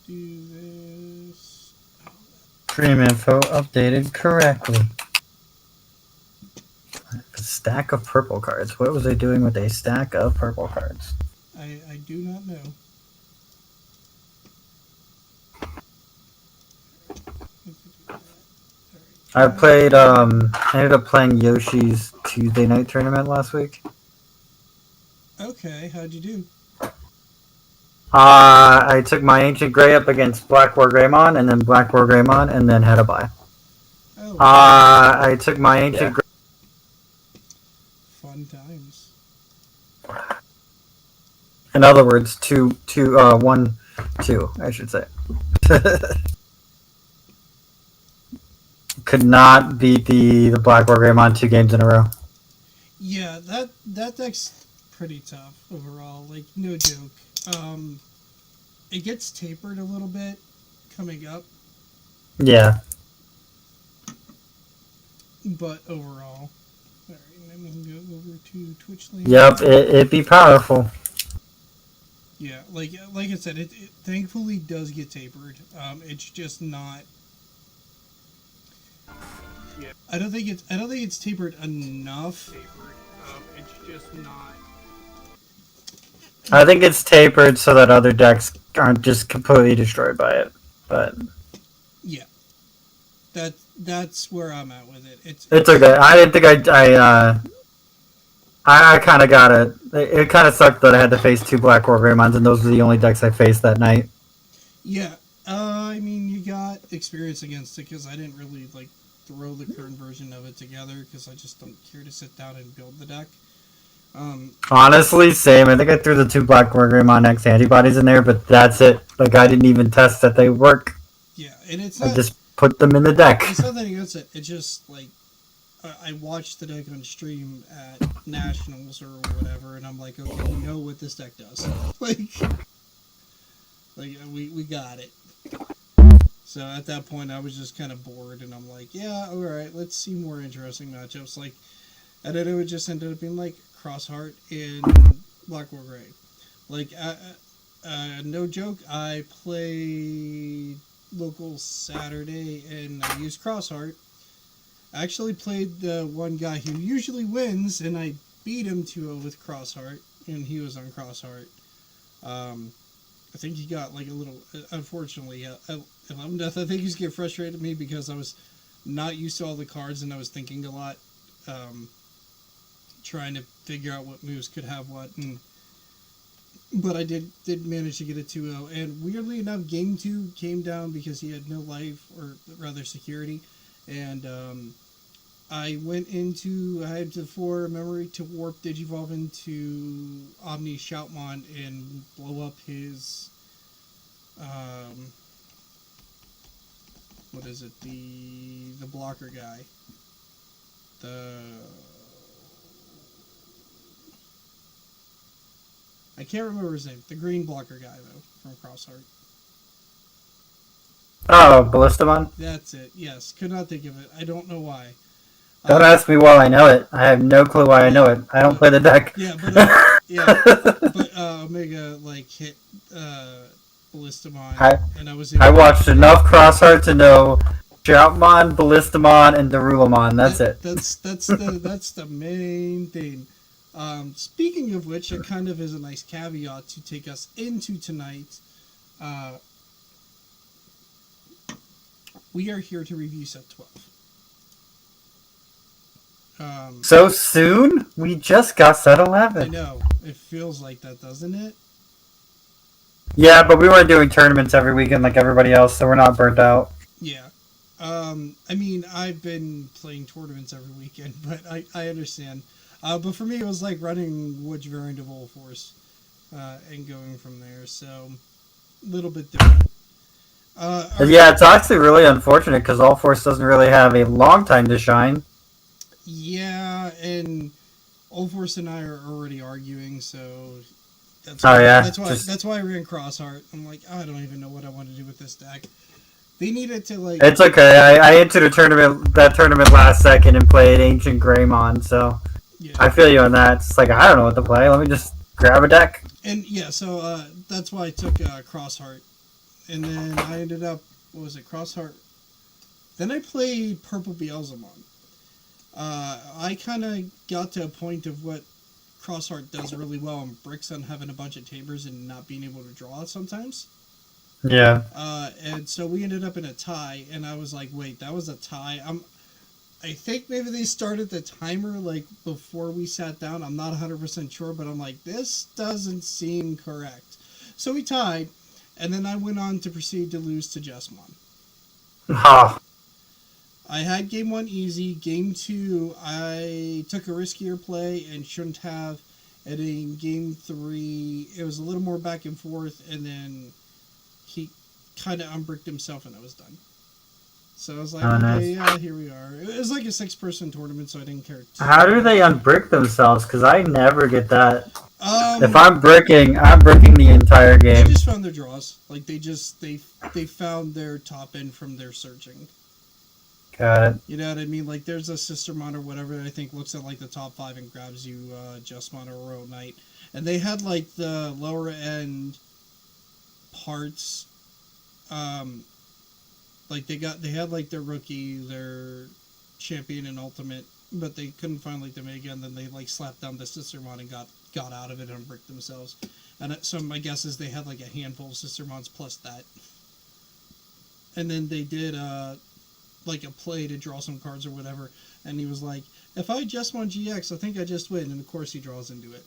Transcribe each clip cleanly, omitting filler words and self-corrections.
do this. Stream info updated correctly. A stack of purple cards. What was I doing with a stack of purple cards? I do not know. I played, I ended up playing Yoshi's Tuesday night tournament last week. Okay, how'd you do? I took my Ancient Grey up against Black War Greymon, and then Black War Greymon, and then had a bye. Oh, I took my Ancient Grey. fun times. In other words, 1, 2, I should say. Could not beat the Black War Greymon 2 games in a row. Yeah, that deck's pretty tough overall. Like, no joke. It gets tapered a little bit coming up. Yeah. But overall. Alright, let me go over to Twitch link. Yep, it'd be powerful. Yeah, like I said, it thankfully does get tapered. It's just not. Yeah, I don't think it's tapered enough. It's just not. I think it's tapered so that other decks aren't just completely destroyed by it. But yeah, that's where I'm at with it. It's okay. I didn't think I kind of got it. It kind of sucked that I had to face 2 Black War Greymons, and those were the only decks I faced that night. Yeah, I mean, you got experience against it because I didn't really like throw the current version of it together because I just don't care to sit down and build the deck. Honestly, same. I think I threw the 2 Black War Greymon X antibodies in there, but that's it. Like, I didn't even test that they work. Yeah, and it's not. I just put them in the deck. It's nothing against it. It's just like I watched the deck on stream at Nationals or whatever, and I'm like, okay, you know what this deck does. like we got it. So at that point, I was just kind of bored, and I'm like, yeah, all right, let's see more interesting matchups. Like, and then it would just ended up being like Crossheart and Black War Grey. Like, no joke, I played local Saturday, and I used Crossheart. I actually played the one guy who usually wins, and I beat him 2-0 with Crossheart, and he was on Crossheart. I think he got like a little, unfortunately, 11 death. I think he's getting frustrated at me because I was not used to all the cards, and I was thinking a lot, trying to figure out what moves could have what, but I did manage to get a 2-0, and weirdly enough, game 2 came down because he had no life, or rather security, and I had the 4 memory to warp Digivolve into Omni Shoutmon and blow up his, what is it, the blocker guy, I can't remember his name. The green blocker guy, though, from Crossheart. Oh, Ballistamon? That's it, yes. Could not think of it. I don't know why. Don't ask me why I know it. I have no clue why I know it. I don't play the deck. Yeah, but Omega, like, hit Ballistamon, and I watched enough Crossheart to know Shoutmon, Ballistamon, and Darulamon. That's it. That's the main thing. Speaking of which, it kind of is a nice caveat to take us into tonight. We are here to review set 12. So soon? We just got set 11. I know. It feels like that, doesn't it? Yeah, but we weren't doing tournaments every weekend like everybody else, so we're not burnt out. Yeah. I mean, I've been playing tournaments every weekend, but I understand. But for me, it was like running which variant of All Force and going from there, so a little bit different. Yeah, it's actually really unfortunate because All Force doesn't really have a long time to shine. Yeah, and All Force and I are already arguing, so that's why I ran Crossheart. I'm like, I don't even know what I want to do with this deck. They needed to like. It's okay. I entered that tournament last second and played Ancient Greymon, so yeah. I feel you on that. It's like I don't know what to play. Let me just grab a deck. And yeah, so that's why I took Crossheart, And then I ended up, what was it, Crossheart? Then I played Purple Beelzemon. I kind of got to a point of what Crossheart does really well on bricks on having a bunch of tamers and not being able to draw it sometimes. Yeah. And so we ended up in a tie, and I was like, wait, that was a tie? I think maybe they started the timer like before we sat down. I'm not 100% sure, but I'm like, this doesn't seem correct. So we tied, and then I went on to proceed to lose to Jessmon. Oh. I had game one easy. Game two, I took a riskier play and shouldn't have. And in game three, it was a little more back and forth, and then he kind of unbricked himself, and I was done. So I was like, Oh, okay, nice. yeah, here we are. It was like a 6-person tournament, so I didn't care. How do they unbrick themselves? Because I never get that. If They I'm bricking the entire game. just found their draws. Like they found their top end from their searching. Got it. You know what I mean? Like there's a Sistermon or whatever that I think looks at like the top 5 and grabs you Justmon or Royal Knight, and they had like the lower end parts. Like they had like their rookie, their champion and ultimate, but they couldn't find like the mega, and then they like slapped down the Sistermon and got out of it and bricked themselves. And so my guess is they had like a handful of Sistermons plus that, and then they did like a play to draw some cards or whatever, and he was like, if I just want GX, I think I just win, and of course he draws into it.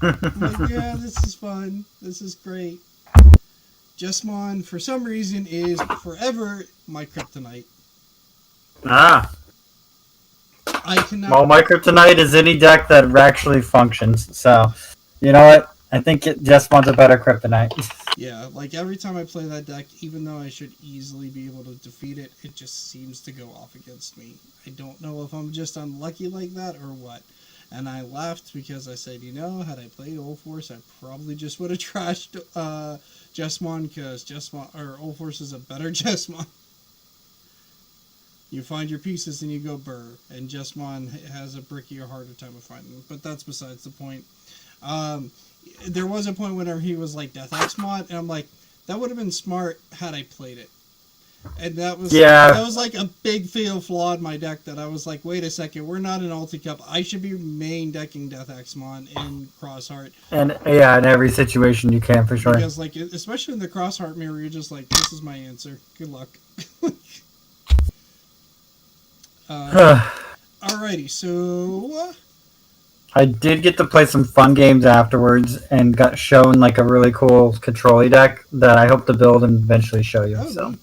I'm like, yeah, this is fun. This is great. Jessmon, for some reason, is forever my kryptonite. Ah. I cannot. Well, my kryptonite is any deck that actually functions. So, you know what? I think it just wants a better kryptonite. Yeah, like every time I play that deck, even though I should easily be able to defeat it, it just seems to go off against me. I don't know if I'm just unlucky like that or what. And I laughed because I said, you know, had I played Old Force, I probably just would have trashed Jessmon, because Old Force is a better Jessmon. You find your pieces and you go burr, and Jessmon has a brickier, harder time of finding them. But that's besides the point. There was a point whenever he was like Death X mod, and I'm like, that would have been smart had I played it. And that was like a big fatal flaw in my deck, that I was like, wait a second, we're not an Ulti Cup. I should be main decking Death Xmon in Crossheart. And yeah, in every situation you can, for sure. Because like, especially in the Crossheart mirror, you're just like, this is my answer. Good luck. Alrighty, so I did get to play some fun games afterwards and got shown like a really cool control deck that I hope to build and eventually show you. So neat.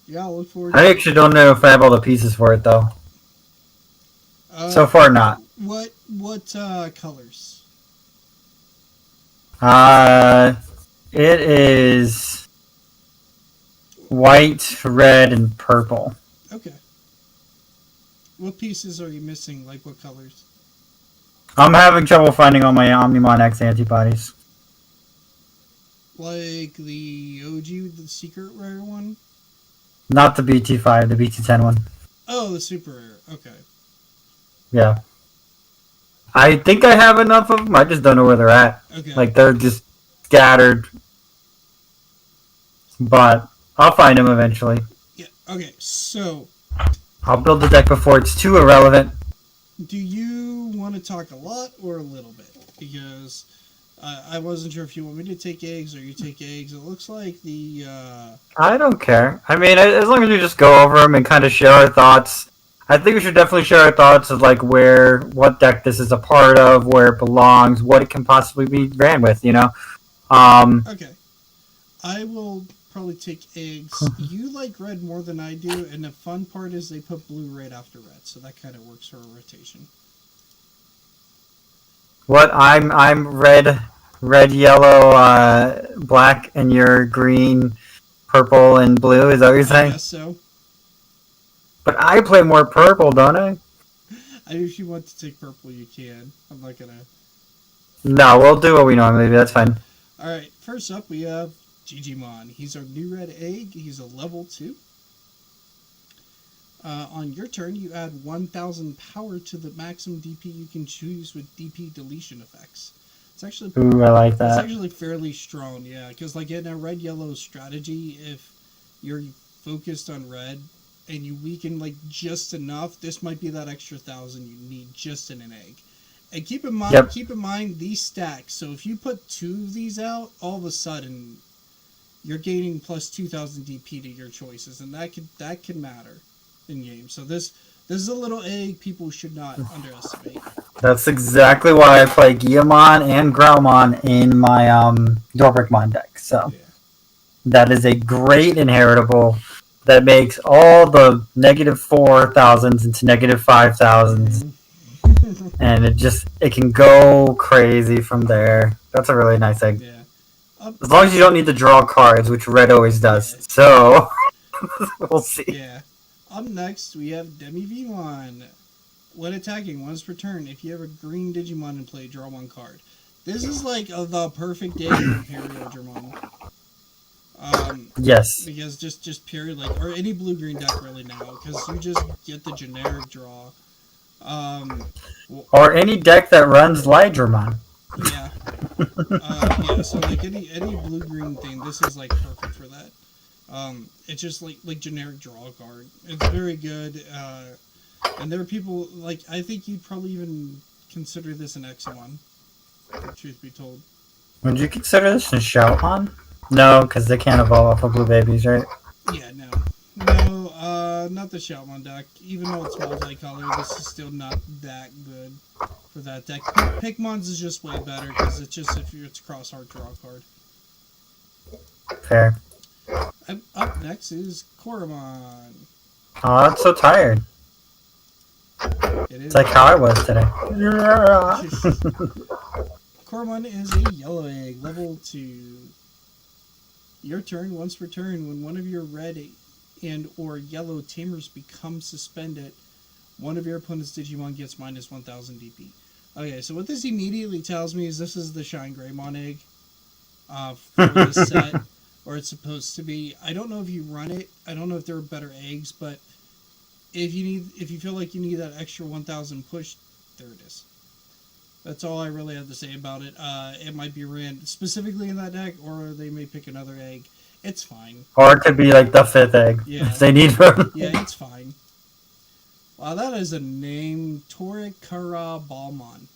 Yeah, I'll look forward. I actually don't know if I have all the pieces for it though. So far, not. What colors? It is white, red, and purple. Okay. What pieces are you missing? Like what colors? I'm having trouble finding all my Omnimon X antibodies. Like the OG, the secret rare one? Not the BT5, the BT10 one. Oh, the super rare. Okay. Yeah. I think I have enough of them. I just don't know where they're at. Okay. Like, they're just scattered. But I'll find them eventually. Yeah. Okay. So, I'll build the deck before it's too irrelevant. do you want to talk a lot or a little bit? Because I wasn't sure if you want me to take eggs or you take eggs. It looks like the... I don't care. I mean, as long as we just go over them and kind of share our thoughts. I think we should definitely share our thoughts of like what deck this is a part of, where it belongs, what it can possibly be ran with, you know? Okay. I will probably take eggs. You like red more than I do, and the fun part is they put blue right after red, so that kind of works for a rotation. What? I'm red, yellow, black, and you're green, purple, and blue. Is that what you're saying? I guess so. But I play more purple, don't I? If you want to take purple, you can. I'm not gonna... No, we'll do what we normally do. That's fine. Alright, first up we have Digimon. He's our new red egg. He's a level 2. On your turn, you add 1,000 power to the maximum DP you can choose with DP deletion effects. It's actually Ooh, I like it's that. actually fairly strong, yeah. Because like in a red-yellow strategy, if you're focused on red and you weaken like just enough, this might be that extra 1,000 you need just in an egg. And Yep. keep in mind these stacks. So if you put two of these out, all of a sudden you're gaining plus 2,000 DP to your choices, and that can matter in game. So this is a little egg people should not underestimate. That's exactly why I play Guillemon and Growlmon in my Dorbrickmon deck. So Yeah. that is a great inheritable that makes all the -4,000s into -5,000s, Mm-hmm. and it can go crazy from there. That's a really nice egg. Yeah. Up, As long as you don't need to draw cards, which red always does. yeah. So we'll see. Yeah. Up next, we have Demi Vimon. When attacking once per turn, if you have a green Digimon in play, draw one card. This is like the perfect day for Imperial Dramon. Yes. Because just period, like, or any blue green deck really now, because you just get the generic draw. Well, Or any deck that runs Lydramon. yeah. Yeah, so like any blue green thing, this is like perfect for that. It's just like generic draw card. It's very good. And there are people like I think you'd probably even consider this an X1. Truth be told. Would you consider this a Shoutmon? No, because they can't evolve off of blue babies, right? Yeah, no, not the Shoutmon deck. Even though it's multicolor, this is still not that good for that deck. Pikmon's is just way better because it's just if it's cross heart draw card. Fair. Up next is Koromon. Oh, I'm so tired. It is. It's like how I was today. Koromon is a yellow egg, level 2. Your turn, once per turn, when one of your red and or yellow tamers becomes suspended, one of your opponent's Digimon gets minus 1,000 DP. Okay, so what this immediately tells me is this is the Shine Greymon egg for this set, or it's supposed to be. I don't know if you run it. I don't know if there are better eggs, but if you feel like you need that extra 1,000 push, there it is. That's all I really have to say about it. It might be ran specifically in that deck, or they may pick another egg. It's fine. Or it could be like the 5th egg Yeah. if they need one. Yeah, it's fine. Wow, that is a name. Torikara Balmon.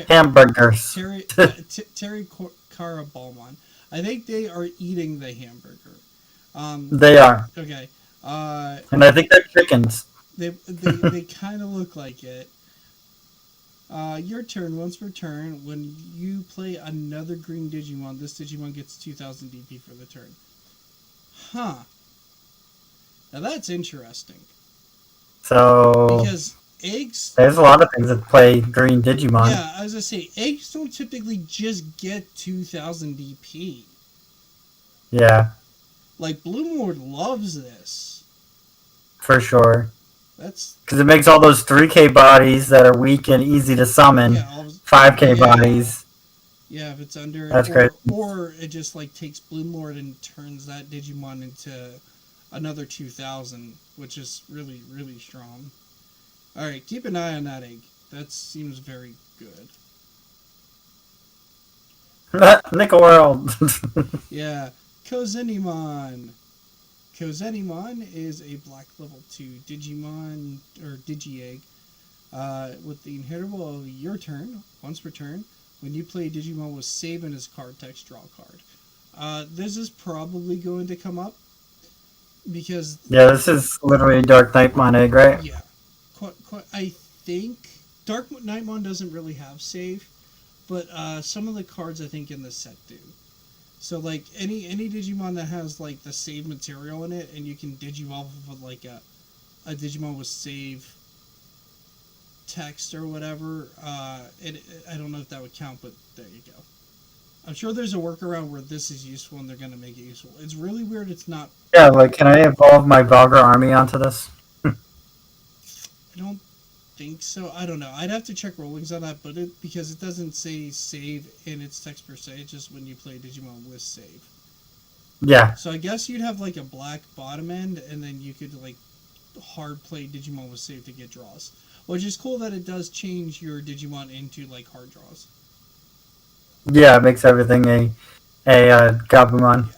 Hamburgers. Torikara Balmon. I think they are eating the hamburger. They are. Okay. And I think they're chickens. They kind of look like it. Your turn, once per turn, when you play another green Digimon, this Digimon gets 2,000 DP for the turn. Huh. Now that's interesting. So Because eggs... there's a lot of things that play green Digimon. Yeah, I was going to say, eggs don't typically just get 2,000 DP. Yeah. Like, Bloom Lord loves this. For sure. That's... Because it makes all those 3K bodies that are weak and easy to summon Yeah, 5K bodies. Yeah, if it's under... That's great. Or it just, like, takes Bloom Lord and turns that Digimon into another 2,000, which is really, really strong. Alright, keep an eye on that egg. That seems very good. Nickel World. Yeah, Kozenimon. Kozenimon is a black level 2 Digimon, or Digi-Egg, with the inheritable of your turn, once per turn. When you play Digimon with save in his card text, draw a card. This is probably going to come up, because... Yeah, this is literally Dark Knightmon egg, right? Yeah. I think Dark Knightmon doesn't really have save, but some of the cards I think in the set do. So like any Digimon that has like the save material in it, and you can digivolve of like a Digimon with save text or whatever. I don't know if that would count, but there you go. I'm sure there's a workaround where this is useful and they're gonna make it useful. It's really weird. It's not. Yeah, like can I evolve my Valgar army onto this? I don't think so. I don't know. I'd have to check rollings on that, but because it doesn't say save in its text per se. It's just when you play Digimon with save. Yeah. So I guess you'd have like a black bottom end, and then you could like hard play Digimon with save to get draws. which is cool that it does change your Digimon into like hard draws. Yeah, it makes everything a Gabumon.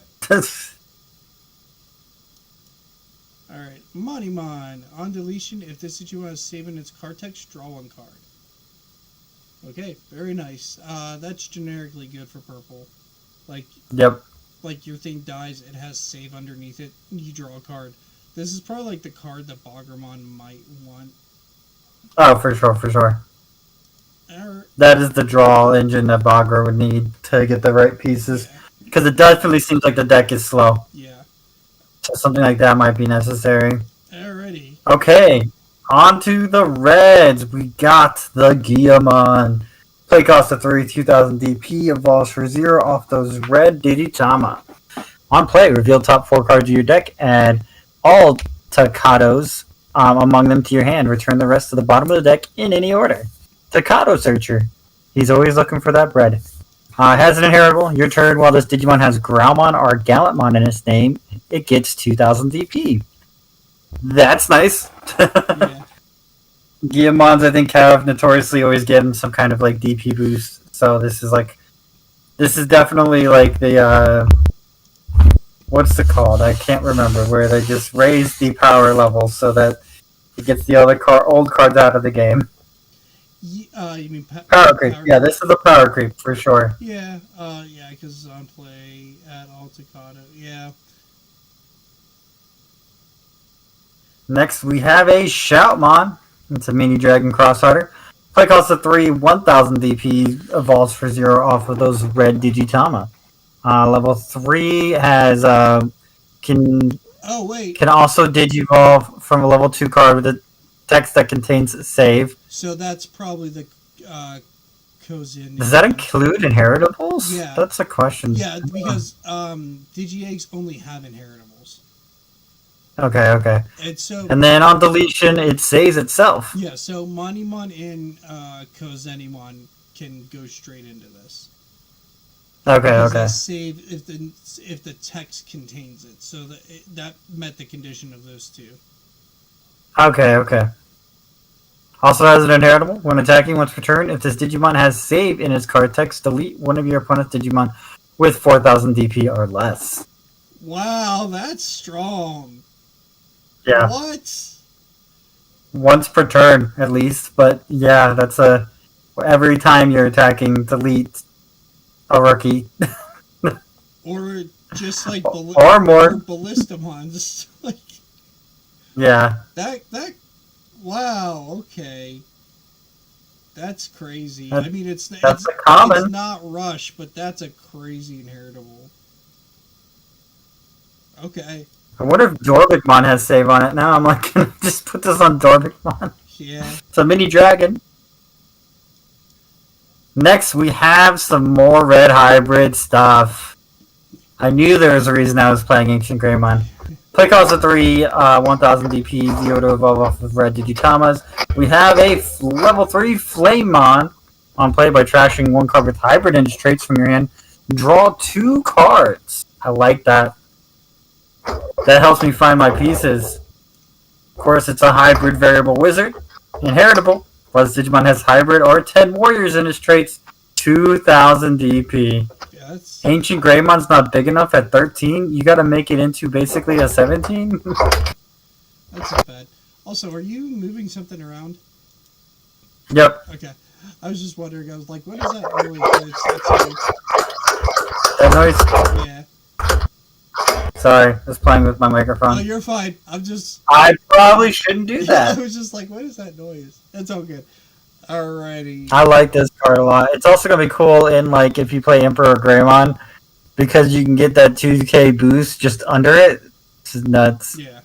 All right, Monimon. On deletion, if this Digimon is saving its card text, draw one card. Okay, very nice. That's generically good for purple. Like, Yep. like your thing dies, it has save underneath it. You draw a card. This is probably like the card that Boggermon might want. Oh, for sure, for sure. Or, That is the draw engine that Bagra would need to get the right pieces. Because it definitely seems like the deck is slow. yeah. So something like that might be necessary. Alrighty. Okay, on to the Reds. We got the Guillamon. Play cost of 3, 2000 DP, evolves for 0 off those red Digitama. On play, reveal top 4 cards of your deck, add all Takados among them to your hand. Return the rest to the bottom of the deck in any order. Takado Searcher. He's always looking for that bread. Has an inheritable. Your turn, while this Digimon has Growlmon or Gallantmon in its name, it gets 2000 DP. That's nice. Yeah. Guillamons, I think, have notoriously always given some kind of like DP boost. So this is definitely like the what's it called? I can't remember, where they just raise the power level so that it gets the other old cards out of the game. You mean Power creep? Yeah, this is a power creep for sure. Yeah, yeah, because on play at Altacado. Yeah. Next, we have a Shoutmon. It's a mini dragon crossharder. Play cost of 3, 1000 DP, evolves for 0 off of those red Digitama. Level 3 has can also Digivolve from a level 2 card with a text that contains save. So that's probably the Kozin. Does that include inheritables? Yeah. That's a question. Yeah, because Digi-Eggs only have inheritables. Okay. And then on deletion, it saves itself. Yeah, so Monimon and Kozenimon can go straight into this. Okay. Save if the text contains it, so that met the condition of those two. Okay. Also has an inheritable. When attacking, once per turn, if this Digimon has save in its card text, delete one of your opponent's Digimon with 4000 DP or less. Wow, that's strong. Yeah. What? Once per turn, at least. But yeah, that's every time you're attacking, delete a rookie. Or just like or more. Ballistamon, just like. Yeah. That. Wow. Okay. That's crazy. I mean, that's a common. It's not Rush, but that's a crazy inheritable. Okay. I wonder if Dorbigmon has save on it now. I'm like, can I just put this on Dorbigmon? Yeah. It's a mini dragon. Next, we have some more red hybrid stuff. I knew there was a reason I was playing Ancient Greymon. Play cost of 3, 1000 DP, 0 to evolve off of red Digitamas. We have a level 3 Flamemon on play by trashing 1 card with hybrid ninja traits from your hand. Draw 2 cards. I like that. That helps me find my pieces. Of course, it's a hybrid variable wizard. Inheritable. Plus, Digimon has hybrid or 10 warriors in his traits. 2000 DP. Yeah, Ancient Greymon's not big enough at 13. You gotta make it into basically a 17. That's not bad. Also, are you moving something around? Yep. Okay. I was just wondering. I was like, what is that noise? That noise? Yeah. Sorry, I was playing with my microphone. Oh, you're fine. I probably shouldn't do that. I was just like, what is that noise? That's all good. Alrighty. I like this card a lot. It's also gonna be cool in like if you play Emperor Greymon, because you can get that 2k boost just under it. This is nuts. Yeah.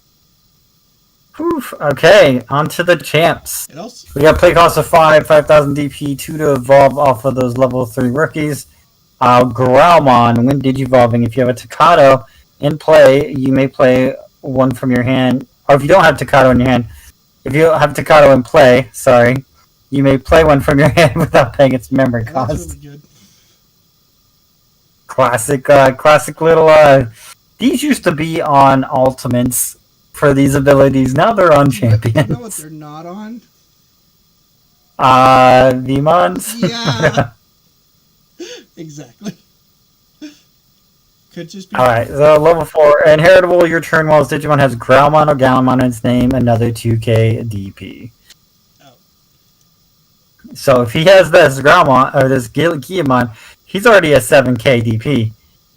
Oof. Okay, on to the champs. We got play cost of 5, 5000 DP, 2 to evolve off of those level 3 rookies. Growlmon, when Digivolving, if you have a Takato in play, you may play one from your hand. Or if you don't have Takato in your hand, if you have Takato in play, sorry, you may play one from your hand without paying its memory cost. That's really good. Classic little. These used to be on Ultimates for these abilities. Now they're on Champions. You know what they're not on? V-Mons? Yeah, exactly. Could just be. Alright, so level 4. Inheritable, your turn while this Digimon has Growlmon or Gallimon in its name, another 2k DP. Oh, So if he has this Growlmon, or this Guillemon, he's already a 7k DP.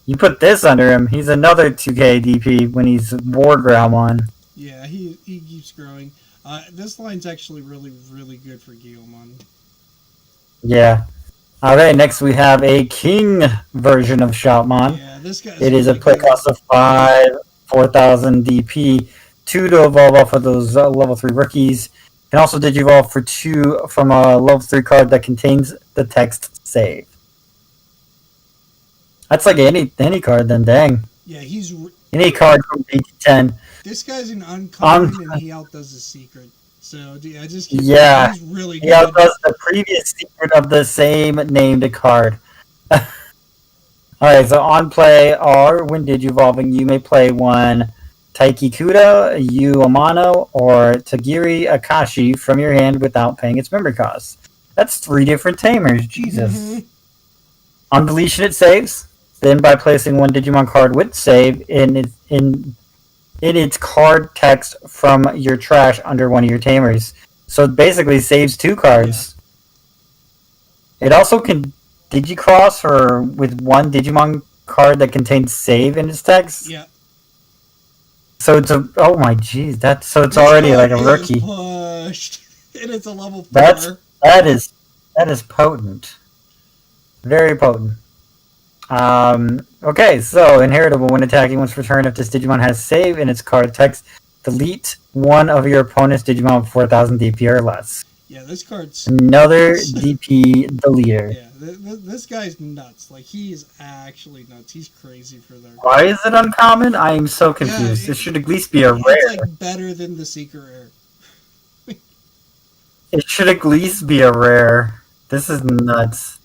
You put this under him, he's another 2k DP when he's War Growlmon. yeah, he keeps growing. This line's actually really, really good for Guillemon. Yeah. Alright, next we have a King version of Shoutmon. Yeah, this guy. It is really a play good. cost of 5, 4,000 DP, 2 to evolve off of those level 3 rookies. Can also digivolve for 2 from a level 3 card that contains the text save. That's like any card then, dang. Yeah, Any card from 8 to 10. this guy's an uncommon and he outdoes his secret. So I just keep Yeah, he's really he good. outdoes the previous secret of the same named card. Alright, so on play or when digivolving, you may play one Taiki Kuda, Yu Amano, or Tagiri Akashi from your hand without paying its memory cost. That's 3 different tamers, Jesus. Mhm. On deletion, it saves. Then by placing one Digimon card with save in its card text from your trash under one of your tamers. So it basically saves 2 cards. It also can Digicross or with one Digimon card that contains save in its text. Yeah. So it's a my jeez, it's This already guy like a is rookie. Pushed. And it's a level 4. That is potent. Very potent. Okay, so inheritable when attacking once per turn if this Digimon has save in its card text, delete one of your opponent's Digimon with 4,000 DP or less. Yeah, this card's Another DP deleter. yeah. This guy's nuts. Like he is actually nuts. He's crazy for their. Why is it uncommon? I am so confused. Yeah, It should at least be a rare. It's like better than the Seeker Rare. It should at least be a rare. This is nuts.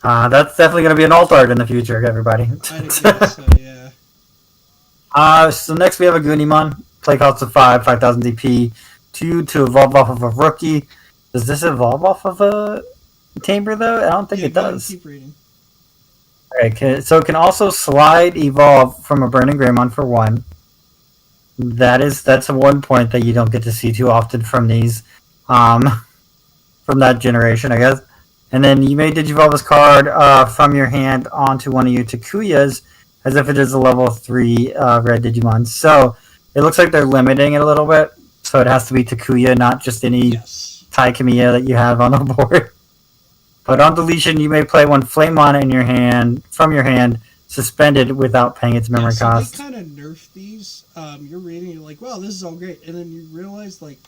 That's definitely going to be an alt art in the future, everybody. I guess so, yeah. So next we have a Gunimon. Play cost of 5,000 DP. 2 to evolve off of a rookie. Does this evolve off of a Tamer though? I don't think Yeah, it go ahead, does. keep reading. Alright, so it can also slide evolve from a Burning Greymon for 1. That's a 1 point that you don't get to see too often from these. From that generation, I guess. And then you may digivolve this card from your hand onto one of your Takuyas as if it is a level 3 red Digimon. So it looks like they're limiting it a little bit. So it has to be Takuya, not just any Yes. Tai Kamiya that you have on the board. But on deletion, you may play one Flamemon in your hand from your hand, suspended without paying its memory so cost. they kind of nerfed these. You're reading, you're like, wow, this is all great. And then you realize, like,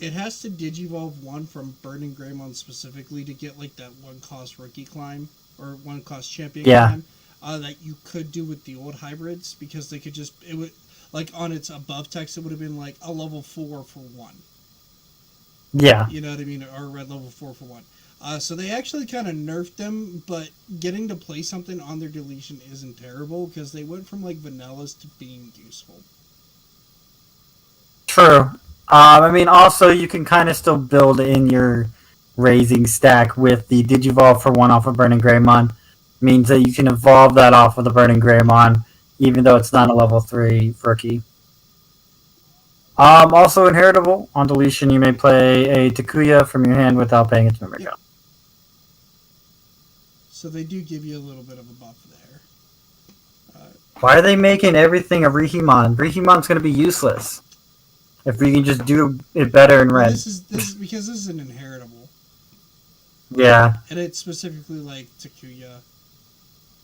it has to digivolve one from Burning Greymon specifically to get, like, that 1 cost rookie climb, or 1 cost champion climb, that you could do with the old hybrids, because they could just, it would, like, on its above text, it would have been, like, a level 4 for 1. Yeah. You know what I mean? Or a red level 4 for 1. So they actually kind of nerfed them, but getting to play something on their deletion isn't terrible, because they went from, like, vanillas to being useful. True. I mean, also, you can kind of still build in your raising stack with the Digivolve for 1 off of Burning Greymon. Means that you can evolve that off of the Burning Greymon, even though it's not a level 3 rookie. Also inheritable. On deletion, you may play a Takuya from your hand without paying its memory cost. So they do give you a little bit of a buff there. Why are they making everything a Rihimon? Rihimon's going to be useless if we can just do it better in red. This is because this is an inheritable, Yeah. and it's specifically like Takuya.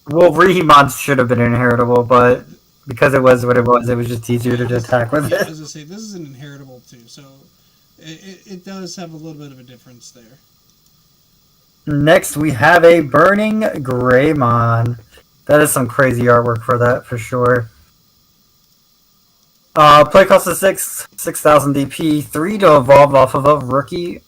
Well, Rihimon should have been inheritable, but because it was what it was just easier to attack with Yeah, it. as I say, this is an inheritable too, so it does have a little bit of a difference there. Next, we have a Burning Greymon. That is some crazy artwork for that, for sure. Play cost of 6,000 DP, 3 to evolve off of a rookie.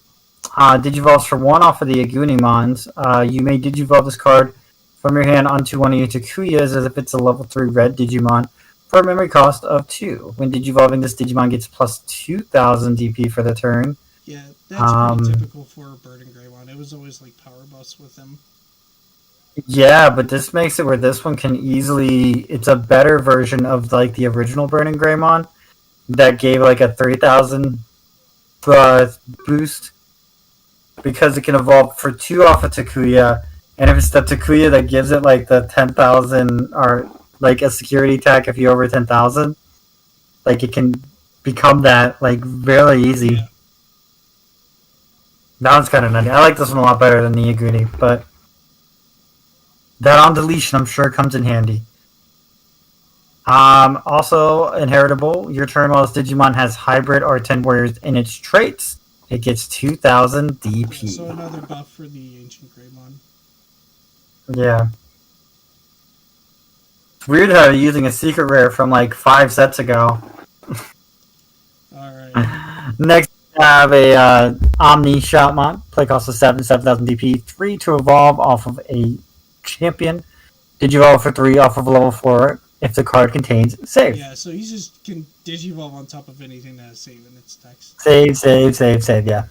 Digivolves for 1 off of the Agunimons. You may Digivolve this card from your hand onto one of your Takuyas as if it's a level 3 red Digimon for a memory cost of 2. When Digivolving, this Digimon gets plus 2,000 DP for the turn. Yeah, that's pretty Um, typical for Bird and Greymon. It was always like power buffs with them. yeah, but this makes it where this one can easily. It's a better version of like the original Burning Greymon that gave like a 3,000 boost because it can evolve for 2 off of Takuya, and if it's the Takuya that gives it like the 10,000 or like a security attack if you over 10,000, like it can become that like really easy. Yeah. That one's kind of nutty. I like this one a lot better than the Aguni, but that on deletion I'm sure comes in handy. Also inheritable. Your turn while this Digimon has hybrid or 10 warriors in its traits. It gets 2,000 Yeah, so DP. another buff for the Ancient Greymon. Yeah. It's weird how you're using a secret rare from like 5 sets ago. Alright. Next, we have a Omni Shoutmon. Play cost of 7,000 DP. 3 to evolve off of a champion. Digivolve for 3 off of level 4 if the card contains save. Yeah, so he just can Digivolve on top of anything that has save in its text. Save, yeah.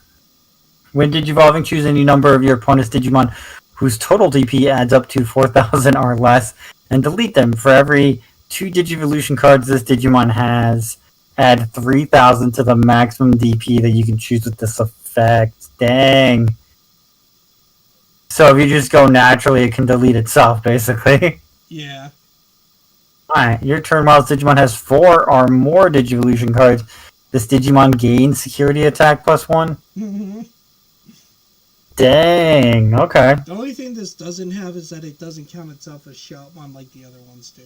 When Digivolving, choose any number of your opponent's Digimon whose total DP adds up to 4,000 or less, and delete them. For every 2 Digivolution cards this Digimon has, add 3,000 to the maximum DP that you can choose with this effect. Dang. So if you just go naturally, it can delete itself, basically. Yeah. Alright, your turn while this Digimon has 4 or more Digivolution cards. This Digimon gains security attack +1. Dang, okay. The only thing this doesn't have is that it doesn't count itself as Shoutmon like the other ones do.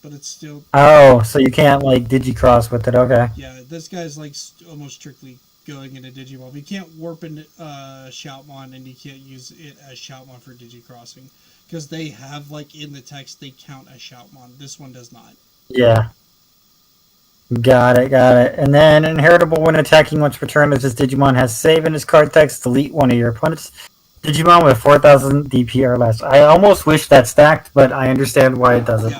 But it's still... Oh, so you can't, like, Digicross with it, okay. Yeah, this guy's, like, almost strictly going into Digivolve. You can't warp in Shoutmon, and you can't use it as Shoutmon for Digicrossing. Because they have, like, in the text, they count as Shoutmon. This one does not. Yeah. Got it. And then inheritable when attacking once per turn, if this Digimon has save in its card text, delete one of your opponent's Digimon with 4,000 DP or less. I almost wish that stacked, but I understand why it doesn't.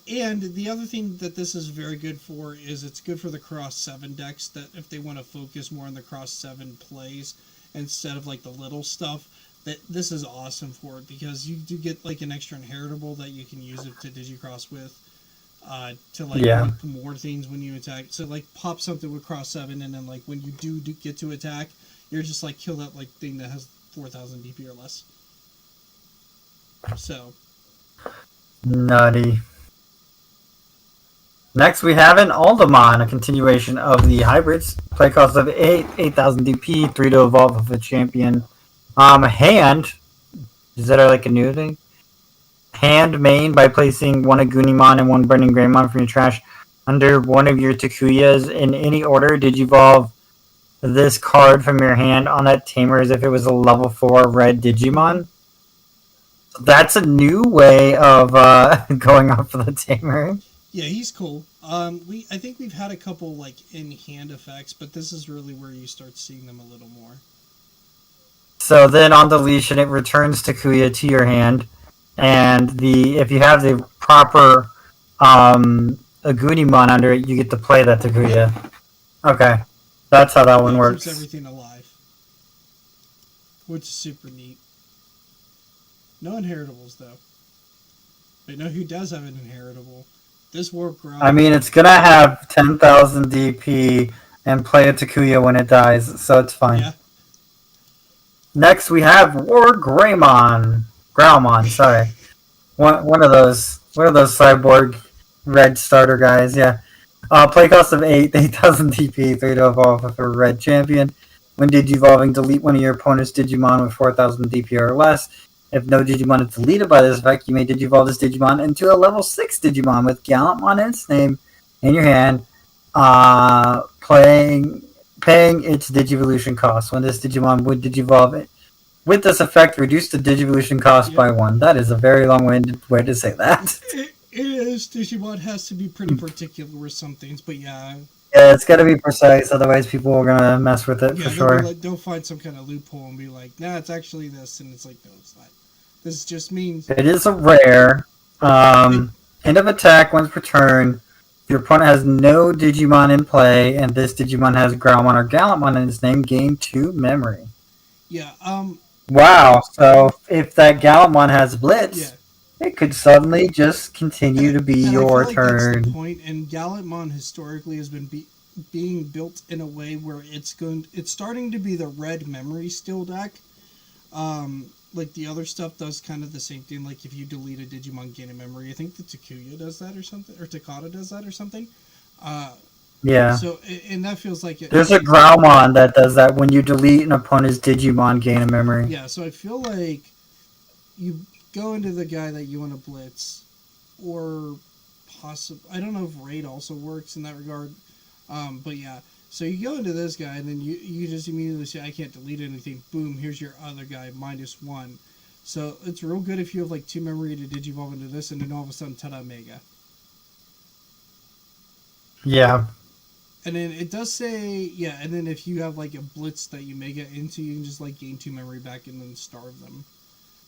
Yeah, and the other thing that this is very good for is it's good for the Cross 7 decks, that if they want to focus more on the Cross 7 plays instead of, like, the little stuff, that this is awesome for it, because you do get, like, an extra inheritable that you can use it to Digicross with. To like make more things when you attack. So like pop something with cross 7, and then like when you do get to attack, you're just like kill that like thing that has 4,000 DP or less. So nutty. Next we have an Aldemon, a continuation of the hybrids. Play cost of 8,000 DP, 3 to evolve of a champion. Hand. Is that like a new thing? Hand main by placing 1 Agunimon and 1 Burning Greymon from your trash under one of your Takuyas in any order. Digivolve this card from your hand on that tamer as if it was a level 4 red Digimon. That's a new way of going off for the tamer. Yeah, he's cool. I think we've had a couple like in hand effects, but this is really where you start seeing them a little more. So then on deletion, it returns Takuya to your hand. And if you have the proper Agunimon under it, you get to play that Takuya. Okay, that's how that one works. Keeps everything alive, which is super neat. No inheritables though. But know who does have an inheritable? This Warp Ground. I mean, it's gonna have 10,000 DP and play a Takuya when it dies, so it's fine. Yeah. Next, we have War Greymon. Growlmon, sorry. One of those cyborg red starter guys, yeah. Play cost of 8,000 DP, 3 to evolve with a red champion. When Digivolving, delete one of your opponent's Digimon with 4,000 DP or less. If no Digimon is deleted by this effect, you may Digivolve this Digimon into a level 6 Digimon with Gallantmon in its name in your hand, paying its Digivolution cost. When this Digimon would Digivolve it, with this effect, reduce the Digivolution cost by 1. That is a very long-winded way to say that. It is. Digimon has to be pretty particular with some things, but yeah. Yeah, it's got to be precise, otherwise people are going to mess with it for sure. They'll find some kind of loophole and be like, nah, it's actually this, and it's like, no, it's not. This just means... It is a rare. End of attack once per turn. Your opponent has no Digimon in play, and this Digimon has Growlmon or Gallantmon in its name. Gain 2 memory. Yeah. Wow. So if that Gallantmon has Blitz, Yeah. it could suddenly just continue to be And I feel your like that's the turn. point. And Gallantmon historically has been being built in a way where it's starting to be the red memory still deck. Like the other stuff does kind of the same thing. Like if you delete a Digimon, gain a memory. I think the Takuya does that or something, or Takata does that or something. Uh, Yeah. so and that feels like There's a Growlmon that does that when you delete an opponent's Digimon, gain a memory. yeah. So I feel like you go into the guy that you want to blitz, or possibly I don't know if raid also works in that regard. But yeah, so you go into this guy and then you just immediately say I can't delete anything. Boom, here's your other guy -1. So it's real good if you have like 2 memory to digivolve into this, and then all of a sudden ta-da mega. Yeah. And then it does say yeah, and then if you have like a blitz that you mega into, you can just like gain 2 memory back and then starve them.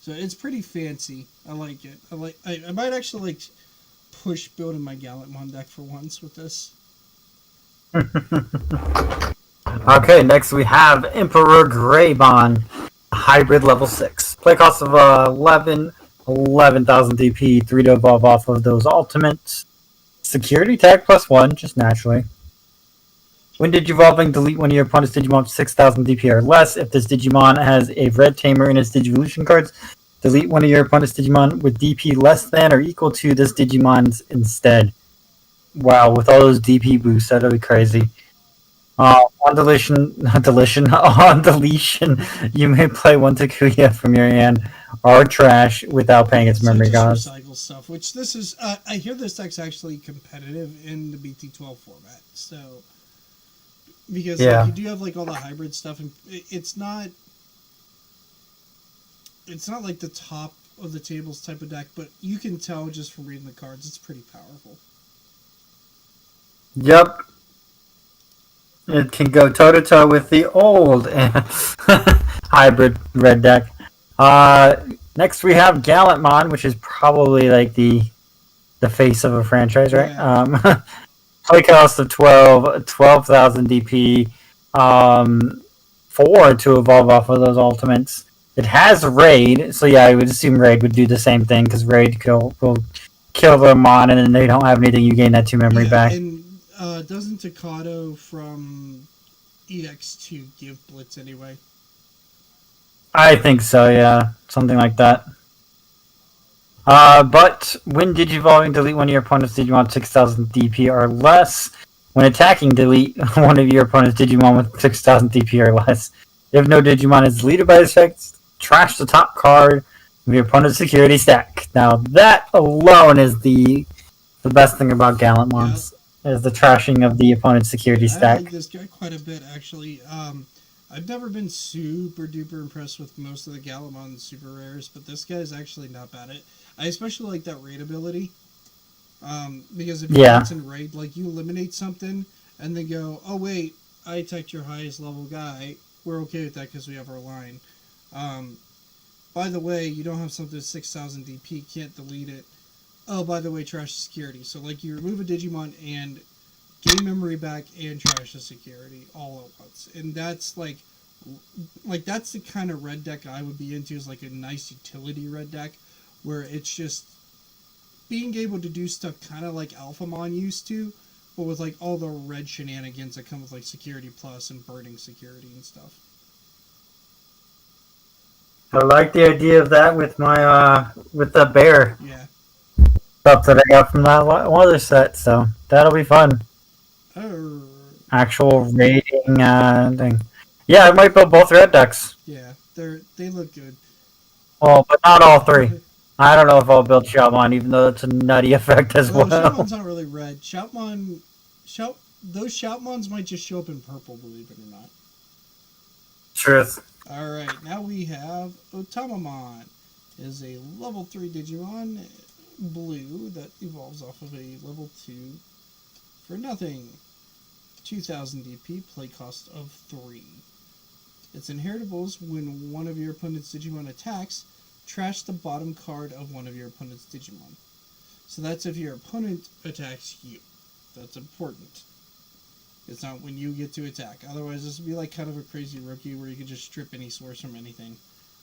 So it's pretty fancy. I like it. I might actually like push building my Gallantmon deck for once with this. Okay, next we have Emperor Greybon, hybrid level 6. Play cost of 11,000 DP, 3 to evolve off of those ultimates. Security tag +1, just naturally. When digivolving, delete one of your opponent's Digimon with 6,000 DP or less. If this Digimon has a red tamer in its Digivolution cards, delete one of your opponent's Digimon with DP less than or equal to this Digimon's instead. Wow, with all those DP boosts, that'll be crazy. On deletion, not deletion, on deletion, you may play one Takuya from your hand or trash without paying its So memory just cost. recycle stuff, which this is. I hear this deck's actually competitive in the BT12 format. So because like Yeah. you do have like all the hybrid stuff, and it's not. It's not like the top of the tables type of deck, but you can tell just from reading the cards, it's pretty powerful. Yep. It can go toe to toe with the old hybrid red deck. Next we have Gallantmon, which is probably like the face of a franchise, right? Yeah. Play cost of 12,000 DP, 4 to evolve off of those ultimates. It has Raid, so yeah, I would assume Raid would do the same thing, because Raid will kill them on, and then they don't have anything, you gain that 2 memory Yeah, back. and doesn't Takato from EX2 give Blitz anyway? I think so, yeah. Something like that. But when digivolving, delete one of your opponent's Digimon 6,000 DP or less. When attacking, delete one of your opponent's Digimon with 6,000 DP or less. If no Digimon is deleted by this effect, trash the top card of your opponent's security stack. Now that alone is the best thing about Gallantmons, is the trashing of the opponent's security Yeah, I like stack. this guy quite a bit actually. I've never been super duper impressed with most of the Galamon super rares, but this guy is actually not bad. I especially like that raid ability. Because if Yeah. it's in raid, like you eliminate something and they go, oh wait, I attacked your highest level guy. We're okay with that because we have our line. Um, by the way, you don't have something 6,000 DP, can't delete it. Oh, by the way, trash security. So like you remove a Digimon and gain memory back and trash the security all at once, and that's like that's the kind of red deck I would be into, is like a nice utility red deck where it's just being able to do stuff kind of like Alphamon used to, but with like all the red shenanigans that come with like security plus and burning security and stuff. I like the idea of that with my with the bear Yeah. stuff that I got from that other set, so that'll be fun. Oh. Actual rating thing. Yeah, I might build both red decks. Yeah. They look good. Well, but not all three. I don't know if I'll build Shaman, even though it's a nutty effect as Well, well. Shoutmon's not really red. Those Shoutmons might just show up in purple, believe it or not. Truth. Alright, now we have Otamamon. Is a level 3 Digimon, blue, that evolves off of a level 2 for nothing. 2,000 DP, play cost of 3. Its inheritables: when one of your opponent's Digimon attacks, trash the bottom card of one of your opponent's Digimon. So that's if your opponent attacks you. That's important. It's not when you get to attack. Otherwise, this would be like kind of a crazy rookie where you could just strip any source from anything.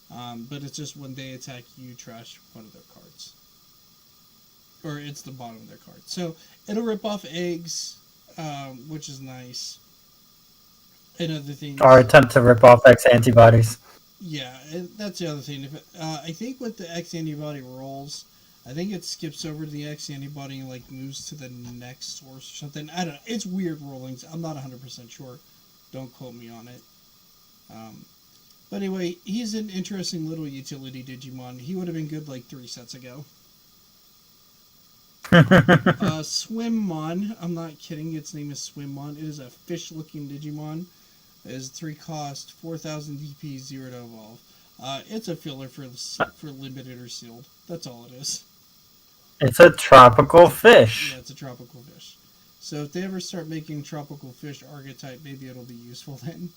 But it's just when they attack, you trash one of their cards. Or it's the bottom of their card. So it'll rip off eggs, which is nice. And other things. Our attempt to rip off X antibodies. Yeah, and that's the other thing. I think with the X antibody rolls, I think it skips over to the X antibody and like moves to the next source or something. I don't know. It's weird rollings. I'm not 100% sure. Don't quote me on it. But anyway, he's an interesting little utility Digimon. He would have been good like 3 sets ago. Swimmon. I'm not kidding. Its name is Swimmon. It is a fish-looking Digimon. It is 3 cost, 4,000 DP, 0 to evolve. It's a filler for limited or sealed. That's all it is. It's a tropical fish. Yeah, it's a tropical fish. So if they ever start making tropical fish archetype, maybe it'll be useful then.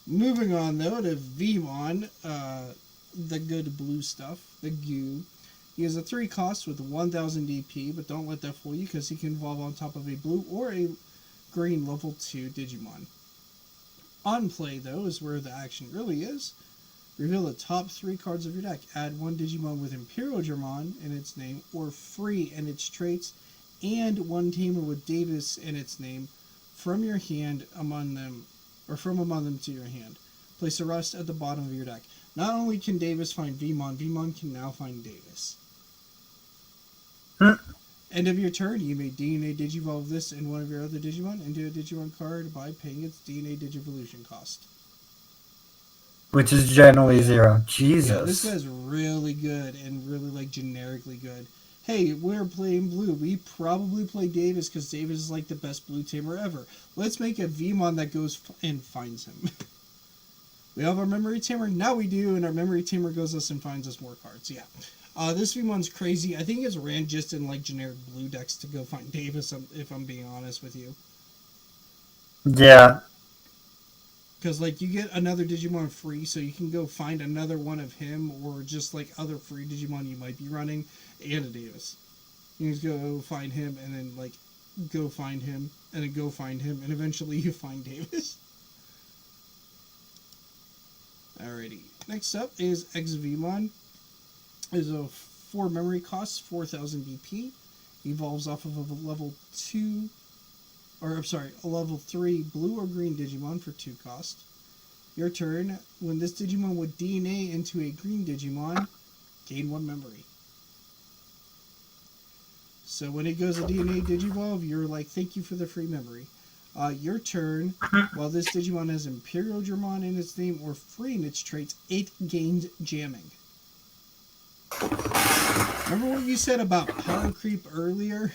Moving on though to Vmon, the good blue stuff, the goo. He has a 3 cost with 1,000 DP, but don't let that fool you because he can evolve on top of a blue or a green level 2 Digimon. On play though is where the action really is. Reveal the top 3 cards of your deck. Add 1 Digimon with Imperial German in its name, or free in its traits, and 1 Tamer with Davis in its name from your hand among them, or from among them to your hand. Place the rest at the bottom of your deck. Not only can Davis find Vmon, Vmon can now find Davis. End of your turn, you may DNA Digivolve this and one of your other Digimon into a Digimon card by paying its DNA Digivolution cost. Which is generally 0. Jesus. Yeah, this guy's really good and really like generically good. Hey, we're playing blue. We probably play Davis because Davis is like the best blue tamer ever. Let's make a Vmon that goes and finds him. We have our memory tamer? Now we do, and our memory tamer goes us and finds us more cards. Yeah. This Vmon's crazy. I think it's ran just in like generic blue decks to go find Davis, if I'm being honest with you. Yeah. Because like you get another Digimon free, so you can go find another one of him, or just like other free Digimon you might be running, and a Davis. You just go find him, and then like go find him, and then go find him, and eventually you find Davis. Alrighty. Next up is XVmon. Is a 4 memory cost, 4,000 DP. Evolves off of a level 2, or I'm sorry, a level 3 blue or green Digimon for 2 cost. Your turn. When this Digimon would DNA into a green Digimon, gain 1 memory. So when it goes to DNA Digivolve, you're like, thank you for the free memory. Your turn. While this Digimon has Imperial German in its name or free in its traits, it gains jamming. Remember what you said about power creep earlier?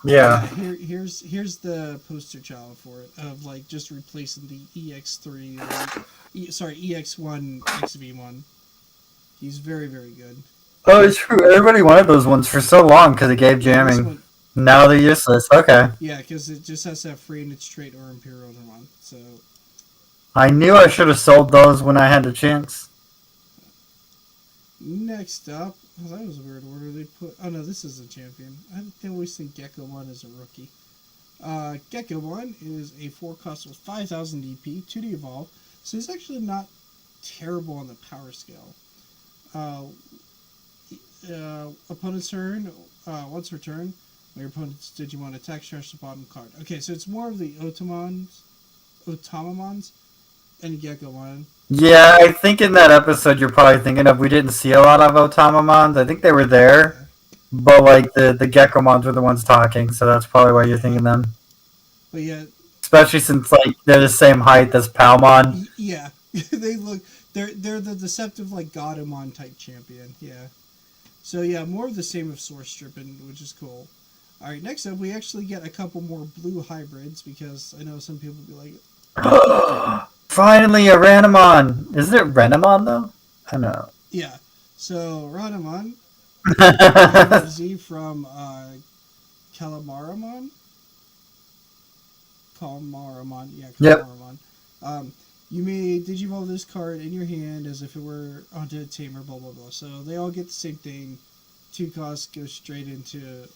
Yeah. Here's the poster child for it, of like just replacing the EX3 or EX1 XV1. He's very, very good. Oh, it's true. Everybody wanted those ones for so long because it gave jamming. Now they're useless. Okay. Yeah, because it just has to have free in its trait or Imperial German. So I knew I should have sold those when I had the chance. next up, oh, that was a weird order. They put. Oh no, this is a champion. I always think Gekomon is a rookie. Gekomon is a 4 cost with 5,000 DP, 2 to evolve, so he's actually not terrible on the power scale. Opponent's turn. Once per turn, when your opponent's Digimon attacks, trash the bottom card. Okay, so it's more of the Otamamons, and Gekomon. Yeah, I think in that episode you're probably thinking of, we didn't see a lot of Otamamons. I think they were there, but like the Gekomons were the ones talking, so that's probably why you're thinking them. But yeah, especially since like they're the same height as Palmon. Yeah, they're the deceptive like Godamon type champion. Yeah, so yeah, more of the same of Source Stripping, which is cool. All right, next up we actually get a couple more blue hybrids because I know some people be like. Finally, a Ranamon! Isn't it Renamon, though? I know. Yeah. So, Ranamon Z from Calamaramon? Calmaramon. Yeah, Calmaramon. Yep. You may Digivolve this card in your hand as if it were onto a tamer, blah, blah, blah. So, they all get the same thing. 2 costs go straight into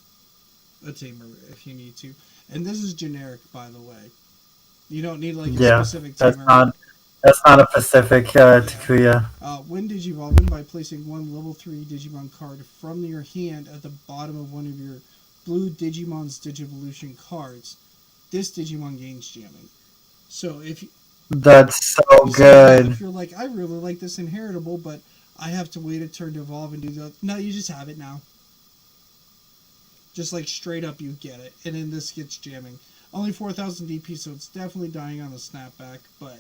a tamer if you need to. And this is generic, by the way. You don't need like a Yeah, specific that's tamer. not a Pacific Yeah. Takuya. When Digivolving by placing one level 3 Digimon card from your hand at the bottom of one of your blue Digimon's Digivolution cards. This Digimon gains jamming. So if you, That's so so yeah, good. if you're like, I really like this inheritable, but I have to wait a turn to evolve and do that. No, you just have it now. Just like straight up, you get it, and then this gets jamming. Only 4,000 DP, so it's definitely dying on the snapback. But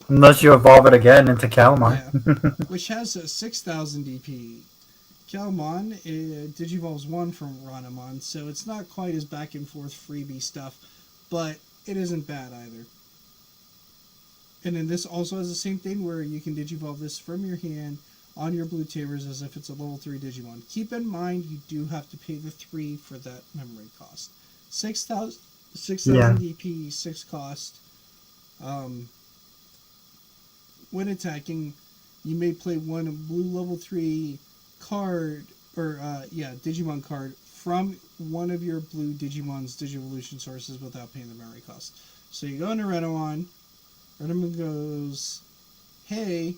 Unless you evolve it again into Calamar. yeah, which has a 6,000 DP. Calmon Digivolves 1 from Ranamon, so it's not quite as back and forth freebie stuff, but it isn't bad either. And then this also has the same thing where you can Digivolve this from your hand on your blue tamers as if it's a level 3 Digimon. Keep in mind you do have to pay the 3 for that memory cost. 6,000 Yeah. DP, 6 cost. Um, when attacking, you may play one blue level 3 card, or Digimon card from one of your blue Digimon's Digivolution sources without paying the memory cost. So you go into Renamon, Renamon goes, hey,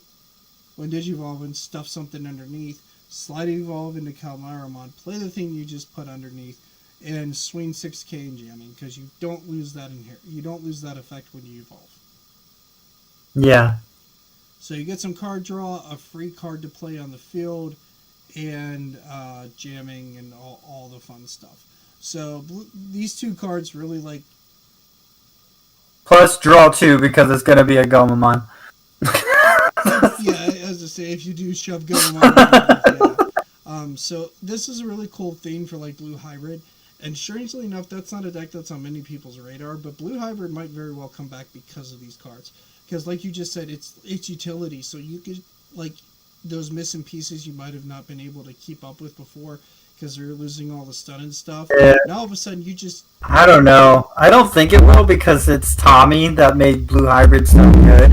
when Digivolving, stuff something underneath, slide Evolve into Calmaramon, play the thing you just put underneath, and swing 6k in jamming, because you don't lose that you don't lose that effect when you evolve. Yeah. So you get some card draw, a free card to play on the field, and jamming and all the fun stuff. So these two cards really like. Plus draw 2 because it's going to be a Gomamon. Yeah, as I say, if you do shove Gomamon, yeah. So this is a really cool thing for like Blue Hybrid, and strangely enough, that's not a deck that's on many people's radar. But Blue Hybrid might very well come back because of these cards. Because, like you just said, it's utility. So you could like those missing pieces you might have not been able to keep up with before because they're losing all the stun and stuff. Yeah. Now all of a sudden you just. I don't know. I don't think it will because it's Tommy that made Blue Hybrid so good.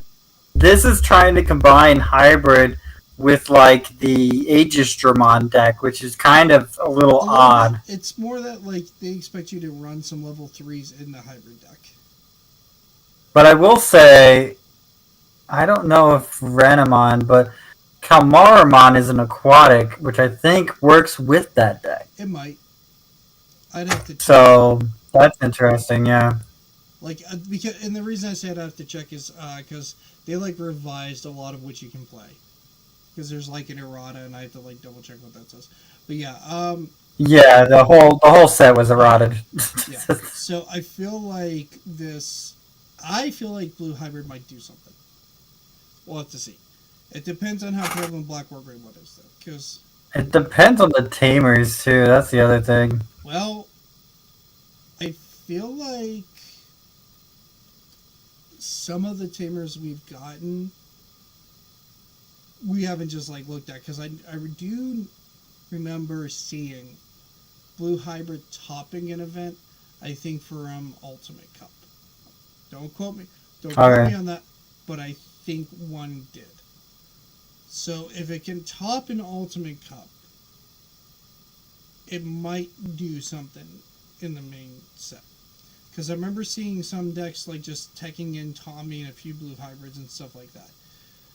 This is trying to combine Hybrid with like the Aegis-Dramon deck, which is kind of a little odd. Bit. It's more that like they expect you to run some level 3s in the hybrid deck. But I will say, I don't know if Renamon, but Kalmaramon is an aquatic, which I think works with that deck. It might. I'd have to check. So that's interesting, yeah. Like because, and the reason I say I'd have to check is because they like revised a lot of what you can play. Because there's like an errata, and I have to like double check what that says. But yeah, yeah, the whole set was eroded. Yeah. So I feel like this. I feel like Blue Hybrid might do something. We'll have to see. It depends on how prevalent Black War Grade 1 is, though. Because it depends on the tamers too. That's the other thing. Well, I feel like some of the tamers we've gotten, we haven't just like looked at. Because I do remember seeing Blue Hybrid topping an event. I think for Ultimate Cup. Don't quote me. Don't quote me on that. But I think one did. So if it can top an Ultimate Cup, it might do something in the main set. Because I remember seeing some decks like just teching in Tommy and a few blue hybrids and stuff like that.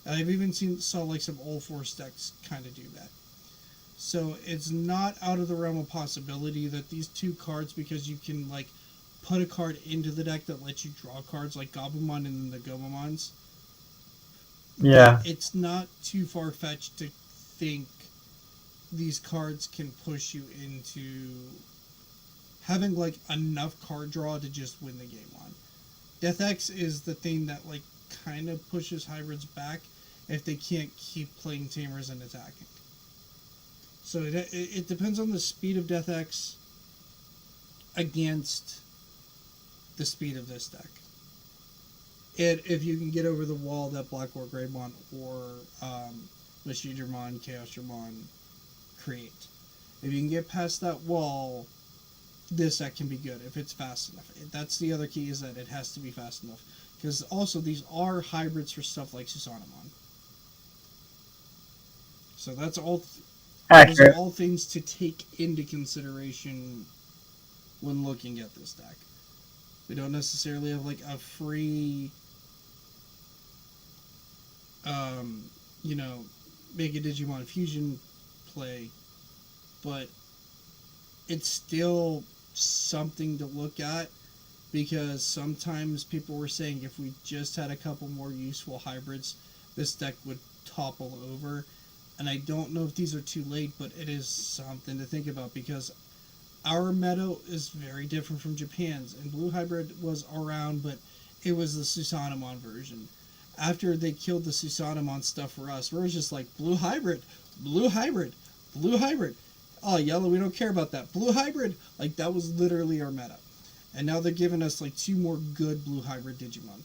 And I've even saw like some All Force decks kind of do that. So it's not out of the realm of possibility that these two cards, because you can like put a card into the deck that lets you draw cards like Gabumon and the Gomamons. Yeah. It's not too far-fetched to think these cards can push you into having like enough card draw to just win the game on. Death X is the thing that like kind of pushes hybrids back if they can't keep playing tamers and attacking. So it depends on the speed of Death X against the speed of this deck. And if you can get over the wall that Black War Greymon or Machidramon, Chaosdramon create. If you can get past that wall, this deck can be good if it's fast enough. That's the other key, is that it has to be fast enough. Because also these are hybrids for stuff like Susanamon. So that's all. Those are Accurate. all things to take into consideration when looking at this deck. We don't necessarily have like a free, um, you know, Mega Digimon Fusion play, but it's still something to look at because sometimes people were saying if we just had a couple more useful hybrids, this deck would topple over. And I don't know if these are too late, but it is something to think about because our meta is very different from Japan's. And Blue Hybrid was around, but it was the Susanomon version. After they killed the Susanomon stuff for us, we were just like, Blue Hybrid, Blue Hybrid, Blue Hybrid. Oh, Yellow, we don't care about that. Blue Hybrid! Like, that was literally our meta. And now they're giving us, like, 2 more good Blue Hybrid Digimon.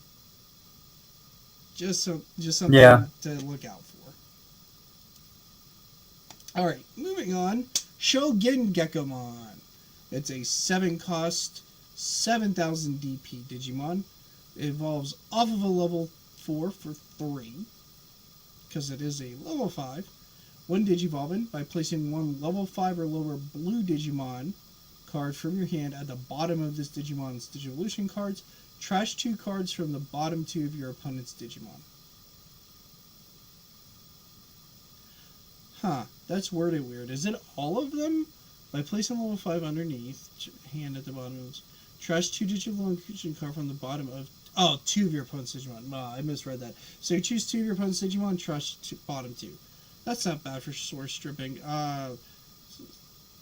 Just Yeah. something to look out for. Alright, moving on. Shogun Gekomon. It's a 7 cost, 7,000 DP Digimon. It evolves off of a level 4 for 3, because it is a level 5. When Digivolving, by placing one level 5 or lower blue Digimon card from your hand at the bottom of this Digimon's Digivolution cards, trash 2 cards from the bottom 2 of your opponent's Digimon. Huh, that's worded weird. Is it all of them? By placing level 5 underneath, hand at the bottom of this, trash 2 Digivolution card from the bottom of... Oh, 2 of your opponent's Digimon. Oh, I misread that. So you choose 2 of your opponent's Digimon, trash bottom 2. That's not bad for source stripping.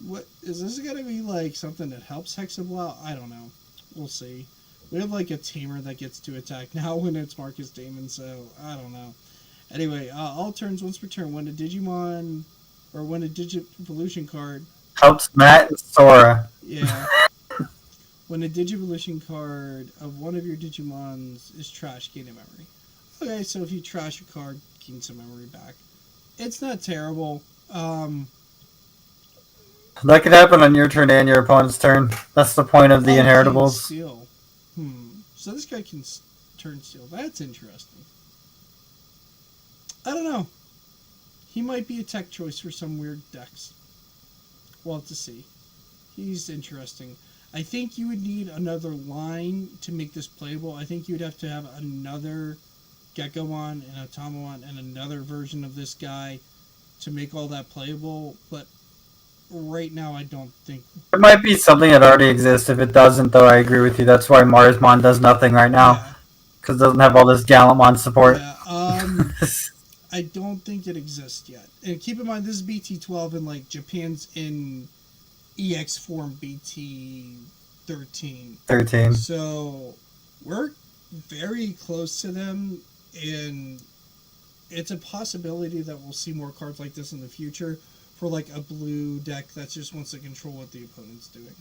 What is this gonna be like? Something that helps Hexablow? I don't know. We'll see. We have like a tamer that gets to attack now when it's Marcus Damon, so I don't know. Anyway, all turns once per turn when a Digimon or when a Digivolution card. Helps Matt and Sora. Yeah. When a Digivolution card of one of your Digimons is trashed, gain a memory. Okay, so if you trash a card, gain some memory back. It's not terrible. That could happen on your turn and your opponent's turn. That's the point of the Oh, King inheritables. Steel. So this guy can turn steel. That's interesting. I don't know. He might be a tech choice for some weird decks. We'll have to see. He's interesting. I think you would need another line to make this playable. I think you'd have to have another Gekomon and Automon and another version of this guy to make all that playable. But right now, I don't think. It might be something that already exists. If it doesn't, though, I agree with you. That's why Marsmon does nothing right now. Yeah. Because it doesn't have all this Gallantmon support. Yeah. I don't think it exists yet. And keep in mind, this is BT12 and like Japan's in EX form BT13. 13. So we're very close to them, and it's a possibility that we'll see more cards like this in the future for like a blue deck that just wants to control what the opponent's doing.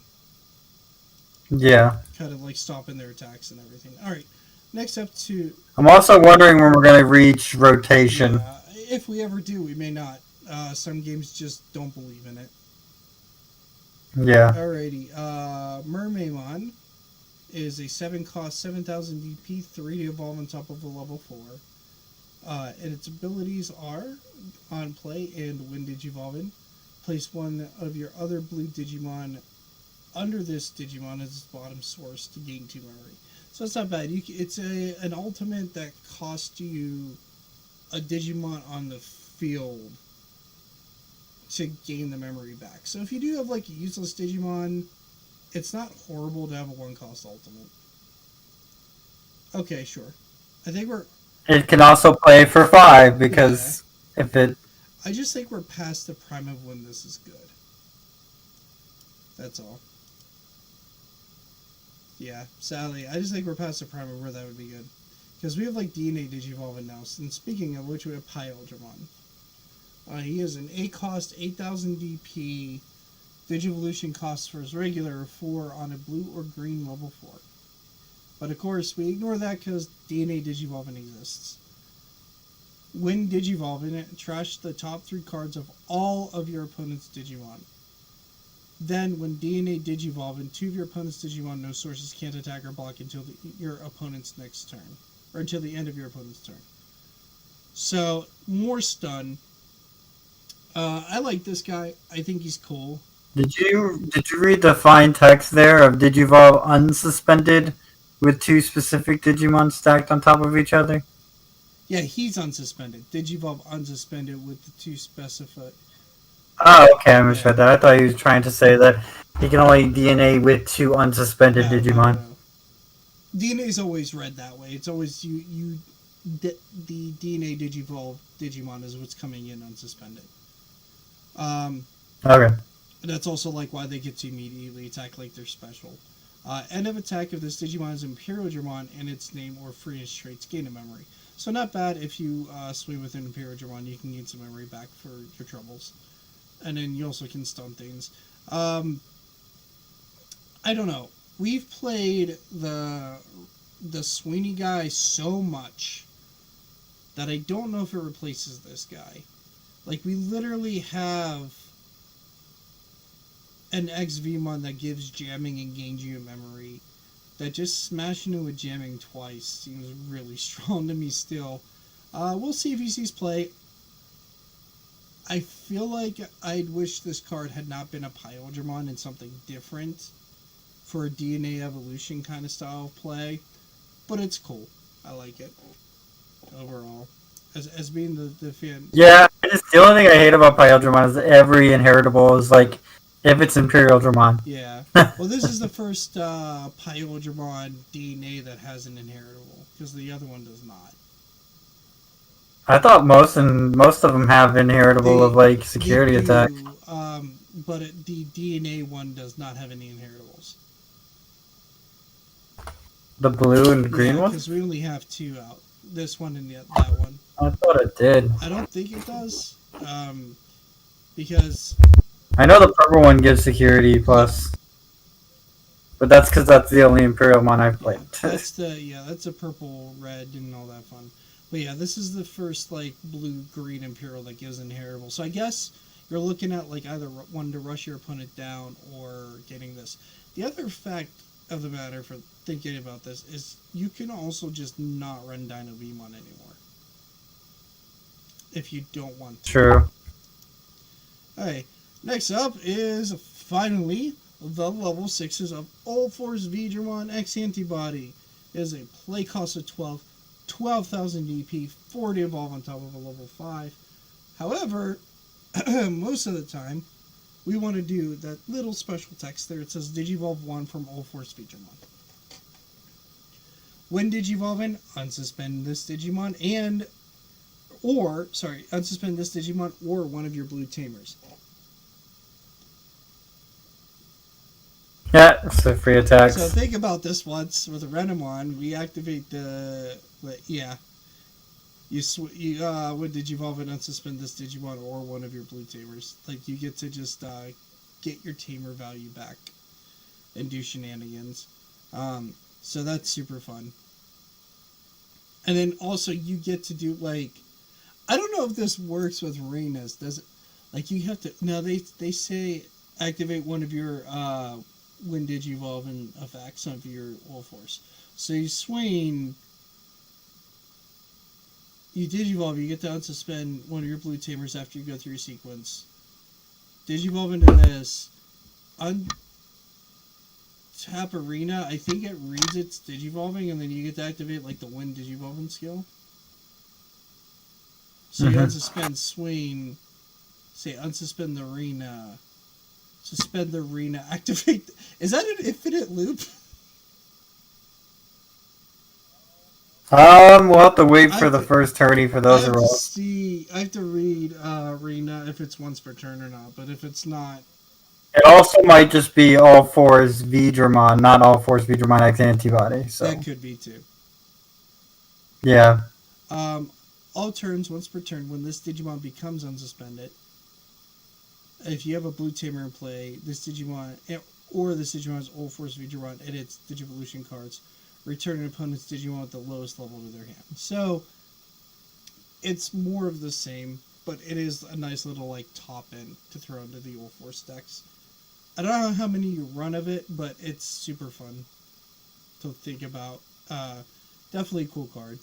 Yeah. Kind of like stopping their attacks and everything. Alright, next up to... I'm also wondering when we're going to reach rotation. Yeah, if we ever do, we may not. Some games just don't believe in it. Yeah. Alrighty, Mermaimon is a 7 cost, 7,000 DP, 3 to evolve on top of a level 4. And its abilities are on play and when Digivolving. Place one of your other blue Digimon under this Digimon as its bottom source to gain 2 memory. So it's not bad. It's an ultimate that costs you a Digimon on the field to gain the memory back. So if you do have like a useless Digimon, it's not horrible to have a 1 cost ultimate. Okay, sure. I think we're... It can also play for 5 because if it... I just think we're past the prime of when this is good. That's all. Yeah, sadly, I just think we're past the prime of where that would be good. Because we have like DNA Digivolving now. And speaking of which, we have Pi Ultramon. He is an 8 cost, 8,000 DP. Digivolution costs for his regular 4 on a blue or green level 4. But of course, we ignore that because DNA Digivolving exists. When Digivolving, trash the top 3 cards of all of your opponent's Digimon. Then, when DNA Digivolving, 2 of your opponent's Digimon no sources can't attack or block until your opponent's next turn. Or until the end of your opponent's turn. So, more stun. I like this guy. I think he's cool. Did you read the fine text there of Digivolve unsuspended with two specific Digimon stacked on top of each other? Yeah, he's unsuspended. Digivolve unsuspended with the two specified. Oh, okay, I Yeah. misread that. I thought he was trying to say that he can only DNA with two unsuspended No, no, no, Digimon. no. DNA is always read that way. It's always the DNA Digivolve Digimon is what's coming in unsuspended. Um, Okay. that's also like why they get to immediately attack like they're special. End of attack if this Digimon is Imperial Dramon and its name or freeness traits gain a memory. So not bad if you swing with an Imperial Dramon, you can gain some memory back for your troubles. And then you also can stun things. Um, I don't know. We've played the Sweeney guy so much that I don't know if it replaces this guy. Like we literally have an XVmon that gives jamming and gains you a memory. That just smashing it with jamming twice seems really strong to me still. We'll see if he sees play. I feel like I'd wish this card had not been a Pyodramon and something different for a DNA evolution kind of style of play. But it's cool. I like it overall. As being the fan. Yeah, the only thing I hate about Pyodramon is every inheritable is like if it's Imperial Dramon. Yeah. Well, this is the first Pyodramon DNA that has an inheritable, because the other one does not. I thought most of them have inheritable of like security They attack. do, but the DNA one does not have any inheritables. The blue and green Yeah, one? because we only have two out. This one and that one. I thought it did. I don't think it does, because I know the purple one gives security plus, but that's because that's the only Imperial one I've played. that's a purple, red, and all that fun. But yeah, this is the first like blue, green Imperial that gives inheritable. So I guess you're looking at like either one to rush your opponent down or getting this. The other fact of the matter for thinking about this is you can also just not run Dino Beamon anymore if you don't want to. True. Alright, next up is finally the level 6s of All Force Vidramon X Antibody. It is a play cost of 12,000 DP, 40 evolve on top of a level 5. However, most of the time, we want to do that little special text there. It says Digivolve 1 from All Force Vidramon. When Digivolving, unsuspend this Digimon unsuspend this Digimon or one of your blue tamers. Yeah, it's a free attacks. So think about this once with a Renamon. We activate when Digivolve and unsuspend this Digimon or one of your blue tamers. Like you get to just get your tamer value back and do shenanigans. So that's super fun. And then also you get to do like, I don't know if this works with Renas. Does it? Like you have to. No, they say activate one of your when Digivolve and affect some of your All Force. So you swing. You Digivolve, you get to unsuspend one of your blue tamers after you go through your sequence. Digivolve into this. Tap Arena, I think it reads its Digivolving, and then you get to activate like the Wind Digivolving skill. So you unsuspend swing, say unsuspend the arena, suspend the arena, activate. Is that an infinite loop? We'll have to wait for the first tourney for those I have rolls. I have to read arena if it's once per turn or not. But if it's not, It also might just be All Fours Vidramon, not All Fours Vidramon X Antibody. So that could be too. yeah. All turns once per turn when this Digimon becomes unsuspended. If you have a blue tamer in play, this Digimon or this Digimon's All Force Vidramon and its Digivolution cards return an opponent's Digimon with the lowest level to their hand. So it's more of the same, but it is a nice little like top end to throw into the All Force decks. I don't know how many you run of it, but it's super fun to think about. Definitely a cool card.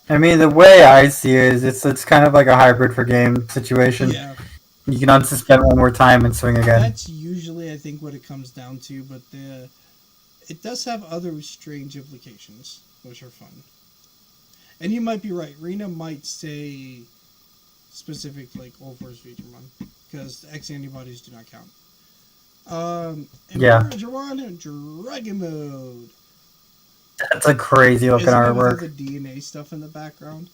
I mean, the way I see it is it's kind of like a hybrid for game situation. Yeah, You can unsuspend one more time and swing again. that's usually I think what it comes down to, but it does have other strange implications, which are fun. And you might be right. Rena might say specific like Old Force Digimon because X antibodies do not count. Yeah, Imperial Dramon Dragon Mode. that's a crazy looking Isn't it with all artwork. the DNA stuff in the background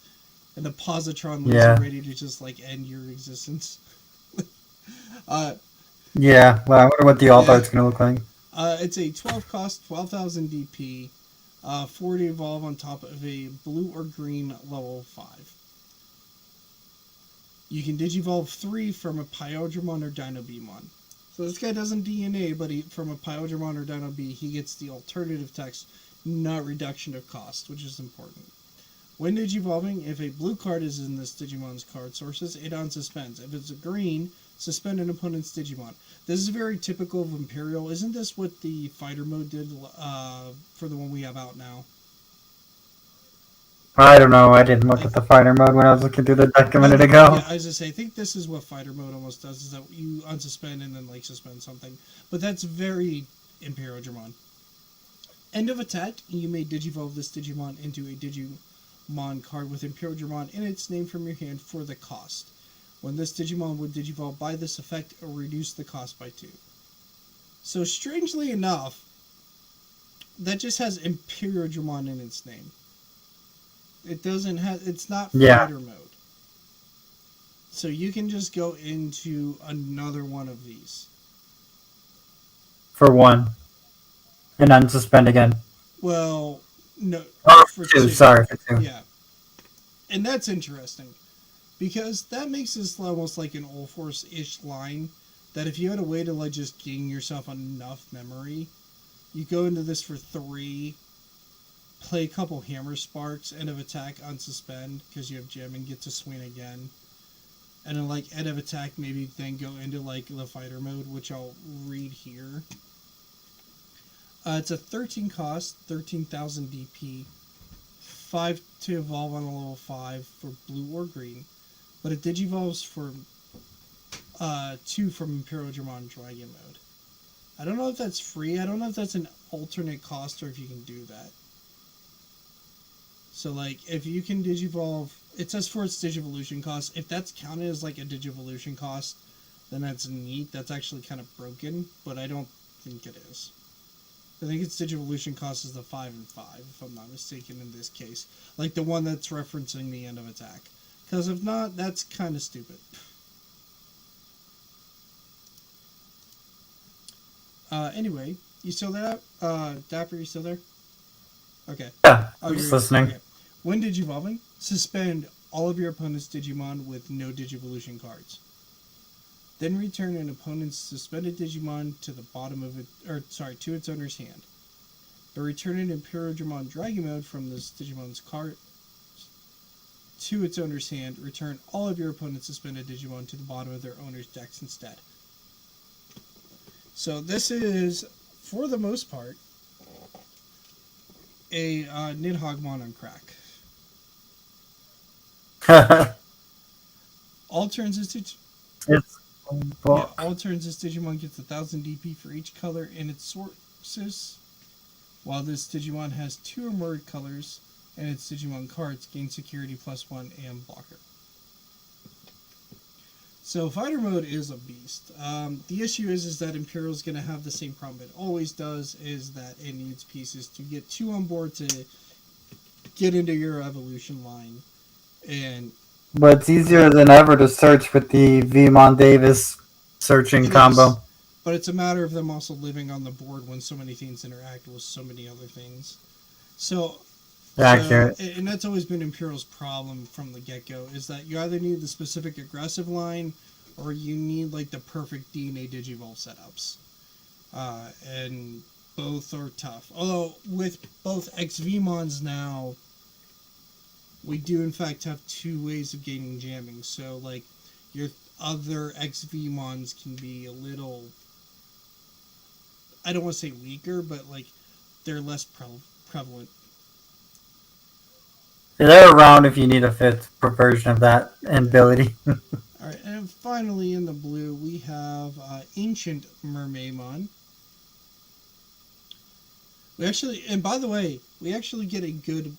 and the positron laser Yeah, ready to just like end your existence? uh, yeah. Well, I wonder what the alt yeah. art's gonna look like. It's a 12 cost, 12,000 DP, 40 evolve on top of a blue or green level 5. You can Digivolve 3 from a Pyodramon or Dino Beamon. So this guy doesn't DNA, but from a Pyodramon or Dino B, he gets the alternative text, not reduction of cost, which is important. When Digivolving, if a blue card is in this Digimon's card sources, it unsuspends. If it's a green, suspend an opponent's Digimon. This is very typical of Imperial. Isn't this what the fighter mode did for the one we have out now? I don't know. I didn't look I, at the fighter mode when I was looking through the deck a no, minute no, yeah, ago. I was just say, I think this is what fighter mode almost does, is that you unsuspend and then like suspend something. But that's very Imperial Dramon. End of attack, you may Digivolve this Digimon into a Digimon card with Imperial Dramon in its name from your hand for the cost. When this Digimon would Digivolve by this effect, it will reduce the cost by 2. So strangely enough, that just has Imperial Dramon in its name. It doesn't have. It's not Yeah, fighter mode. So you can just go into another one of these. for one, and unsuspend again. Well, no, Oh, for for two. 2. Sorry, for two. Yeah, and that's interesting because that makes this almost like an All Force ish line. That if you had a way to like just gain yourself enough memory, you go into this for 3, play a couple hammer sparks, end of attack, unsuspend because you have gem and get to swing again. And then like end of attack, maybe then go into like the fighter mode, which I'll read here. It's a 13 cost, 13,000 DP, 5 to evolve on a level 5 for blue or green, but it digivolves for 2 from Imperial Dramon Dragon mode. I don't know if that's free. I don't know if that's an alternate cost or if you can do that. So like if you can digivolve, it says for its digivolution cost. If that's counted as like a digivolution cost, then that's neat. That's actually kind of broken, but I don't think it is. I think its digivolution cost is the 5 and 5, if I'm not mistaken in this case. Like the one that's referencing the end of attack. Because if not, that's kind of stupid. Anyway, you still there? Dapper, you still there? Okay. Yeah, Oh, I'm just you're listening. okay. When Digivolving, suspend all of your opponent's Digimon with no Digivolution cards. Then return an opponent's suspended Digimon to the bottom of it, or sorry, to its owner's hand. But return an Imperial Dramon Dragon Mode from this Digimon's card to its owner's hand. Return all of your opponent's suspended Digimon to the bottom of their owner's decks instead. So this is, for the most part, a Nidhoggmon on crack. All turns this It's yeah, all turns this Digimon gets 1,000 DP for each color in its sources. While this Digimon has 2 or more colors and its Digimon cards, gain security +1 and blocker. So fighter mode is a beast. The issue is that Imperial is going to have the same problem it always does, is that it needs pieces to get 2 on board to get into your evolution line. And But it's easier than ever to search with the Vmon Davis searching it is. combo. But it's a matter of them also living on the board when so many things interact with so many other things. So, Accurate. and that's always been Imperial's problem from the get-go, is that you either need the specific aggressive line, or you need like the perfect DNA Digivolve setups. And both are tough. Although with both XVmons now, we do in fact have 2 ways of gaining jamming. So like your other XVmons can be a little, I don't want to say weaker, but like they're less prevalent. They're around if you need a fifth version of that ability. All right, and finally in the blue we have Ancient Mermaidmon. We actually, and by the way, we actually get a good,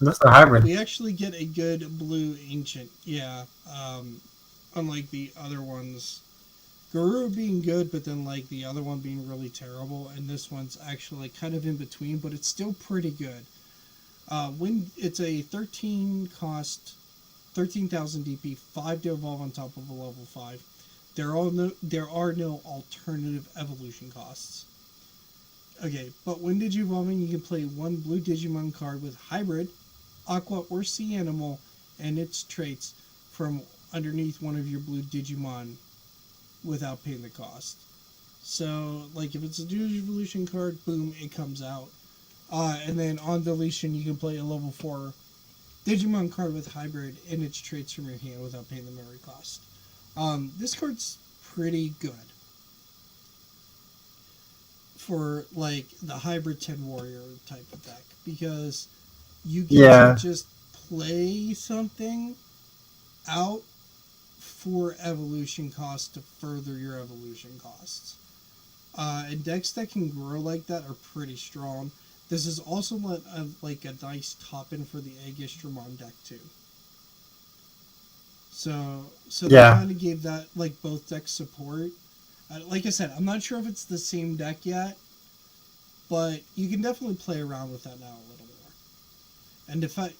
That's a hybrid. we actually get a good blue ancient. Yeah, unlike the other ones, Guru being good, but then like the other one being really terrible, and this one's actually like kind of in between, but it's still pretty good. When it's a 13 cost, 13,000 DP, 5 to evolve on top of a level 5. There are no alternative evolution costs. Okay, but when Digivolving, you can play one blue Digimon card with Hybrid, Aqua, or Sea Animal and its traits from underneath one of your blue Digimon without paying the cost. So, like, if it's a Digivolution card, boom, it comes out. And then on deletion, you can play a level 4 Digimon card with Hybrid and its traits from your hand without paying the memory cost. This card's pretty good for like the hybrid 10 warrior type of deck because you get to Yeah. just play something out for evolution costs to further your evolution costs. And decks that can grow like that are pretty strong. This is also like a nice top in for the Aegistramon deck too. So they Yeah. kind of gave that like both decks support. Like I said, I'm not sure if it's the same deck yet, but you can definitely play around with that now a little more. And if I,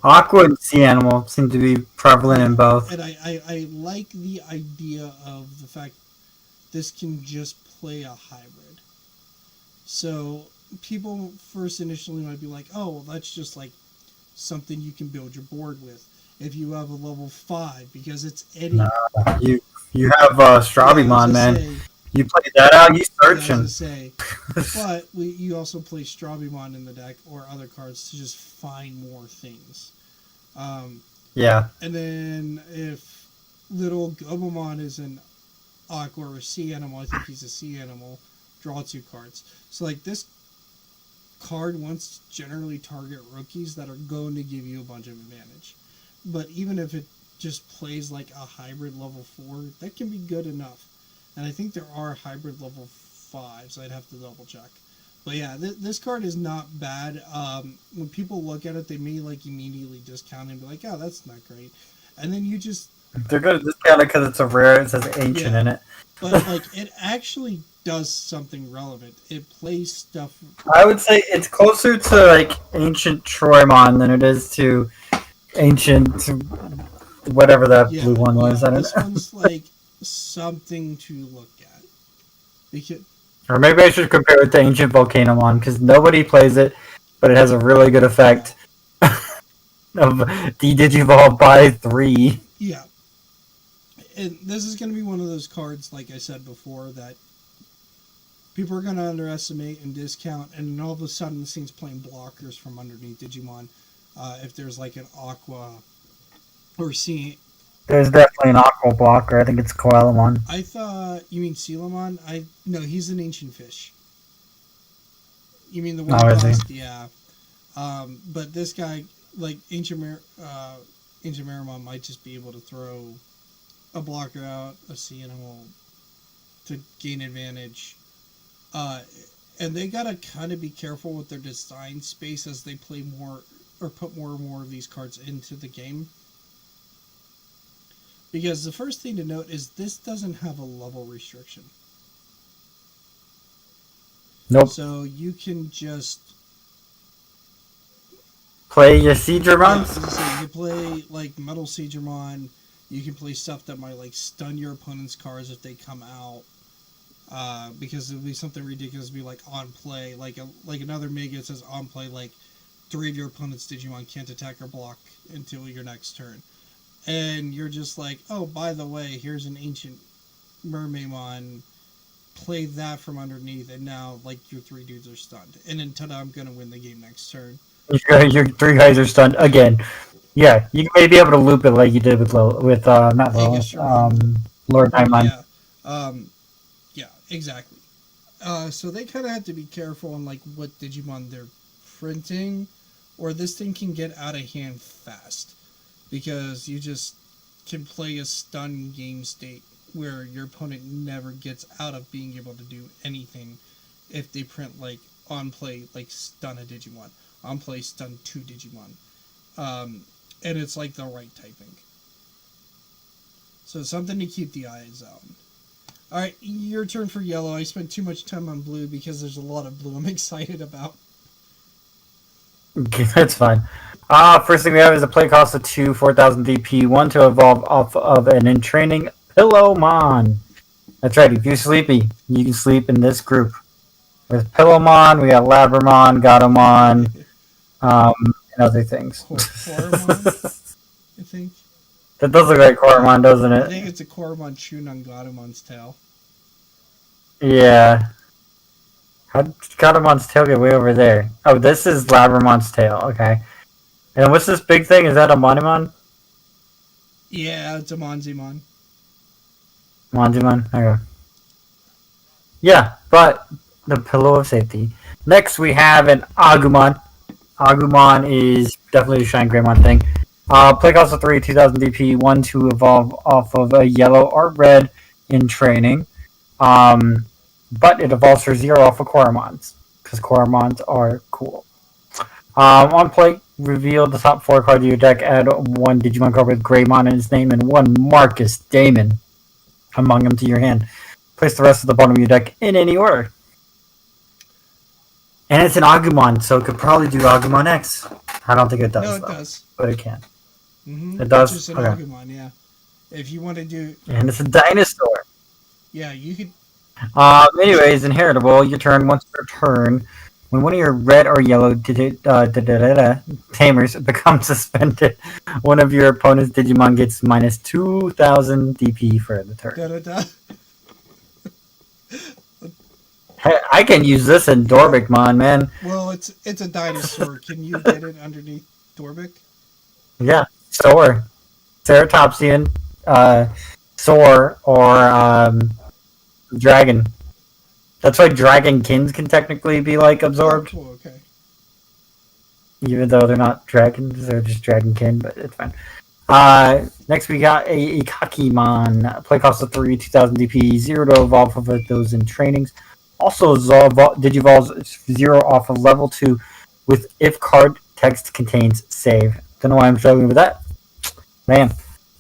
Aqua and sea animal seem to be prevalent yeah, in both. and I like the idea of the fact this can just play a hybrid. So people first initially might be like, oh, well, that's just like something you can build your board with. If you have a level 5, because it's No, any. you have Yeah, I was Strabimon, gonna man. say. You play that out, you Yeah, I was gonna searching. say. But you also play Strabimon in the deck or other cards to just find more things. Um, Yeah. and then if little Gobamon is an Aqua or Sea Animal, I think he's a Sea Animal, draw 2 cards. So like this card wants to generally target rookies that are going to give you a bunch of advantage. But even if it just plays like a hybrid level 4, that can be good enough. And I think there are hybrid level 5s. I'd have to double check. But yeah, this card is not bad. When people look at it, they may like immediately discount it and be like, "Oh, that's not great." And then you just They're going to discount it because it's a rare. It says ancient yeah, in it. but like it actually does something relevant. It plays stuff. I would say it's closer to like ancient Troymon than it is to ancient whatever that Yeah, blue one yeah. was. I don't This know. one's like something to look at because Or maybe I should compare it to ancient Volcanomon because nobody plays it, but it has a really good yeah, effect of de-digivolve by 3. yeah. And this is going to be one of those cards, like I said before, that people are going to underestimate and discount, and then all of a sudden, the scene's playing blockers from underneath Digimon. If there's like an Aqua or Sea, There's definitely an Aqua blocker. I think it's Coelamon. I thought you mean Sealamon. I no, he's an ancient fish. You mean the one Oh, is he? cost? Yeah. But this guy, like Ancient Marimon, might just be able to throw a blocker out, a sea animal to gain advantage. Uh, and they gotta kind of be careful with their design space as they play more or put more and more of these cards into the game. Because the first thing to note is this doesn't have a level restriction. Nope. So you can just Play your Seedra yeah, runs. as I say, you can play like Metal Siegermon. You can play stuff that might like stun your opponent's cards if they come out. Because it would be something ridiculous to be like on play, like another mega says on play, like 3 of your opponent's Digimon can't attack or block until your next turn, and you're just like, oh, by the way, here's an ancient Mermaidmon. Play that from underneath, and now like your 3 dudes are stunned, and then ta-da, I'm gonna win the game next turn. Your 3 guys are stunned again. Yeah, you may be able to loop it like you did with not Lilith, Aegistramon, Lord Diamond. yeah, um, yeah, exactly. So they kind of have to be careful on like what Digimon they're printing, or this thing can get out of hand fast because you just can play a stun game state where your opponent never gets out of being able to do anything if they print like on play like stun a Digimon, on play stun two Digimon, and it's like the right typing. So something to keep the eyes out. All right, your turn for yellow. I spent too much time on blue because there's a lot of blue I'm excited about. That's fine. First thing we have is a play cost of 2, 4,000 DP, 1 to evolve off of an in training Pillowmon. That's right, if you're sleepy, you can sleep in this group. With Pillowmon, we got Labramon, Gatomon, and other things. Koromon, I think. That does look like Koromon, doesn't I it? think it's a Koromon chewing on Gatomon's tail. Yeah. How did Gatomon's tail get way over there? Oh, this is Labramon's tail, okay. And what's this big thing? Is that a Monimon? Yeah, it's a Monzimon. Monzimon? Okay. Yeah, but the pillow of safety. Next, we have an Agumon. Agumon is definitely a Shine Greymon thing. Play cost of 3, 2,000 DP, 1 to evolve off of a yellow or red in training. But it evolves for 0 off of Koromons, because Koromons are cool. On play, reveal the top 4 cards of your deck, add 1 Digimon card with Greymon in its name and 1 Marcus Damon among them to your hand. Place the rest of the bottom of your deck in any order. And it's an Agumon, so it could probably do Agumon X. I don't think it does, No, it though, does. but it can. Mm-hmm. It does? It's just an Okay. Agumon, yeah. If you want to do... And it's a dinosaur. Yeah, you could... Anyways, inheritable. Your turn once per turn. When one of your red or yellow tamers becomes suspended, one of your opponent's Digimon gets minus 2,000 DP for the turn. Da-da-da. Hey, I can use this in Dorbikmon, man. Well, it's a dinosaur. Can you get it underneath Dorbic? Yeah, Soar. Ceratopsian, Soar, or Dragon. That's why Dragonkins can technically be, like, absorbed. Oh, cool, okay. Even though they're not dragons, they're just Dragonkin, but it's fine. Next we got a Ikakimon. Play cost of 3, 2,000 DP, 0 to evolve of those in trainings. Also, Digivolves 0 off of level 2 with if card text contains save. Don't know why I'm struggling with that. Man.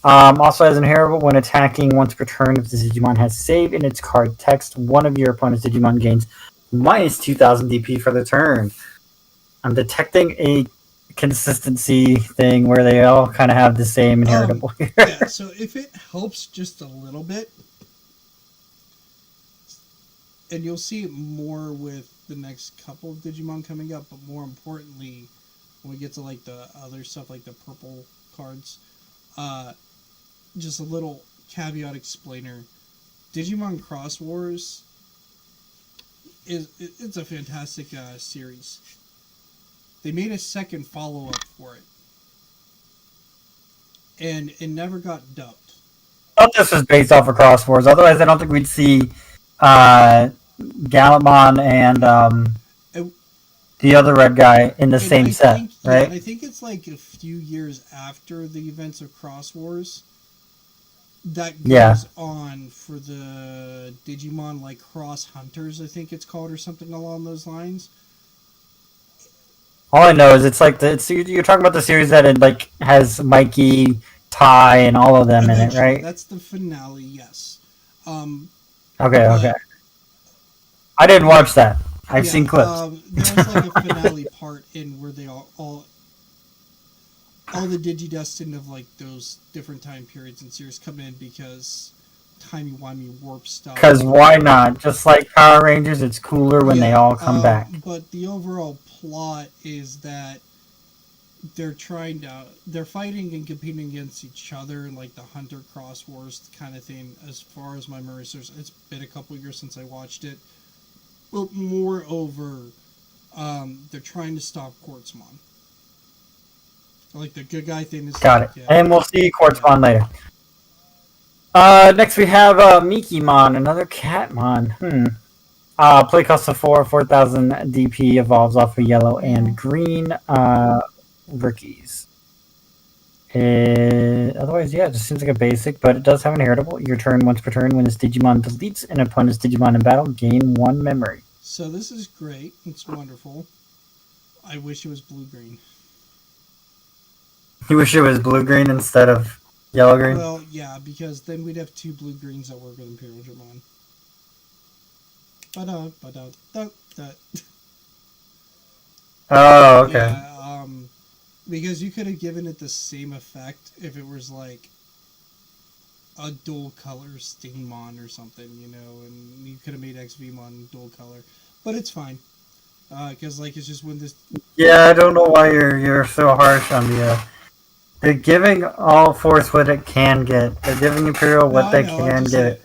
Also has inheritable when attacking once per turn. If the Digimon has save in its card text, one of your opponent's Digimon gains minus 2,000 DP for the turn. I'm detecting a consistency thing where they all kind of have the same inheritable here. Yeah, so if it helps just a little bit, and you'll see it more with the next couple of Digimon coming up, but more importantly, when we get to like the other stuff like the purple cards, just a little caveat explainer. Digimon Cross Wars it's a fantastic series. They made a second follow-up for it, and it never got dubbed. I thought this was based off of Cross Wars. Otherwise, I don't think we'd see Gallantmon and the other red guy in the same set, right? Yeah, I think it's like a few years after the events of Cross Wars that goes on for the Digimon like Cross Hunters, I think it's called, or something along those lines. All I know is it's like you're talking about the series that it like has Mikey, Ty, and all of them in it, right? That's the finale, yes. Okay. I didn't watch that. I've seen clips. There was like a finale part in where they all the Digidestined of like those different time periods and series come in because timey-wimey warp stuff. Because why not? Just like Power Rangers, it's cooler when they all come back. But the overall plot is that they're fighting and competing against each other in like the Hunter Cross Wars kind of thing. As far as my memory serves, it's been a couple years since I watched it. But moreover, they're trying to stop Quartzmon. Like the good guy thing is Got like, it. And we'll see Quartzmon later. Next we have Mikimon, another Catmon. Play cost of 4,000 DP, evolves off of yellow and green. rookies. Otherwise, yeah, it just seems like a basic, but it does have an inheritable. Your turn once per turn when this Digimon deletes an opponent's Digimon in battle, gain 1 memory. So this is great. It's wonderful. I wish it was blue-green. You wish it was blue-green instead of yellow-green? Well, yeah, because then we'd have 2 blue-greens that work with Imperial Dramon. Ba-da. Oh, okay. Yeah, because you could have given it the same effect if it was like a dual color Stingmon or something, you know, and you could have made XVmon dual color, but it's fine, because like it's just when this. Yeah, I don't know why you're so harsh on the. They're giving all Force what it can get. They're giving Imperial what they can get.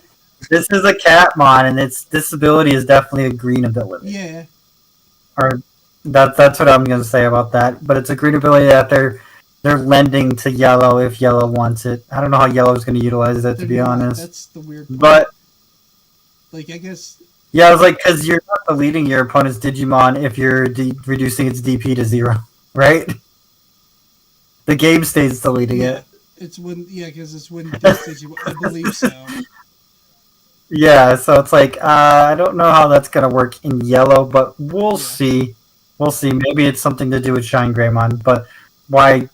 This is a Catmon, and this ability is definitely a green ability. Yeah. Or that's what I'm gonna say about that. But it's a green ability that they're lending to yellow if yellow wants it. I don't know how yellow is gonna utilize that, to be honest. That's the weird part. But like, I guess. Yeah, I was like, because you're not deleting your opponent's Digimon if you're reducing its DP to 0, right? The game stays deleting it. It's when because it's when this Digimon. I believe so. Yeah, so it's like I don't know how that's gonna work in yellow, but we'll see. We'll see. Maybe it's something to do with Shine Greymon, but why?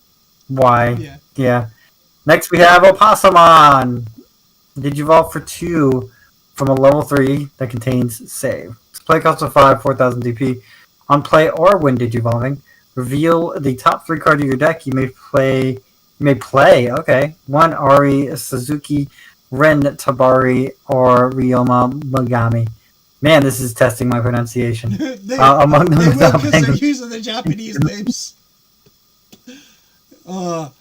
Yeah. Next we have Opossumon. Digivolve for 2 from a level 3 that contains Save. Its play cost of 5, 4,000 DP. On play or when Digivolving, reveal the top 3 cards of your deck. You may play. Okay, 1 Ari, Suzuki, Ren Tabari, or Ryoma Mogami. Man, this is testing my pronunciation. Among them, they will because they're using the Japanese names. And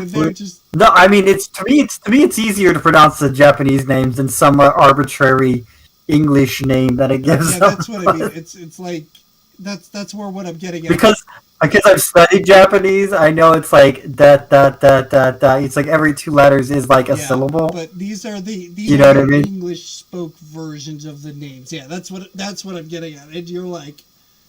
they're just no. I mean, to me, it's easier to pronounce the Japanese names than some arbitrary English name that it gives. Yeah, that's what I mean. It's like that's where what I'm getting at. Because I've studied Japanese, I know it's like that. It's like every 2 letters is like a syllable. But these are the English spoke versions of the names. Yeah, that's what I'm getting at. And you're like,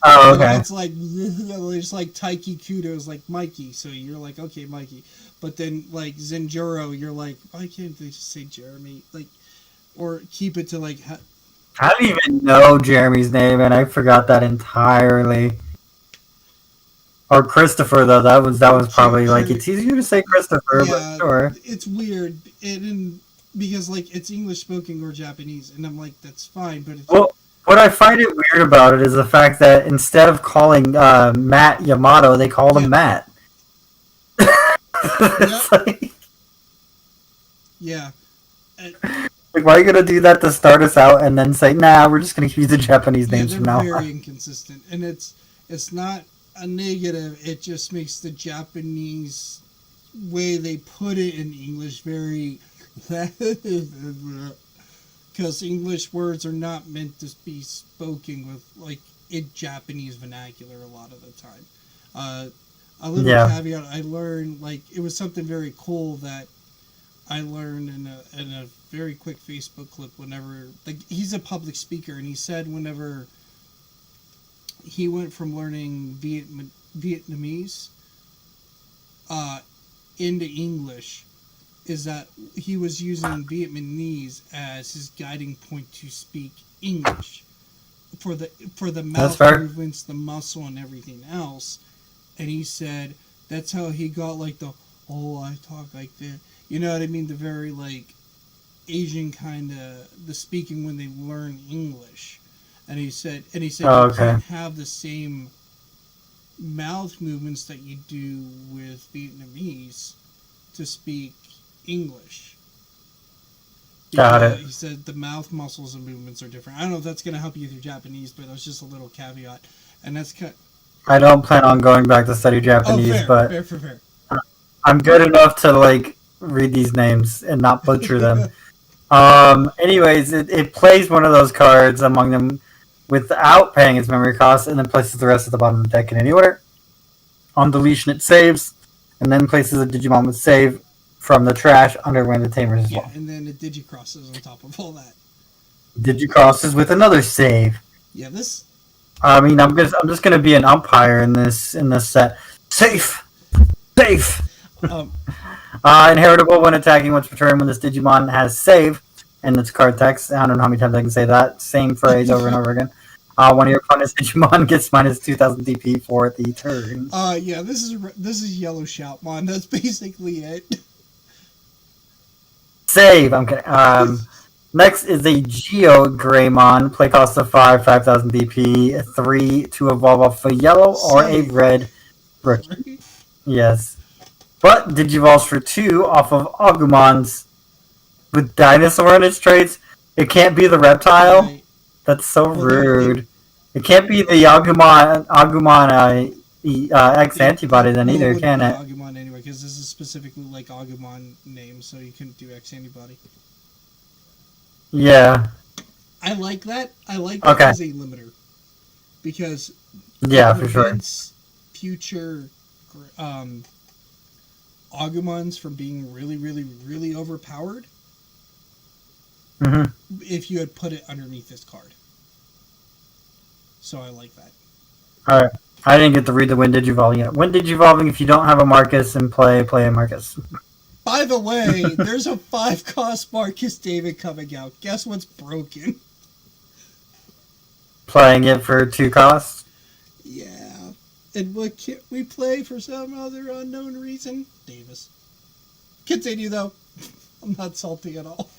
oh, okay. It's like it's like Taiki Kudo is like Mikey, so you're like, okay, Mikey. But then like Zenjuro, you're like, why can't they just say Jeremy? Like, or keep it to like. I don't even know Jeremy's name, and I forgot that entirely. Or Christopher, though, that was probably like, it's easier to say Christopher, but sure. It's weird, because like it's English spoken or Japanese, and I'm like, that's fine, but it's... Well, what I find it weird about it is the fact that instead of calling Matt Yamato, they call him Matt. Like, yeah. Like, why are you gonna do that to start us out and then say, nah, we're just gonna use the Japanese names from now on? They're very inconsistent, and it's not a negative. It just makes the Japanese way they put it in English very, because English words are not meant to be spoken with like in Japanese vernacular a lot of the time. A little caveat: I learned like it was something very cool that I learned in a very quick Facebook clip. Whenever he's a public speaker, and he said whenever he went from learning Vietnamese into English, is that he was using Vietnamese as his guiding point to speak English for the mouth movements, the muscle, and everything else. And he said that's how he got like I talk like that. You know what I mean? The very like Asian kind of the speaking when they learn English. And he said you can't have the same mouth movements that you do with Vietnamese to speak English. Got it. He said the mouth muscles and movements are different. I don't know if that's going to help you through Japanese, but that's just a little caveat. And that's I don't plan on going back to study Japanese, but fair. I'm good enough to like read these names and not butcher them. Anyways, it plays one of those cards among them without paying its memory cost, and then places the rest at the bottom of the deck in any order. On deletion, it saves, and then places a Digimon with save from the trash under one of the tamers as well. And then it digicrosses on top of all that. Digicrosses with another save. Yeah, this. I mean, I'm just gonna be an umpire in this set. Safe! Safe! Um, Inheritable when attacking once per turn when this Digimon has save in its card text. I don't know how many times I can say that. Same phrase over and over again. One of your opponent's Digimon gets minus 2,000 DP for the turn. yeah, this is Yellow Shoutmon. That's basically it. Save! I'm kidding. Next is a Geo Greymon. Play cost of 5, 5,000 DP. 3 to evolve off a yellow or a Save. red rookie. Yes. But Digivolves for 2 off of Agumons with dinosaur in its traits. It can't be the reptile. Right. That's so Well, rude. It can't be the Agumon X antibody then well, either, wouldn't can be it? Agumon anyway, because this is specifically like Agumon name, so you couldn't do X antibody. Yeah. I like that. I like that Okay. as a limiter because Yeah, it for sure. prevents future Agumons from being really, really, really overpowered hmm if you had put it underneath this card. So I like that. Alright. I didn't get to read the When Digivolving yet. When Digivolving, if you don't have a Marcus in play, play a Marcus. By the way, there's a 5-cost Marcus David coming out. Guess what's broken? Playing it for 2 costs. Yeah. And what can't we play for some other unknown reason? Davis. Continue, though. I'm not salty at all.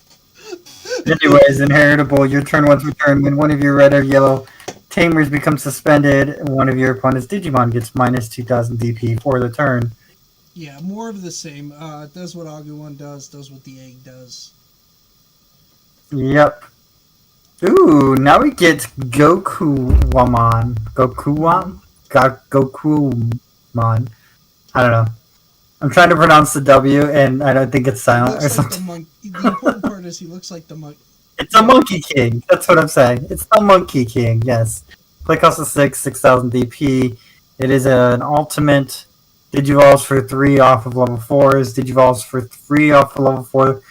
Anyways, inheritable. Your turn once per turn. When one of your red or yellow tamers becomes suspended, one of your opponent's Digimon gets minus 2,000 DP for the turn. Yeah, more of the same. It does what Agumon does what the egg does. Yep. Ooh, now we get Gokuwamon. Gokuwam? Gokuwamon. I don't know. I'm trying to pronounce the W, and I don't think it's He silent or looks like something. the monkey. The important part is he looks like the monkey. It's a Monkey King. That's what I'm saying. It's the Monkey King, yes. Play cost of 6, 6,000 DP. It is an ultimate. Digivolves for 3 off of level 4s. Digivolves for 3 off of level 4.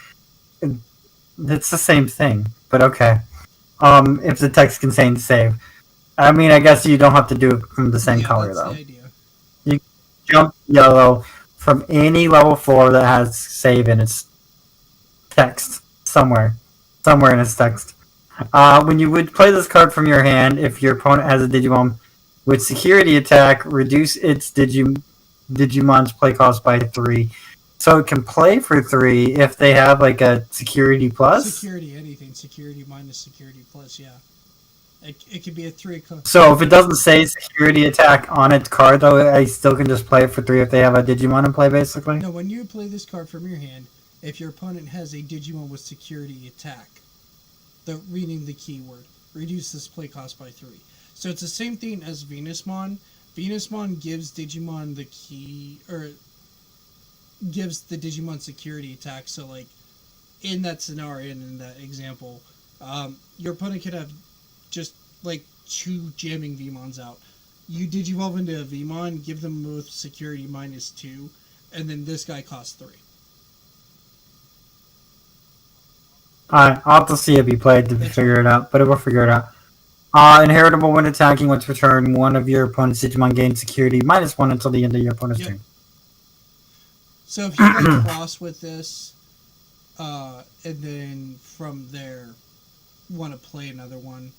It's the same thing, but okay. If the text contains save. I mean, I guess you don't have to do it from the same color, that's though. the idea. You jump yellow from any level 4 that has save in its text. Somewhere in its text. When you would play this card from your hand, if your opponent has a Digimon with security attack, reduce its Digimon's play cost by 3. So it can play for 3 if they have like a security plus. Security, anything. Security minus security plus, yeah. It could be a 3 cost. So if it doesn't say security attack on its card, though, I still can just play it for 3 if they have a Digimon in play, basically? No, when you play this card from your hand, if your opponent has a Digimon with security attack, reading the keyword, reduce this play cost by 3. So it's the same thing as Venusmon. Venusmon gives Digimon the key, or gives the Digimon security attack. So, like, in that scenario and in that example, your opponent could have just, like, 2 jamming Vmons out. You Digivolve into a Vmon, give them both security minus 2, and then this guy costs 3. Alright, I'll have to see it be played to figure it out, but we'll figure it out. Inheritable when attacking, once per turn, one of your opponent's Digimon gains security minus 1 until the end of your opponent's turn. So if you like cross with this, and then from there want to play another one,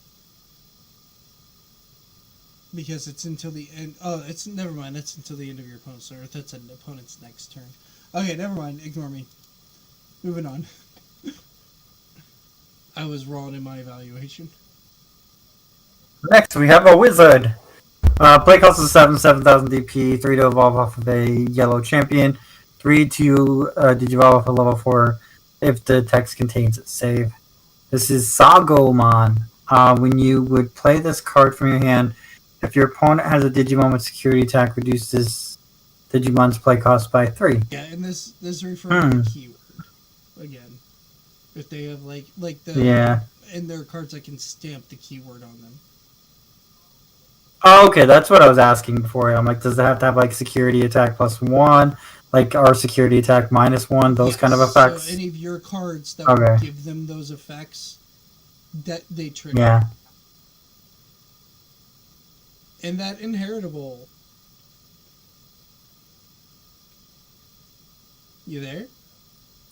because it's until the end. Oh, it's never mind. It's until the end of your opponent's turn. That's an opponent's next turn. Okay, never mind. Ignore me. Moving on. I was wrong in my evaluation. Next, we have a Wizard. Play cost is 7, 7,000 DP, 3 to evolve off of a yellow champion, 3 to digivolve off a level 4 if the text contains a save. This is Sagomon. When you would play this card from your hand, if your opponent has a Digimon with security attack, reduces Digimon's play cost by 3. Yeah, and this refers to the keyword again. If they have like in their cards, I can stamp the keyword on them. Oh, okay, that's what I was asking before. I'm like, does it have to have like security attack plus 1, like our security attack minus 1, those kind of effects? So any of your cards that would give them those effects, that they trigger. Yeah. And that inheritable You there?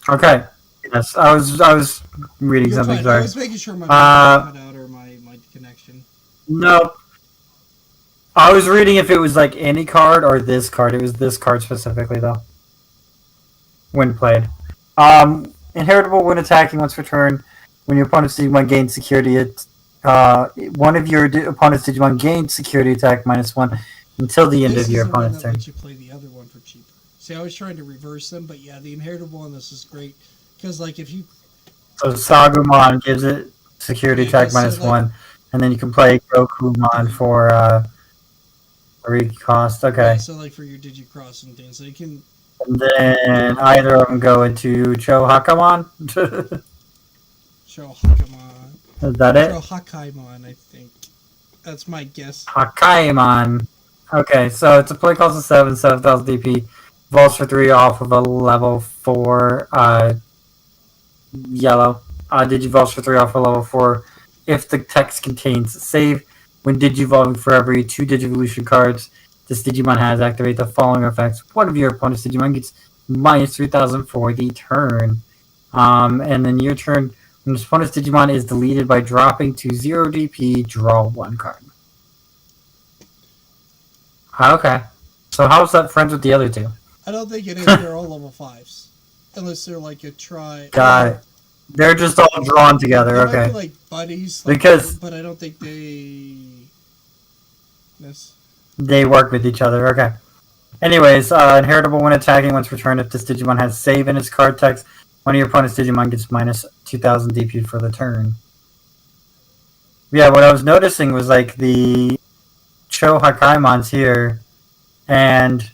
Okay. Yes, I was reading You're something. fine. I Sorry. was making sure my mic didn't cut out or my connection. No, I was reading if it was like any card or this card. It was this card specifically though. When played, inheritable when attacking once per turn. When your opponent's Digimon gains security, one of your opponent's Digimon gains security attack -1 until the end This of is your the one opponent's that turn. lets you play the other one for cheaper. See, I was trying to reverse them, but yeah, the inheritable on this is great because, like, if you So Sagumon gives it security yeah, attack because so like -1, and then you can play Gokumon for 3 cost. yeah, Okay. so like for your Digicross and things, so you can And then either of them go into Cho Hakamon. show Hakamon, Is that show it? Hakaimon. I think that's my guess. Hakaimon. Okay, so it's a play cost of 7,000 DP. Vaults for 3 off of a level 4 yellow. Digivolves for 3 off a level 4 if the text contains save. When Digivolving for every 2 Digivolution cards this Digimon has, activate the following effects. One of your opponent's Digimon gets -3,000 for the turn. And then your turn, when the opponent's Digimon is deleted by dropping to 0 DP, draw 1 card. Okay. So how's that friends with the other two? I don't think it is. They're all level 5s, unless they're like a try. Got it. They're just all drawn together. They might be Okay. like buddies, like, Because but I don't think they. This. they work with each other. Okay. Anyways, inheritable when attacking once returned if this Digimon has save in its card text. One of your opponent's Digimon gets -2,000 DP for the turn. Yeah, what I was noticing was like the Cho Hakaimon's here, and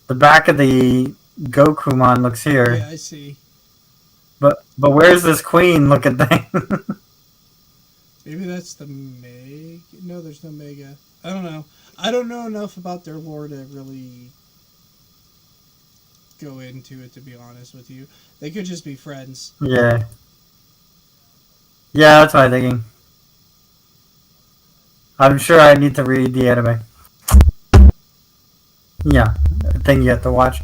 the back of the Gokumon looks here. Yeah, I see. But where's this queen looking thing? Maybe that's the Mega. No, there's no Mega. I don't know. I don't know enough about their lore to really go into it, to be honest with you. They could just be friends. Yeah. Yeah, that's what I'm thinking. I'm sure I need to read the anime. Yeah, thing you have to watch.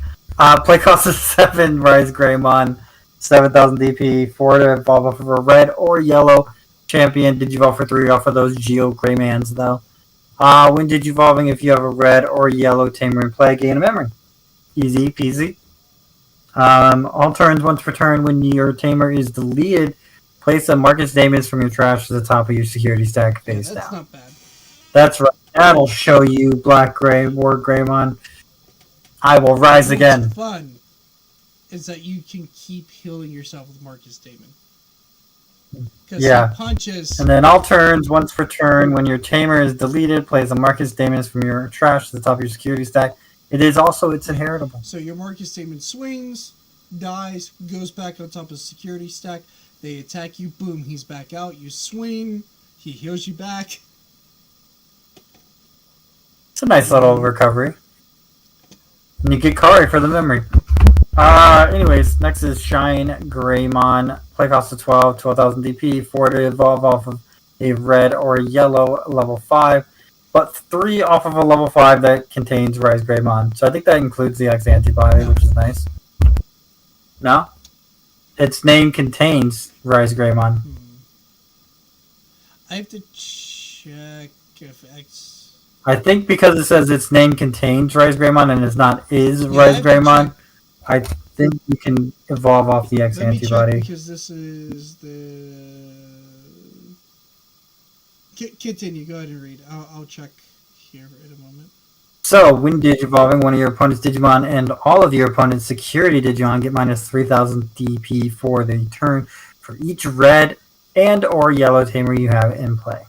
Play cost is 7, Rise Greymon, 7,000 DP, 4 to evolve off of a red or yellow champion. Digivolve for 3 off of those Geo Greymans, though. When Digivolving, if you have a red or yellow tamer in play, gain a memory. Easy peasy. All turns once per turn when your tamer is deleted, place a Marcus Daemons from your trash to the top of your security stack face Yeah, that's down. not bad. That's right. That'll show you Black Gray, War Greymon. I will rise again. What's fun is that you can keep healing yourself with Marcus Damon. Because Yeah. he punches. And then all turns, once per turn, when your tamer is deleted, place a Marcus Daemons from your trash to the top of your security stack. It is also its inheritable. So your Marcus Damon swings, dies, goes back on top of the security stack. They attack you, boom, he's back out. You swing, he heals you back. It's a nice little recovery. And you get Kari for the memory. Anyways, next is Shine Greymon. Play cost of 12,000 DP, 4 to evolve off of a red or yellow level 5, but 3 off of a level 5 that contains Rise Greymon. So I think that includes the X antibody, which is nice. No? Its name contains Rise Greymon. I have to check if X. I think because it says its name contains Rise Greymon and it's not is Yeah, Rise Greymon, I think you can evolve off the X Let me antibody. check because this is the. Continue. Go ahead and read. I'll check here in a moment. So, when Digivolving, one of your opponent's Digimon and all of your opponent's security Digimon get -3,000 DP for the turn for each red and or yellow tamer you have in play.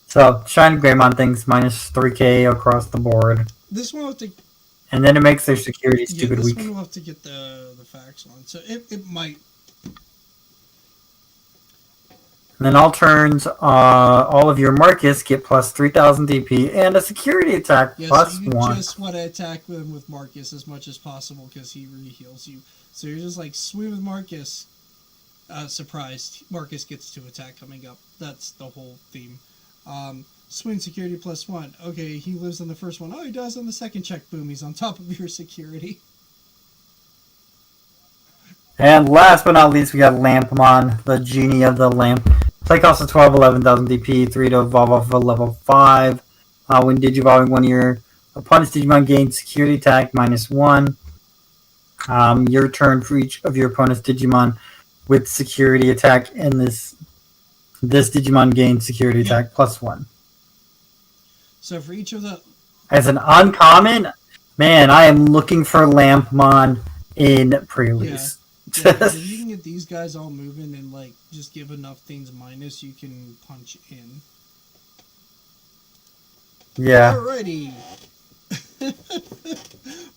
So, Shine Greymon things -3k across the board. This one will have to. And then it makes their security stupid this weak. one will have to get the facts on. So it might. And then all turns, all of your Marcus get +3,000 DP and a security attack Yes, +1. you just want to attack them with Marcus as much as possible because he re-heals you. So you're just like, swing with Marcus. Surprised. Marcus gets to attack coming up. That's the whole theme. Swing security +1. Okay, he lives on the first one. Oh, he does on the second check. Boom, he's on top of your security. And last but not least, we got Lampmon, the Genie of the Lamp. Play cost of 12, 11,000 DP, 3 to evolve off of a level 5. When digivolving one of your opponent's Digimon gains security attack -1. Your turn for each of your opponent's Digimon with security attack, and this Digimon gains security attack +1. So for each of the... As an uncommon, man, I am looking for Lampmon in pre-release. Yeah, because if you can get these guys all moving and like just give enough things minus, you can punch in. Yeah. Alrighty.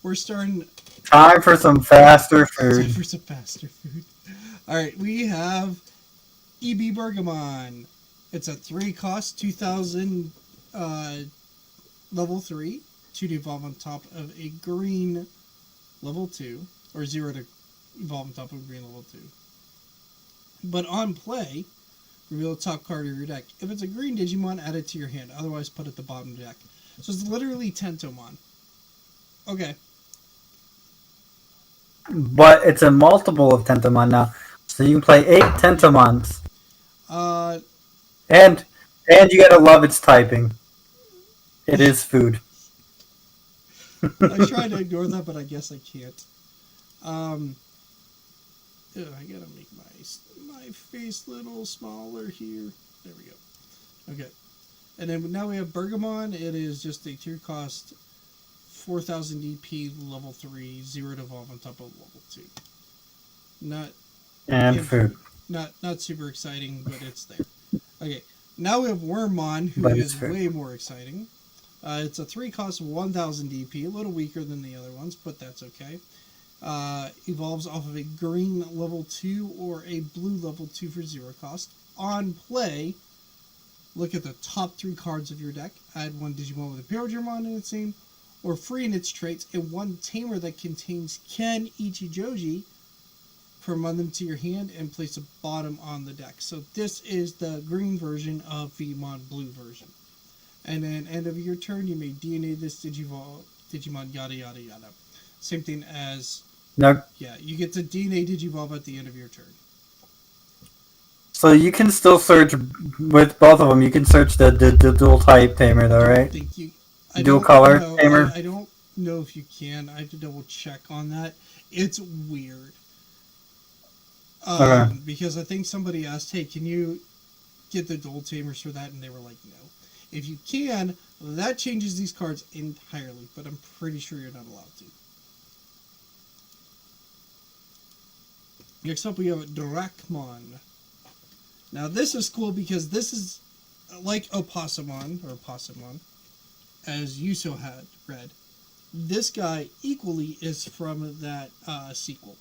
We're starting. Time for some faster food. Time for some faster food. Alright, we have EB Bergamon. It's a 3 cost, 2,000 level 3 to evolve on top of a green level 2, or 0 to evolve on top of a green level 2. But on play, reveal the top card of your deck. If it's a green Digimon, add it to your hand. Otherwise, put it at the bottom of the deck. So it's literally Tentomon. Okay. But it's a multiple of Tentomon now. So you can play 8 Tentomons. And you gotta love its typing. It is food. I tried to ignore that, but I guess I can't. I gotta make my face a little smaller here. There we go. Okay. And then now we have Bergamon. It is just a 2 cost, 4,000 DP, level 3, 0 to evolve on top of level 2. And food. Not super exciting, but it's there. Okay. Now we have Wormmon, who is way more exciting. It's a 3 cost, 1,000 DP, a little weaker than the other ones, but that's okay. Evolves off of a green level 2 or a blue level 2 for 0 cost. On play, look at the top 3 cards of your deck. Add 1 Digimon with a Paradramon in its name, or free in its traits, and 1 Tamer that contains Ken Ichijoji. Promote them to your hand and place a bottom on the deck. So this is the green version of Vmon blue version. And then end of your turn, you may DNA this Digimon, yada yada yada. Same thing as... No. Yeah, you get to DNA Digivolve at the end of your turn. So you can still search with both of them. You can search the dual type tamer though, right? Dual color tamer. I don't know if you can. I have to double check on that. It's weird. Okay. Because I think somebody asked, hey, can you get the dual tamers for that? And they were like, no. If you can, that changes these cards entirely, but I'm pretty sure you're not allowed to. Next up, we have Dracmon. Now, this is cool because this is like Opossumon, or Possumon, as Yuso had read. This guy equally is from that sequel,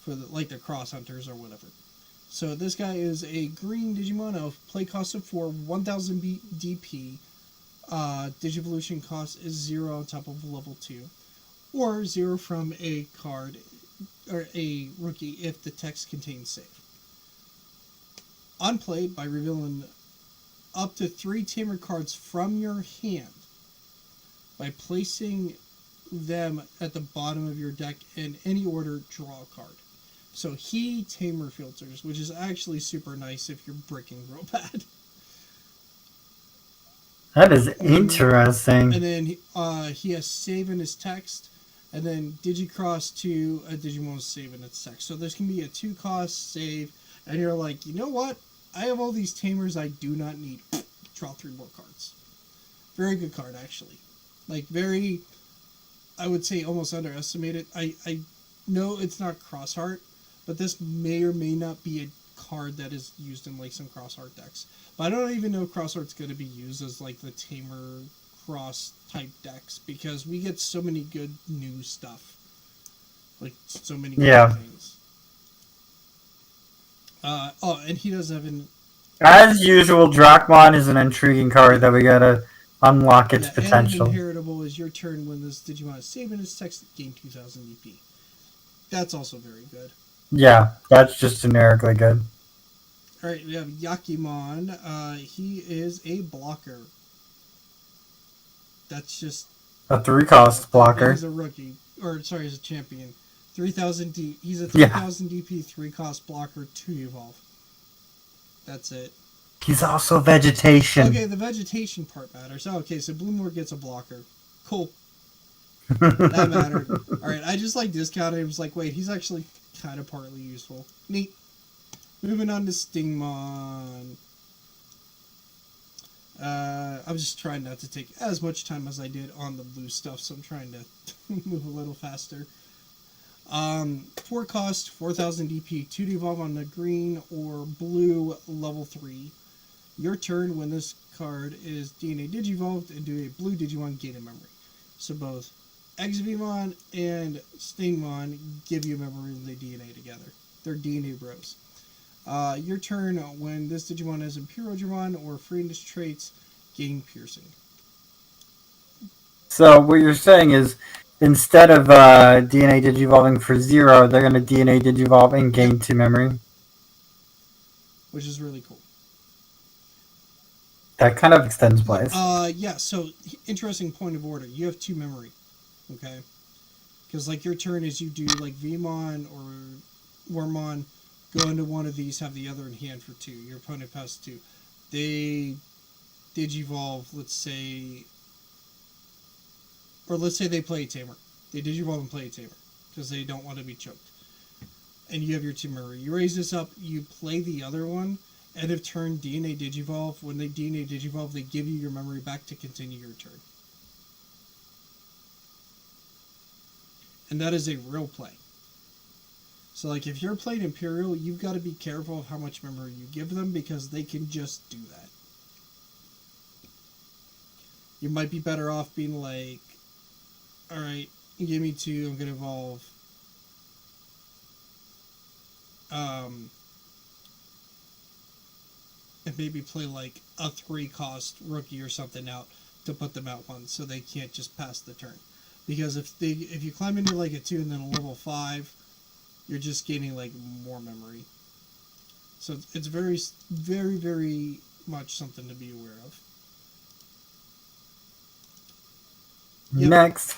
for the Cross Hunters or whatever. So this guy is a green Digimon of play cost of 4, 1,000 DP. Digivolution cost is 0 on top of level 2, or 0 from a card or a rookie if the text contains save. On play, by revealing up to 3 Tamer cards from your hand, by placing them at the bottom of your deck in any order, draw a card. So he Tamer filters, which is actually super nice if you're bricking real bad. That is interesting. And then he has save in his text, and then Digicross to a Digimon save in its text. So there's going to be a 2 cost save, and you're like, you know what? I have all these Tamers I do not need. Draw 3 more cards. Very good card, actually. Like, very, I would say almost underestimated. I know it's not Crossheart, but this may or may not be a card that is used in like some Crossheart decks. But I don't even know if Crossheart's going to be used as like the Tamer Cross type decks, because we get so many good new stuff. Like, so many good things. And he does have an... As usual, Dracmon is an intriguing card that we gotta unlock its potential. And inheritable is your turn when this Digimon is saved in its text, gain 2,000 EP. That's also very good. Yeah, that's just generically good. Alright, we have Yakimon. He is a blocker. That's just... A 3 cost blocker. He's a rookie. Or, sorry, he's a champion. 3000 D. He's a Yeah. 3000 DP 3-cost blocker 2 evolve. That's it. He's also vegetation. Okay, the vegetation part matters. Oh, okay, so Bloomlord gets a blocker. Cool. That mattered. Alright, I just like discounted. It was like, wait, he's actually kind of partly useful. Neat. Moving on to Stingmon. I'm just trying not to take as much time as I did on the blue stuff, so I'm trying to move a little faster. 4 cost, 4000 DP, 2 devolve on the green or blue level 3. Your turn when this card is DNA Digivolved and do a blue Digimon gain a memory. So both Exvimon and Stingmon give you a memory when they DNA together. They're DNA bros. Your turn when this Digimon has Imperiodramon or Freeness traits, gain piercing. So what you're saying is, instead of DNA Digivolving for 0, they're going to DNA Digivolve and gain 2 memory. Which is really cool. That kind of extends plays. Yeah, so interesting point of order. You have 2 memory. Okay? Because, like, your turn is you do, like, Vmon or Wormmon, go into one of these, have the other in hand for 2. Your opponent passes 2. They Digivolve, let's say... Or let's say they play a Tamer. They Digivolve and play a Tamer. Because they don't want to be choked. And you have your 2 memory. You raise this up, you play the other one, end of turn, DNA Digivolve. When they DNA Digivolve, they give you your memory back to continue your turn. And that is a real play. So, like, if you're playing Imperial, you've got to be careful of how much memory you give them, because they can just do that. You might be better off being like, alright, you give me 2, I'm going to evolve. And maybe play like a 3-cost rookie or something out to put them out once, so they can't just pass the turn. Because if you climb into like a 2 and then a level 5, you're just gaining like more memory. So it's very, very, very much something to be aware of. Yep. Next.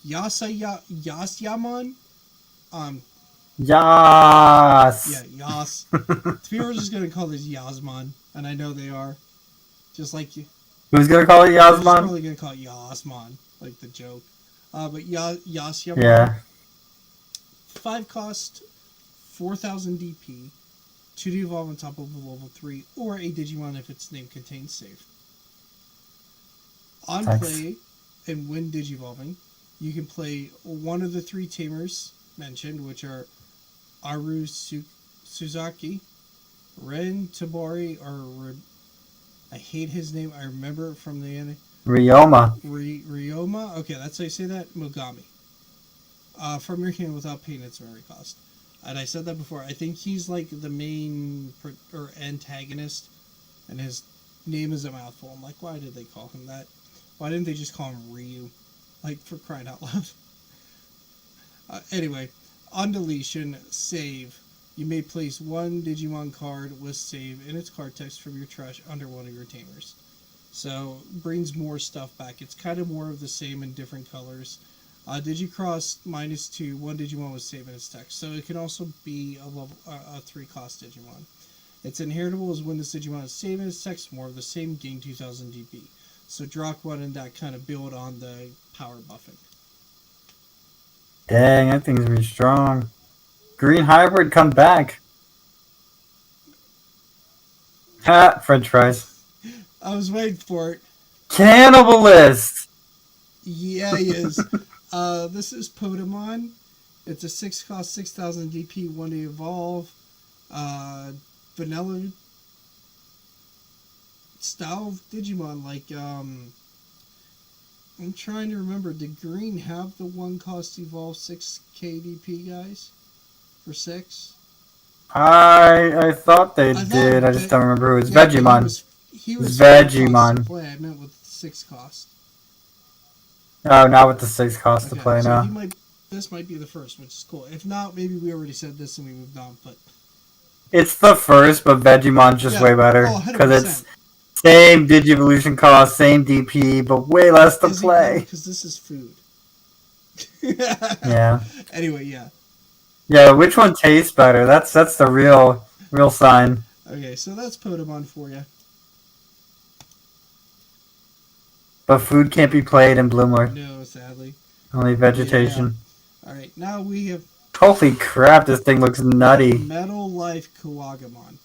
Yasyamon? Yas. Yeah, Yas. People are just going to call this Yasmon, and I know they are. Just like you. Who's going to call it They're just Yasmon? probably going to call it Yasmon, like the joke. But Yasyamon. Yeah. 5 cost, 4000 DP, 2 devolve on top of a level 3, or a Digimon if its name contains save. On Thanks. play, and when Digivolving, you can play one of the 3 Tamers mentioned, which are Aru Suzaki, Ren Tabori, or I hate his name, I remember it from the anime. Ryoma. Ryoma? Okay, that's how you say that. Mogami. From your hand without paying its memory cost. And I said that before. I think he's like the main or antagonist, and his name is a mouthful. I'm like, why did they call him that? Why didn't they just call him Ryu? Like, for crying out loud. Anyway, on deletion, save. You may place 1 Digimon card with save in its card text from your trash under one of your tamers. So, brings more stuff back. It's kind of more of the same in different colors. Digicross -2, 1 Digimon with save in its text. So it can also be a 3-cost Digimon. Its inheritable is when this Digimon is save in its text, more of the same, gain 2000 DP. So Drock 1 and that kind of build on the power buffing. Dang, that thing's really strong. Green Hybrid, come back. Ha, French fries. I was waiting for it. Cannibalist! Yeah, he is. This is Podemon. It's a 6-cost, 6000 DP, 1 to evolve. Vanilla style of Digimon. Like, I'm trying to remember. Did Green have the 1-cost evolve 6k DP, guys? For 6? I thought they did. I just don't remember who it was. Yeah, Vegemon. He was Vegemon. 4 costs to play. I meant with 6 cost. Oh, not with the 6 cost to play so now. this might be the first, which is cool. If not, maybe we already said this and we moved on. But It's the first, but Vegemon's just way better. Because it's same Digivolution cost, same DP, but way less to play. Because this is food. Yeah. Anyway, yeah. Yeah, which one tastes better? That's the real sign. Okay, so that's Podemon for you. But food can't be played in Bloomer. No, sadly. Only Yeah. vegetation. All right, now we have Holy crap, this thing looks nutty. Metal Life Kawagamon.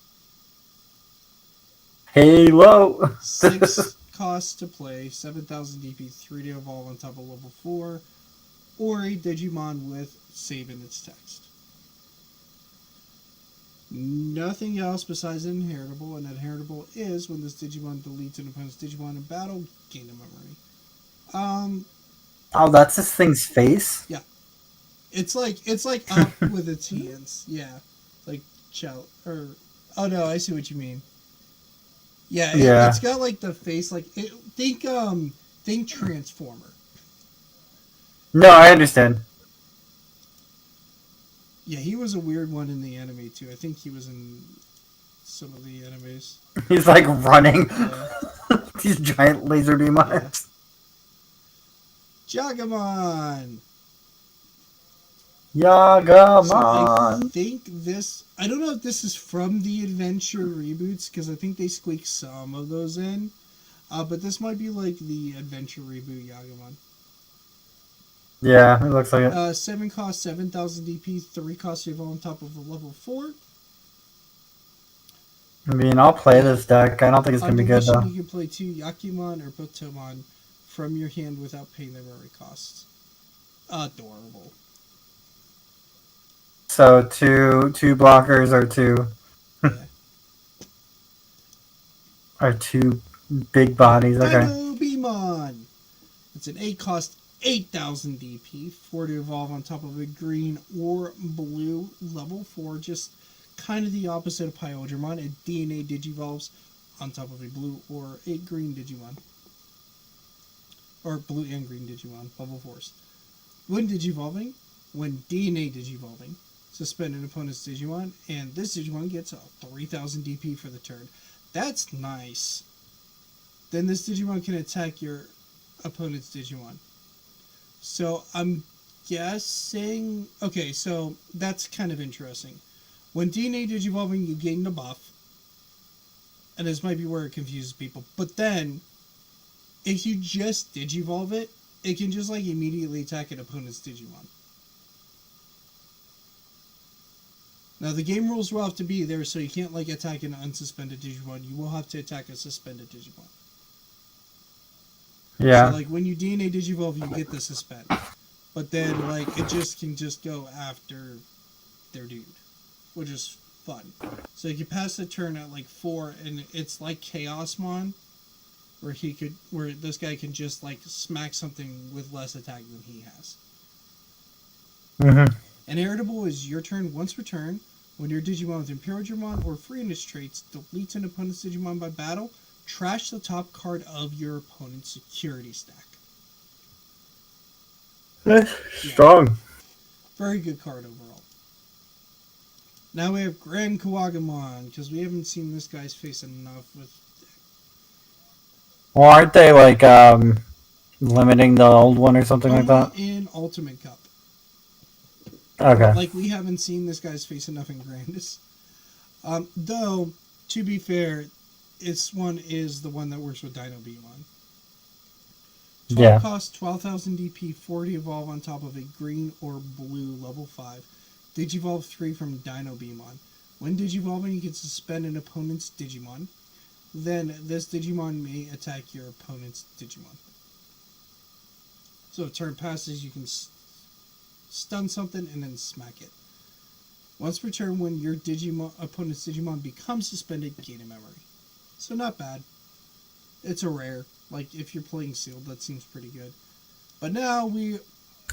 Halo. 6 costs to play, 7,000 DP, 3 to evolve on top of level 4, or a Digimon with save in its text. Nothing else besides inheritable, and inheritable is when this Digimon deletes an opponent's Digimon in battle, gain a memory. Oh, that's this thing's face? Yeah. It's like up with its hands. Yeah. Like chow or oh no, I see what you mean. Yeah, Yeah. it's got like the face like think Transformer. No, I understand. Yeah, he was a weird one in the anime too. I think he was in some of the animes. He's like running. Yeah. These giant laser beam Yeah. arms. Jagamon. Yagamon. So I think this. I don't know if this is from the Adventure reboots because I think they squeak some of those in. But this might be like the Adventure reboot Yagamon. Yeah, it looks like it. 7 cost 7,000 DP, 3 cost to evolve on top of a level 4. I mean, I'll play this deck. I don't think it's On gonna be good deletion, though. you can play 2 Yakimon or Botomon from your hand without paying their memory costs. Adorable. So two blockers or two Yeah. are two big bodies. Okay. Dinobemon! It's an 8 cost 8,000 DP, 4 to evolve on top of a green or blue level 4, just kind of the opposite of Pyodramon. It DNA Digivolves on top of a blue or a green Digimon. Or blue and green Digimon, level 4s. When Digivolving, when DNA Digivolving, suspend an opponent's Digimon, and this Digimon gets a 3,000 DP for the turn. That's nice. Then this Digimon can attack your opponent's Digimon. So I'm guessing... Okay, so that's kind of interesting. When DNA Digivolving, you gain the buff. And this might be where it confuses people. But then, if you just Digivolve it, it can just like immediately attack an opponent's Digimon. Now the game rules will have to be there, so you can't like attack an unsuspended Digimon. You will have to attack a suspended Digimon. Yeah. So like when you DNA Digivolve, you get the suspend. But then like it just can just go after their dude, which is fun. So you can pass the turn at like 4, and it's like Chaosmon, where this guy can just like smack something with less attack than he has. Mm-hmm. Inheritable is your turn once per turn. When your Digimon with Imperial or free in its traits deletes an opponent's Digimon by battle, trash the top card of your opponent's security stack. Strong. Very good card overall. Now we have Grand Kawagamon, because we haven't seen this guy's face enough with... Well, aren't they like limiting the old one or something like that? In Ultimate Cup. Okay. Like, we haven't seen this guy's face enough in Grandis. Though, to be fair, this one is the one that works with Dinobemon. 12 cost 12,000 DP, 40 evolve on top of a green or blue level 5. Digivolve 3 from Dinobemon. When Digivolving, you can suspend an opponent's Digimon. Then this Digimon may attack your opponent's Digimon. So if turn passes, you can stun something and then smack it. Once per turn, when your opponent's Digimon becomes suspended, gain a memory. So not bad. It's a rare. Like, if you're playing sealed, that seems pretty good. But now we...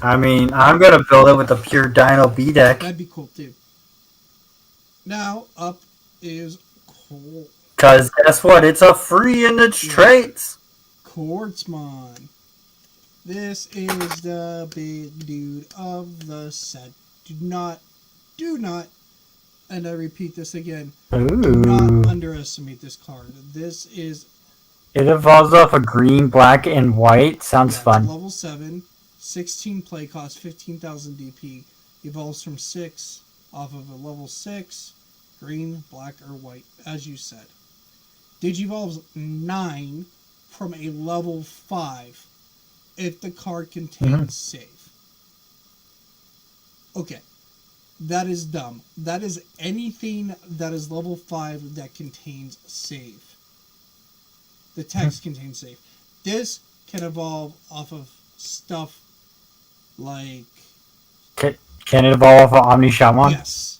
I mean, I'm going to build it with the pure Dino B deck. That'd be cool, too. Now, up is Cool. Because guess what? It's a free in its traits. Quartzmon. This is the big dude of the set. Do not, and I repeat this again, do not Ooh. underestimate this card. This is... It evolves off a green, black, and white. Sounds fun. Level 7, 16 play cost, 15,000 DP. Evolves from 6 off of a level 6, green, black, or white, as you said. Digivolves 9 from a level 5 if the card contains save. Okay, that is dumb. That is anything that is level 5 that contains save. The text contains save. This can evolve off of stuff like... Can it evolve off of Omni Shaman? Yes.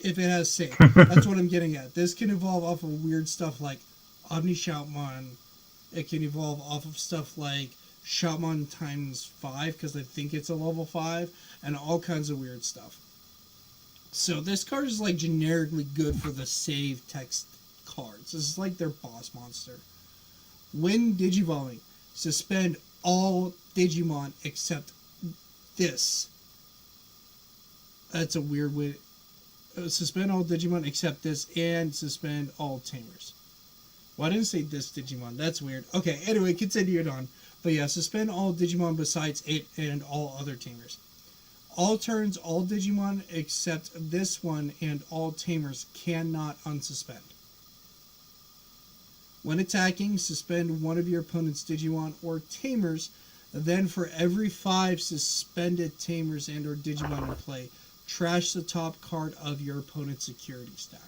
If it has save. That's what I'm getting at. This can evolve off of weird stuff like Omni Shoutmon. It can evolve off of stuff like Shoutmon times 5, because I think it's a level 5, and all kinds of weird stuff. So this card is like generically good for the save text cards. This is like their boss monster. When Digivolving, suspend all Digimon except this. That's a weird way. Suspend all Digimon except this, and suspend all Tamers. Well, I didn't say this Digimon. That's weird. Okay, anyway, continue it on. But yeah, suspend all Digimon besides it and all other Tamers. All turns, all Digimon except this one and all Tamers cannot unsuspend. When attacking, suspend one of your opponent's Digimon or Tamers. Then for every 5 suspended Tamers and or Digimon in play, trash the top card of your opponent's security stack.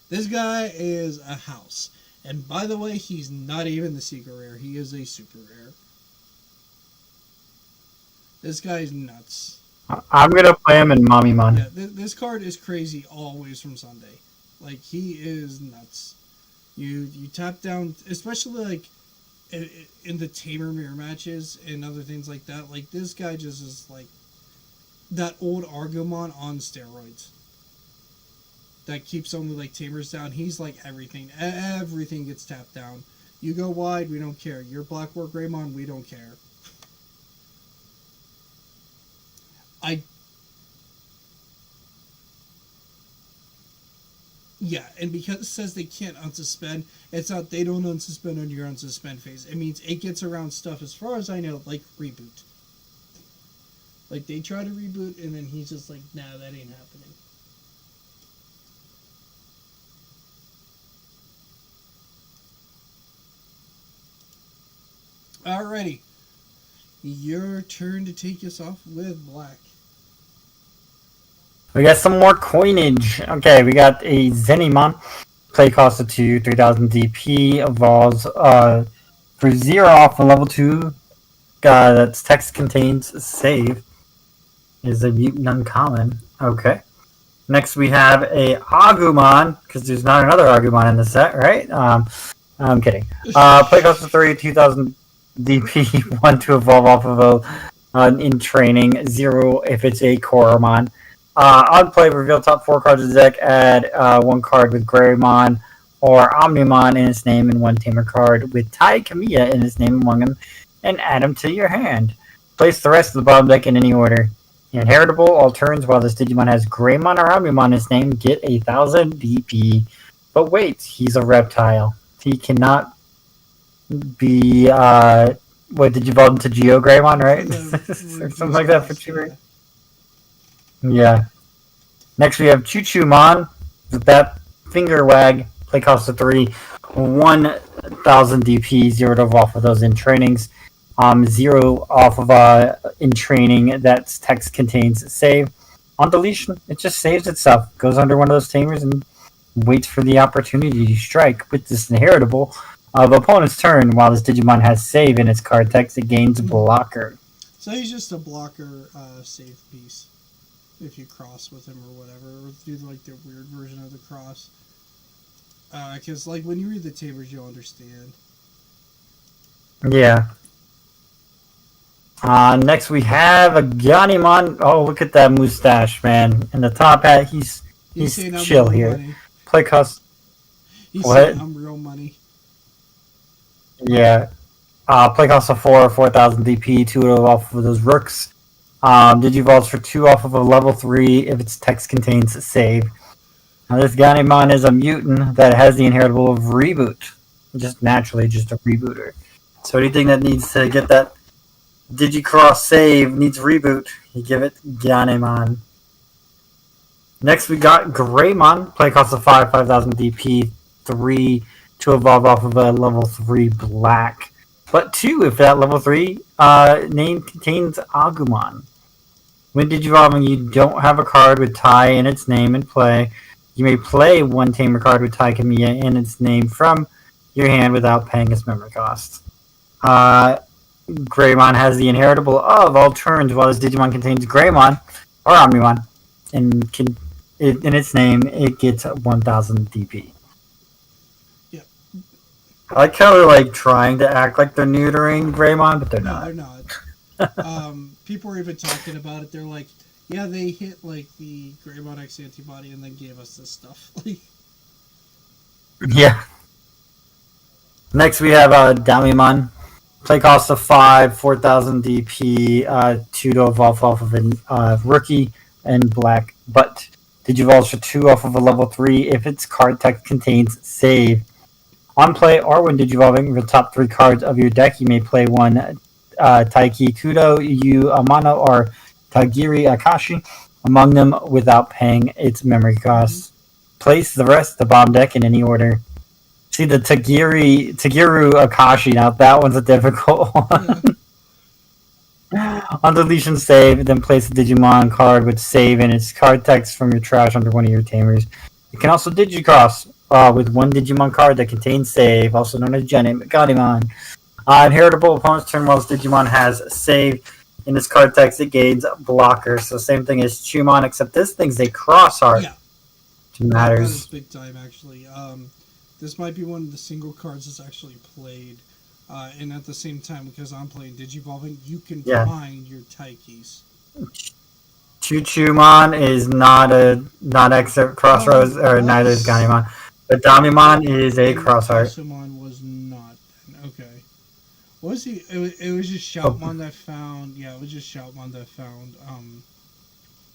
This guy is a house. And by the way, he's not even the secret rare. He is a super rare. This guy's nuts. I'm going to play him in Mommymon. Yeah, this card is crazy always from Sunday. Like, he is nuts. You tap down, especially like in the Tamer mirror matches and other things like that. Like, this guy just is like that old Argomon on steroids. That keeps only like Tamers down. He's like everything. Everything gets tapped down. You go wide, we don't care. You're Black War Greymon, we don't care. Yeah, and because it says they can't unsuspend, it's not they don't unsuspend on your unsuspend phase. It means it gets around stuff, as far as I know, like reboot. Like, they try to reboot, and then he's just like, nah, that ain't happening. Alrighty. Your turn to take us off with black. We got some more coinage. Okay, we got a Zenimon. Play cost of 2, 3000 DP. Evolves for 0 off of level 2. That's text contains save. Is a mutant uncommon. Okay. Next we have a Agumon, because there's not another Agumon in the set, right? I'm kidding. Play cost of 3, 2000 DP. 1 to evolve off of in training. 0 if it's a Koromon. On play, reveal top 4 cards of the deck, add 1 card with Greymon or Omnimon in its name and 1 Tamer card with Tai Kamiya in its name among them, and add them to your hand. Place the rest of the bottom deck in any order. Inheritable, all turns while this Digimon has Greymon or Omnimon in its name, get 1000 DP. But wait, he's a reptile. He cannot be, what, did you evolve into Geo Greymon, right? Or something like that for cheaper. Yeah. Next we have Choo-Choo-Mon with that finger wag. Play cost of 3, 1000 DP, 0 to evolve for those in trainings. 0 off of in training. That's text contains save. On deletion, it just saves itself. Goes under one of those tamers and waits for the opportunity to strike. With this inheritable of opponent's turn, while this Digimon has save in its card text, it gains blocker. So he's just a blocker save piece. If you cross with him or whatever, or do like the weird version of the cross. Because like when you read the tamers, you'll understand. Yeah. Next we have a Ganimon. Oh, look at that mustache, man! And the top hat, he's chill here. Money. Play cost. He's what? saying I'm real money. Yeah. Play cost of 4, 4000 DP, 2 off of those rooks. Digivolves for 2 off of a level 3 if its text contains save. Now this Ganimon is a mutant that has the inheritable of reboot. Just naturally just a rebooter. So anything that needs to get that Digicross save needs reboot, you give it Ganemon. Next we got Greymon, play cost of 5000 DP, 3 to evolve off of a level 3 black. But 2 if that level 3 name contains Agumon. When Digivolving, you don't have a card with Tai in its name in play. You may play one Tamer card with Tai Kamiya in its name from your hand without paying its memory cost. Greymon has the inheritable of all turns, while this Digimon contains Greymon or Omnimon, and in its name, it gets 1000 DP. Yep. I like how they're like trying to act like they're neutering Greymon, but they're No, not. they're not. People were even talking about it. They're like, yeah, they hit like the Greymon X antibody and then gave us this stuff. Yeah. Next we have Damimon. Play cost of 5, 4000 DP, 2 to evolve off of a rookie and black. But Digivolves for 2 off of a level 3 if its card text contains save. On play or when Digivolving the top 3 cards of your deck, you may play one Taiki Kudo, Yu Amano, or Tagiri Akashi among them without paying its memory costs. Place the rest of the bottom deck in any order. See the Tagiru Akashi. Now that one's a difficult one. On deletion save, then place a Digimon card with save and its card text from your trash under one of your tamers. You can also Digicross with one Digimon card that contains save, also known as Ganemon. Inheritable opponent's turn while this Digimon has save. In its card text, it gains blocker. So same thing as Chumon, except this thing's a cross art. Yeah. It matters. That is big time, actually. This might be one of the single cards that's actually played. And at the same time, because I'm playing Digivolving, you can find your Taikis. Chumon is not except Crossroads, or neither is Ganemon. But Damimon is a cross art. Chumon was not. Okay. What was he? It was just Shoutmon that found. Yeah, it was just Shoutmon that found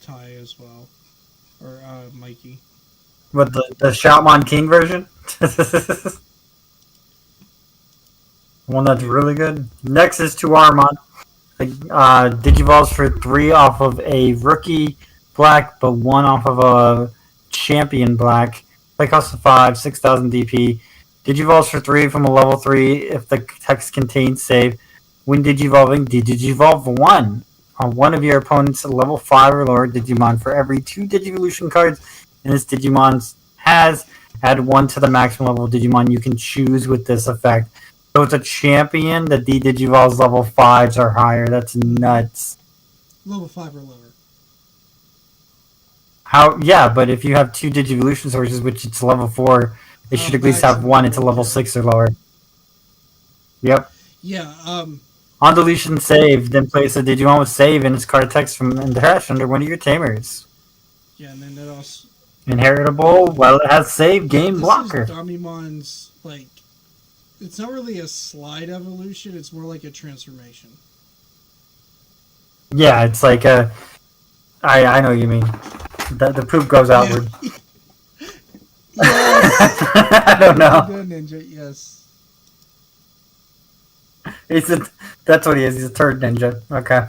Tai as well, or Mikey. What the Shoutmon King version? One that's really good. Next is Tuarmon. Digivolves for 3 off of a rookie black, but 1 off of a champion black. Play cost of 5, 6000 DP. Digivolves for 3 from a level 3 if the text contains save. When Digivolving, Digivolve 1 on one of your opponent's level 5 or lower Digimon for every 2 Digivolution cards in this Digimon has. Add 1 to the maximum level Digimon you can choose with this effect. So it's a champion that the Digivolves level 5s are higher. That's nuts. Level 5 or lower. How? Yeah, but if you have 2 Digivolution sources, which it's level 4, they should at least have 1 into level 6 or lower. Yep. Yeah, On deletion save, then place a Digimon with save in its card text from the trash under one of your tamers. Yeah, and then that also... Inheritable, well, it has save, game, blocker. This is Damimon's, like... It's not really a slide evolution, it's more like a transformation. Yeah, it's like a... I know what you mean. The poop goes outward. Yes! I don't know. Good ninja, yes. That's what he is. He's a turd ninja. Okay.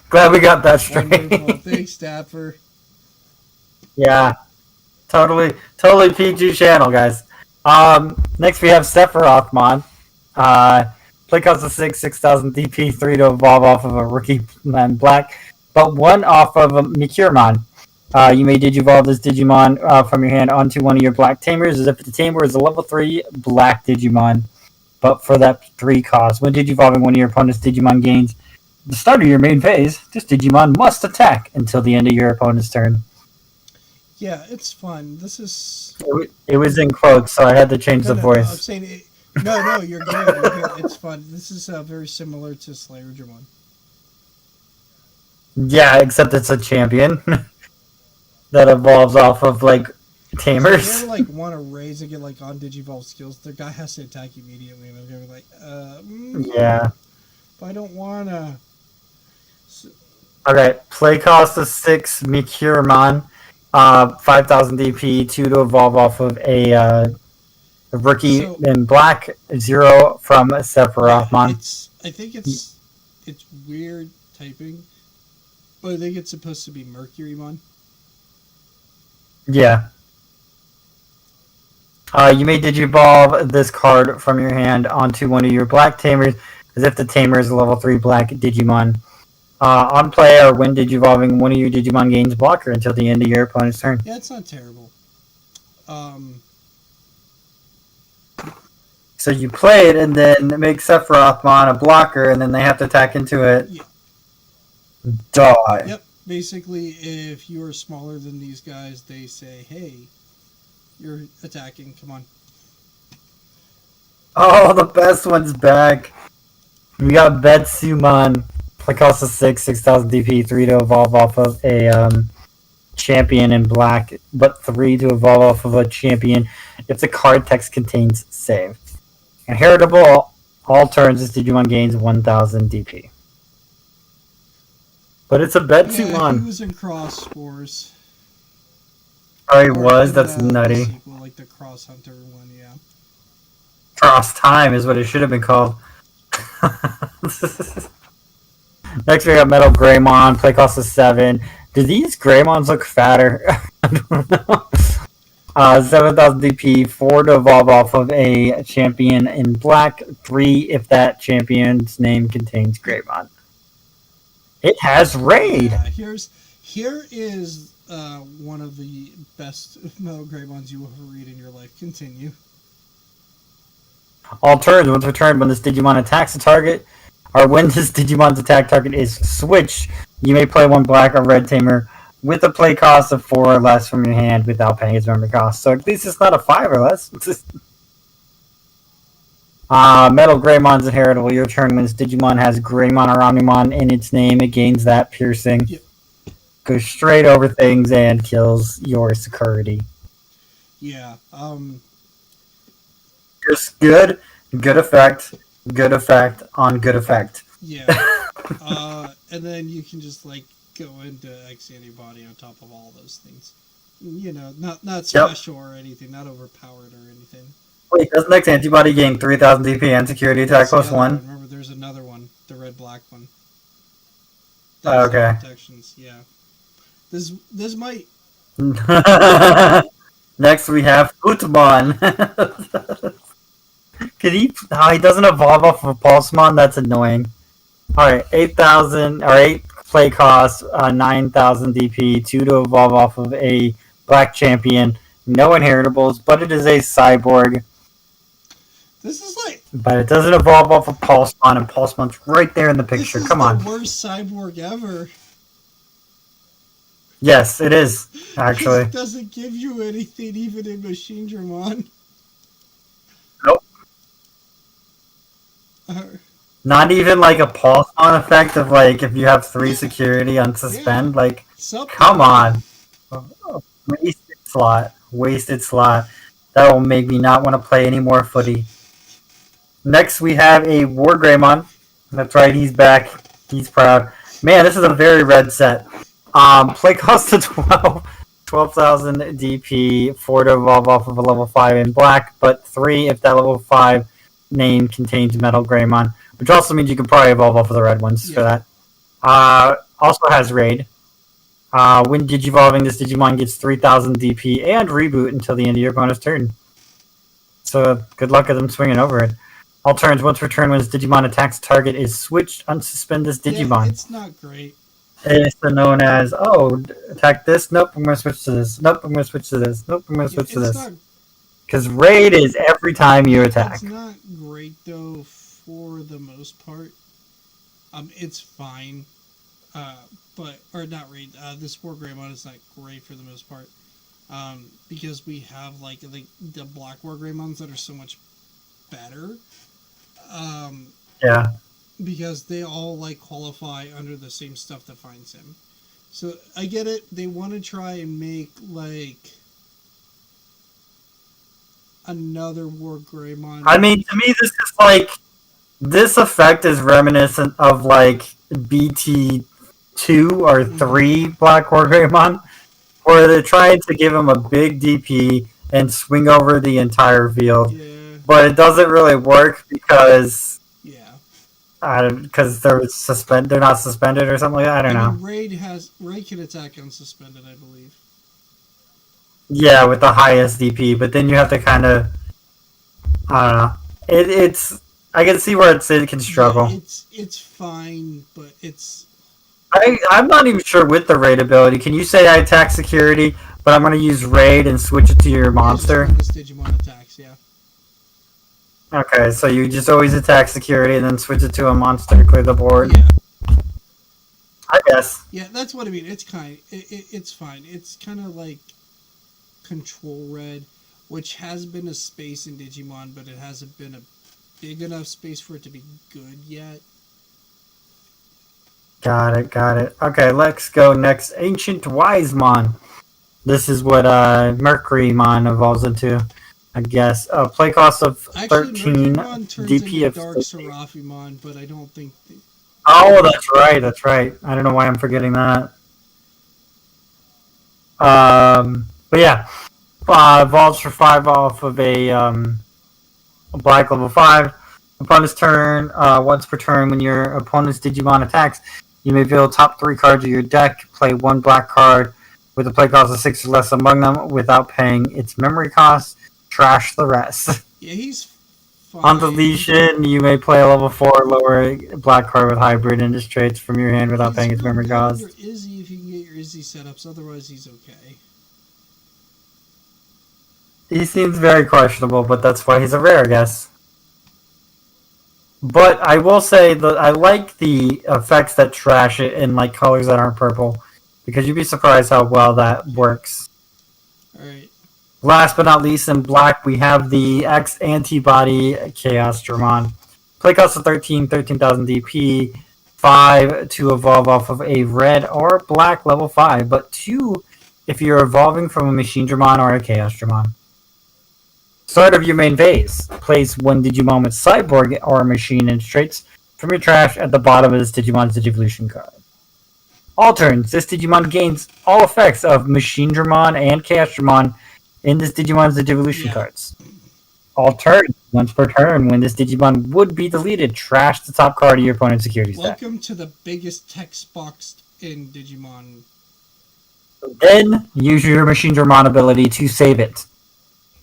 Glad we got that straight. Wonderful. Thanks, Dapper. Yeah. Totally PG channel, guys. Next we have Sephirothmon. Play cost of 6, 6000 DP, 3 to evolve off of a rookie man black, but 1 off of a Mikuremon. You may Digivolve this Digimon from your hand onto one of your black tamers as if the tamer is a level 3 black Digimon, but for that 3 cost. When Digivolving one of your opponent's Digimon gains the start of your main phase, this Digimon must attack until the end of your opponent's turn. Yeah, it's fun. This is... It was in quotes, so I had to change the voice. No, I'm saying it... No, you're good. You're good. It's fun. This is very similar to Slayerjamon. Yeah, except it's a champion that evolves off of, like, tamers. If you ever, like, want to raise and get, like, on Digivolve skills, the guy has to attack immediately, and they're like, yeah. But I don't want to... Okay, play cost of 6, Mikuremon, 5000 DP, 2 to evolve off of a Rookie So in black, 0 from yeah, Sephirothmon. I think it's weird typing, but I think it's supposed to be Mercurymon. Yeah. You may Digivolve this card from your hand onto one of your black tamers as if the tamer is a level 3 black Digimon. On play or when Digivolving, one of your Digimon gains blocker until the end of your opponent's turn. Yeah, it's not terrible. Um, So you play it and then make Sephirothmon a blocker and then they have to attack into it. yeah. Die. Yep. Basically, if you are smaller than these guys, they say, "Hey, you're attacking. Come on." Oh, the best one's back. We got Betsumon. Play cost of 6,000 DP, 3 to evolve off of a champion in black, but 3 to evolve off of a champion if the card text contains save. Inheritable, all turns, this Digimon gains 1,000 DP. But it's a Yeah, Betsumon. he was in Cross Wars. Oh, he Or was? in That's the nutty. sequel, like the Cross Hunter one. Yeah. Cross Time is what it should have been called. Next we got Metal Greymon, play cost of 7. Do these Greymons look fatter? I don't know. 7,000 DP, 4 to evolve off of a champion in black, 3 if that champion's name contains Greymon. It has Raid! Here is one of the best Metal Greymons you will ever read in your life. Continue. All turns, once returned, when this Digimon attacks a target, or when this Digimon's attack target is switched, you may play one black or red tamer with a play cost of 4 or less from your hand without paying its memory cost. So at least it's not a 5 or less. Metal Greymon's inheritable. Your turn when this Digimon has Greymon or Omnimon in its name, it gains that piercing. Yep. Goes straight over things and kills your security. Yeah. Just good effect on good effect. Yeah. And then you can just like go into X antibody on top of all those things. You know, not special or anything, not overpowered or anything. Wait, doesn't X antibody gain 3,000 DP and security attack plus 1? Remember, there's another one, the red-black one. Oh, okay. Protections, yeah. This might. Next we have Utamon. Can he? Oh, he doesn't evolve off of a Pulsemon. That's annoying. All right, 8,000 or 8 play cost, 9,000 DP, 2 to evolve off of a black champion. No inheritables, but it is a cyborg. This is like. But it doesn't evolve off of Pulsemon, and Pulsemon's right there in the picture. Come on. This is the worst cyborg ever. Yes, it is, actually. It doesn't give you anything, even in Machine Dramon. Nope. Not even like a Pulsemon effect of like if you have 3 security on suspend. Yeah. Like, something. Come on. Wasted slot. That will make me not want to play any more footy. Next we have a War Greymon. That's right, he's back. He's proud. Man, this is a very red set. Play cost of 12,000 DP, 4 to evolve off of a level 5 in black, but 3 if that level 5 name contains Metal Greymon, which also means you can probably evolve off of the red ones for that. Also has Raid. When Digivolving, this Digimon gets 3,000 DP and reboot until the end of your opponent's turn. So good luck with them swinging over it. All turns, once returned, when this Digimon attacks target is switched, unsuspend this Digimon. Yeah, it's not great. It's known as, attack this, nope, I'm going to switch to this, nope, I'm going to switch to this, nope, I'm going to switch to this. Because Raid is every time you attack. It's not great, though, for the most part. It's fine. Or not Raid, this War Greymon is not great for the most part. Because we have, like, the Black War Greymons that are so much better. Yeah. Because they all like qualify under the same stuff that finds him. So I get it. They want to try and make like another War Greymon. I mean, to me, this is like this effect is reminiscent of like BT2 or 3 Black War Greymon, where they're trying to give him a big DP and swing over the entire field. Yeah. But it doesn't really work because Yeah. they're not suspended or something like that. I don't know. Raid can attack unsuspended, I believe. Yeah, with the highest DP, but then you have to kind of, I don't know. It's I can see where it can struggle. Yeah, it's fine, but it's I'm not even sure with the raid ability. Can you say I attack security, but I'm going to use raid and switch it to your monster? Just when this Digimon attacks, yeah. Okay, so you just always attack security and then switch it to a monster to clear the board. Yeah. I guess. Yeah, that's what I mean. It's it's fine. It's kind of like Control Red, which has been a space in Digimon, but it hasn't been a big enough space for it to be good yet. Got it. Okay, let's go next. Ancient Wisemon. This is what Mercurymon evolves into, I guess. Play cost of 13, DP of Dark 50. Seraphimon, but I don't think. Oh, that's right. I don't know why I'm forgetting that. But yeah, evolves for 5 off of a black level 5. Opponent's turn, once per turn, when your opponent's Digimon attacks, you may reveal top 3 cards of your deck, play 1 black card with a play cost of 6 or less among them without paying its memory cost, trash the rest. Yeah, he's fine. On deletion, you may play a level 4 lower black card with hybrid and just traits from your hand without paying its memory cost. Under Izzy, if you can get your Izzy setups, otherwise he's okay. He seems very questionable, but that's why he's a rare, I guess. But I will say that I like the effects that trash it in like colors that aren't purple, because you'd be surprised how well that works. Alright. Last but not least, in black, we have the X Antibody Chaos Dramon. Play cost of 13,000 DP, 5 to evolve off of a red or black level 5, but 2 if you're evolving from a Machine Dramon or a Chaos Dramon. Start of your main phase. Place 1 Digimon with Cyborg or Machine and traits from your trash at the bottom of this Digimon's Digivolution card. All turns, this Digimon gains all effects of Machine Dramon and Chaos Dramon in this Digimon's Digivolution cards. All turns, once per turn, when this Digimon would be deleted, trash the top card of your opponent's security stack. Welcome to the biggest text box in Digimon. Then, use your Machine Dramon ability to save it.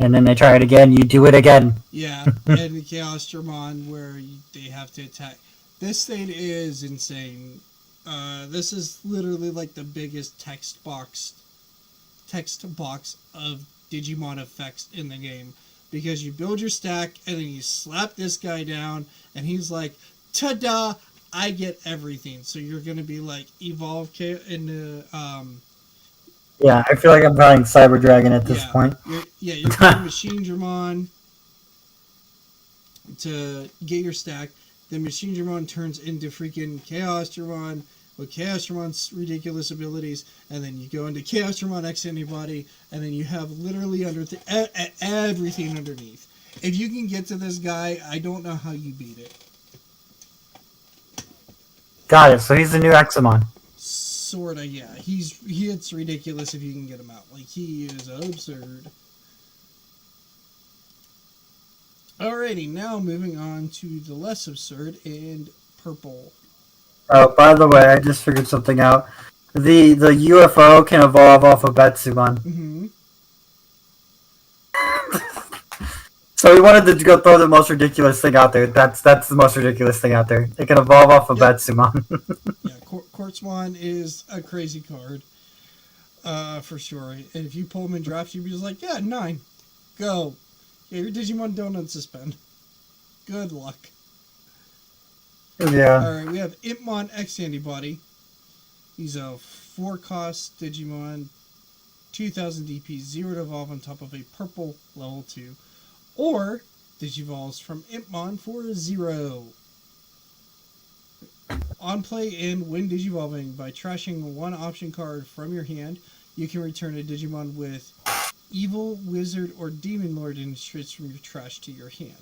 And then they try it again, you do it again. Yeah, and the Chaos Dramon, where they have to attack. This thing is insane. This is literally like the biggest text box of Digimon effects in the game. Because you build your stack, and then you slap this guy down, and he's like, ta-da, I get everything. So you're going to be like, evolve into... Yeah, I feel like I'm playing Cyber Dragon at this point. You're playing Machine Dramon to get your stack. Then Machine Dramon turns into freaking Chaos Dramon with Chaos Dramon's ridiculous abilities, and then you go into Chaos Dramon X Antibody, and then you have literally everything underneath. If you can get to this guy, I don't know how you beat it. Got it. So he's the new Examon. Sorta, yeah. It's ridiculous if you can get him out. Like, he is absurd. Alrighty, now moving on to the less absurd and purple. Oh, by the way, I just figured something out. The UFO can evolve off of Betsumon. Mm-hmm. So he wanted to go throw the most ridiculous thing out there. That's the most ridiculous thing out there. It can evolve off of Betsumon. Yeah, Quartzmon is a crazy card. For sure. And if you pull him in draft, you'd be just like, yeah, 9. Go. Yeah, your Digimon don't unsuspend. Good luck. Yeah. Alright, we have Impmon X Antibody. He's a 4-cost Digimon, 2000 DP, 0 to evolve on top of a purple level 2. Or Digivolves from Impmon for 0. On play and when Digivolving, by trashing 1 option card from your hand, you can return a Digimon with Evil, Wizard, or Demon Lord in traits from your trash to your hand.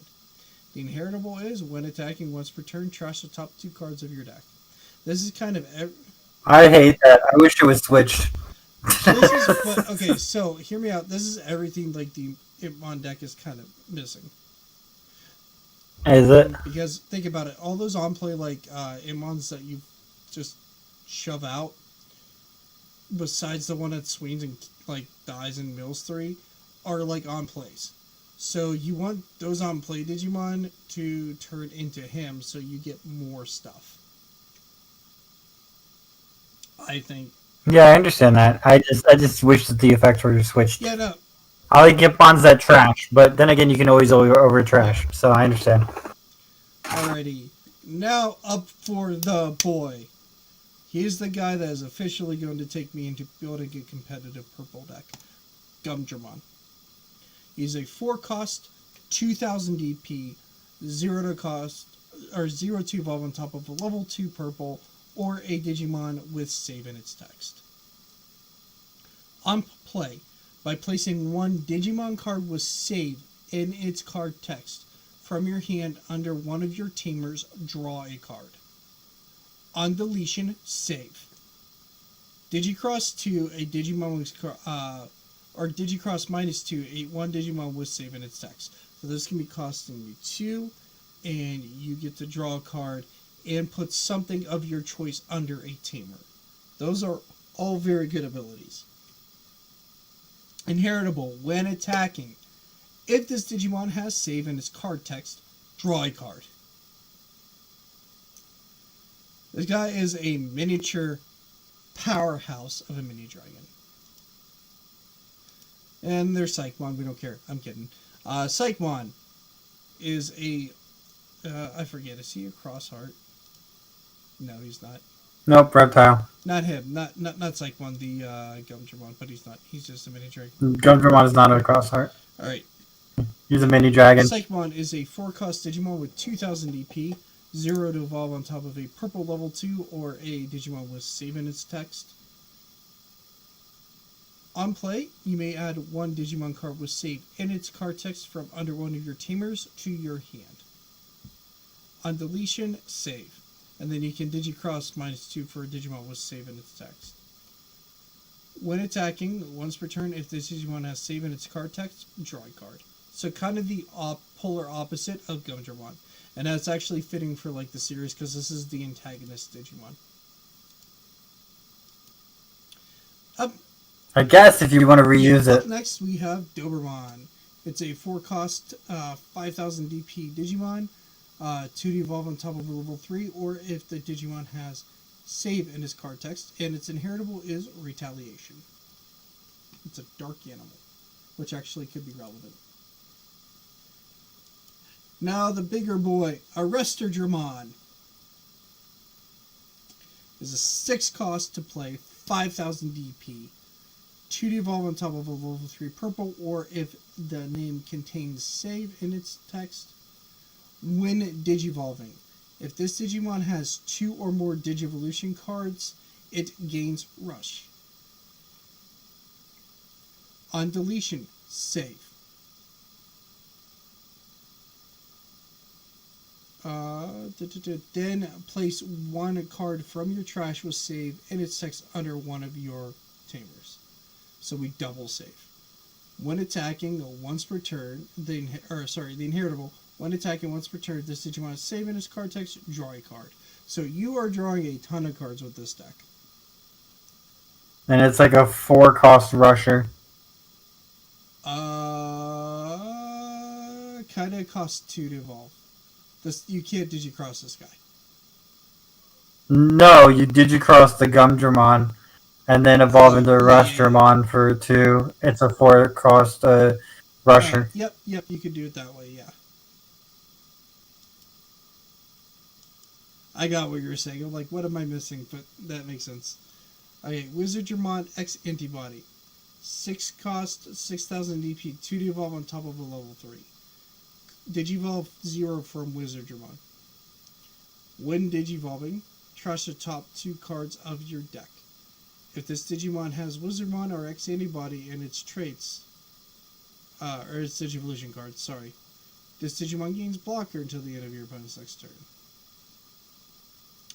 The inheritable is, when attacking once per turn, trash the top 2 cards of your deck. This is kind of... I hate that. I wish it was switched. This is, but okay, so hear me out. This is everything like the Hitmon deck is kind of missing. Is it? Because think about it, all those on play like Hitmons that you just shove out, besides the one that swings and like dies and mills three, are like on plays. So you want those on play Digimon to turn into him, so you get more stuff. I think. Yeah, I understand that. I just wish that the effects were switched. Yeah, no, I like get bonds that trash, but then again, you can always over yeah. trash. So I understand. Alrighty. Now up for the boy. He's the guy that is officially going to take me into building a competitive purple deck. Gumdramon. He's a 4 cost, 2000 DP, 0 to cost, or 0 to evolve on top of a level 2 purple, or a Digimon with save in its text. On play, by placing one Digimon card with save in its card text from your hand under one of your tamers, draw a card. On deletion, save. Digicross 2, a Digimon with or Digicross -2, one Digimon with save in its text. So this can be costing you 2, and you get to draw a card and put something of your choice under a tamer. Those are all very good abilities. Inheritable, when attacking. If this Digimon has save in its card text, draw a card. This guy is a miniature powerhouse of a mini dragon. And there's Psychmon, we don't care. I'm kidding. Psychmon is a... I forget, is he a crossheart? No, he's not. Nope, reptile. Not him. Not Psychmon, the Gumdramon, but he's not. He's just a mini dragon. Gumdramon is not a crossheart. Alright. He's a mini dragon. Psychmon is a 4-cost Digimon with 2000 DP, 0 to evolve on top of a purple level 2 or a Digimon with save in its text. On play, you may add one Digimon card with save in its card text from under one of your tamers to your hand. On deletion, save. And then you can Digicross -2 for a Digimon with save in its text. When attacking, once per turn, if this Digimon has save in its card text, draw a card. So kind of the polar opposite of Gumdramon. And that's actually fitting for like the series because this is the antagonist Digimon. I guess if you want to reuse Up it. next we have Doberman. It's a 4-cost, 5000 DP Digimon. 2 to evolve on top of a level 3, or if the Digimon has save in its card text, and its inheritable is Retaliation. It's a dark animal, which actually could be relevant. Now the bigger boy, Arresterdramon, is a 6-cost to play, 5000 DP. 2 to evolve on top of a level 3 purple, or if the name contains save in its text. When Digivolving, if this Digimon has 2 or more Digivolution cards, it gains Rush. On deletion, save. Then place one card from your trash with save in its text under one of your tamers. So we double save. When attacking once per turn, the inheritable. When attacking once per turn, this Digimon has save in its card text, draw a card. So you are drawing a ton of cards with this deck. And it's like a 4-cost rusher. Kind of costs 2 to evolve. You can't Digicross this guy. No, you Digicross the Gumdramon, and then evolve into Rushdramon for 2. It's a 4-cost rusher. Yep, you could do it that way, yeah. I got what you were saying. I'm like, what am I missing? But that makes sense. Okay, Wizardramon X Antibody. 6 cost, 6000 DP, 2 to evolve on top of a level 3. Digivolve 0 from Wizardramon. When Digivolving, trash the top 2 cards of your deck. If this Digimon has Wizardmon or X Antibody in its traits, or its Digivolution cards, sorry. This Digimon gains blocker until the end of your opponent's next turn.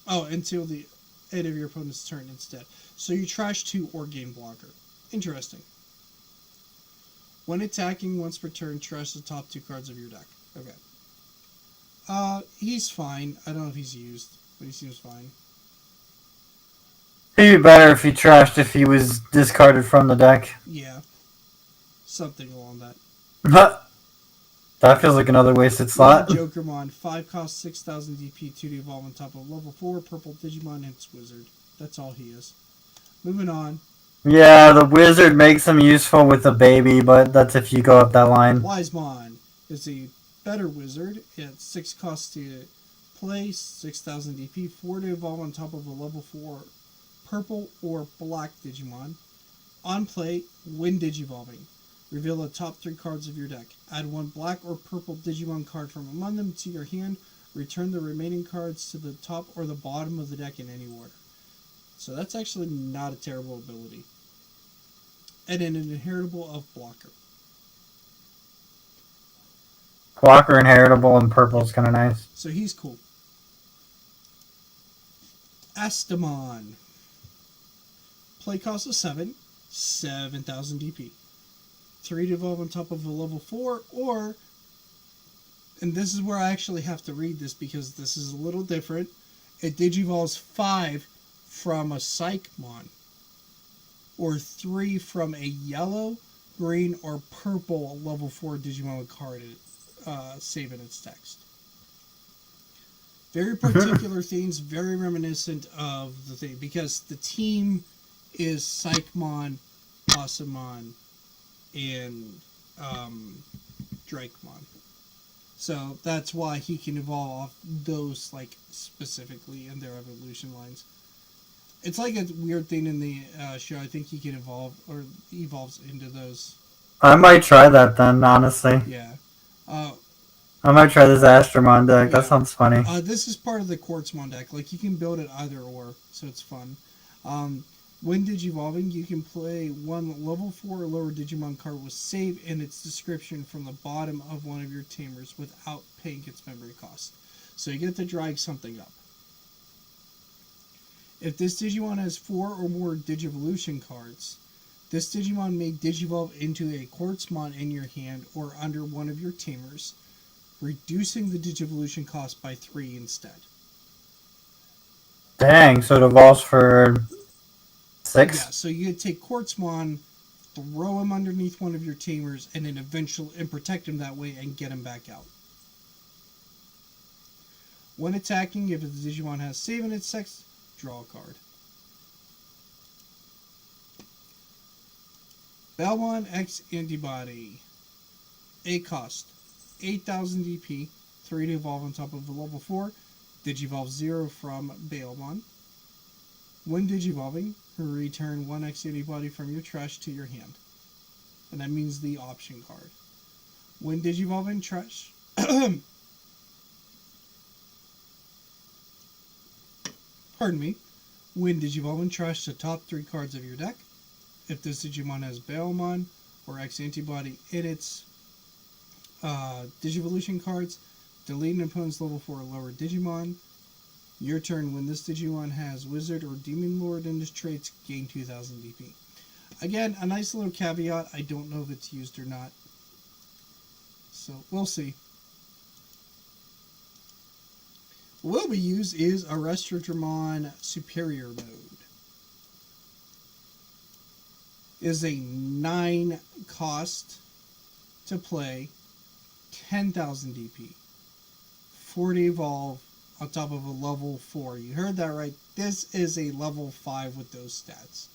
Oh, until the end of your opponent's turn instead. So you trash 2 or gain blocker. Interesting. When attacking once per turn, trash the top 2 cards of your deck. Okay. He's fine. I don't know if he's used, but he seems fine. It'd be better if he trashed if he was discarded from the deck. Yeah. Something along that. That feels like another wasted slot. Jokermon, 5 cost 6,000 DP, 2 to evolve on top of level 4, purple Digimon, and its wizard. That's all he is. Moving on. Yeah, the wizard makes him useful with the baby, but that's if you go up that line. Wisemon is a better wizard. It's 6 costs to play, 6,000 DP, 4 to evolve on top of a level 4 purple or black Digimon. On play, when Digivolving. Reveal the top 3 cards of your deck. Add 1 black or purple Digimon card from among them to your hand. Return the remaining cards to the top or the bottom of the deck in any order. So that's actually not a terrible ability. And an inheritable of blocker. Blocker inheritable and purple is kind of nice. So he's cool. Astamon. Play cost of 7, 7,000 DP. 3 to evolve on top of a level 4, or, and this is where I actually have to read this because this is a little different, it Digivolves 5 from a Psychmon, or 3 from a yellow, green, or purple level 4 Digimon card saving its text. Very particular themes, very reminiscent of the thing, because the team is Psychmon, Possumon, and Drakemon. So that's why he can evolve those like specifically in their evolution lines. It's like a weird thing in the show. I think he can evolve or evolves into those. I might try that then, honestly. Yeah. I might try this Astromon deck. Yeah. That sounds funny. This is part of the Quartzmon deck. Like you can build it either or, so it's fun. When Digivolving, you can play 1 level 4 or lower Digimon card with save in its description from the bottom of one of your tamers without paying its memory cost. So you get to drag something up. If this Digimon has 4 or more Digivolution cards, this Digimon may Digivolve into a Quartzmon in your hand or under one of your tamers, reducing the Digivolution cost by 3 instead. Dang, so it evolves for 6? Yeah, so you could take Quartzmon, throw him underneath one of your tamers, and then and protect him that way and get him back out. When attacking, if the Digimon has save in its text, draw a card. Belmon X Antibody. A cost 8,000 DP, 3 to evolve on top of a level 4, Digivolve 0 from Baelmon. When Digivolving, return 1 X Antibody from your trash to your hand. And that means the option card. When Digivolving trash... Pardon me. When Digivolving, trash the top 3 cards of your deck. If this Digimon has Baelmon or X Antibody in its Digivolution cards, delete an opponent's level 4 or lower Digimon. Your turn. When this Digimon has Wizard or Demon Lord in its traits, gain 2,000 DP. Again, a nice little caveat. I don't know if it's used or not. So, we'll see. What will be used is Arrestrodramon Superior Mode. Is a 9 cost to play, 10,000 DP. 40 evolve on top of a level 4. You heard that right. This is a level 5 with those stats.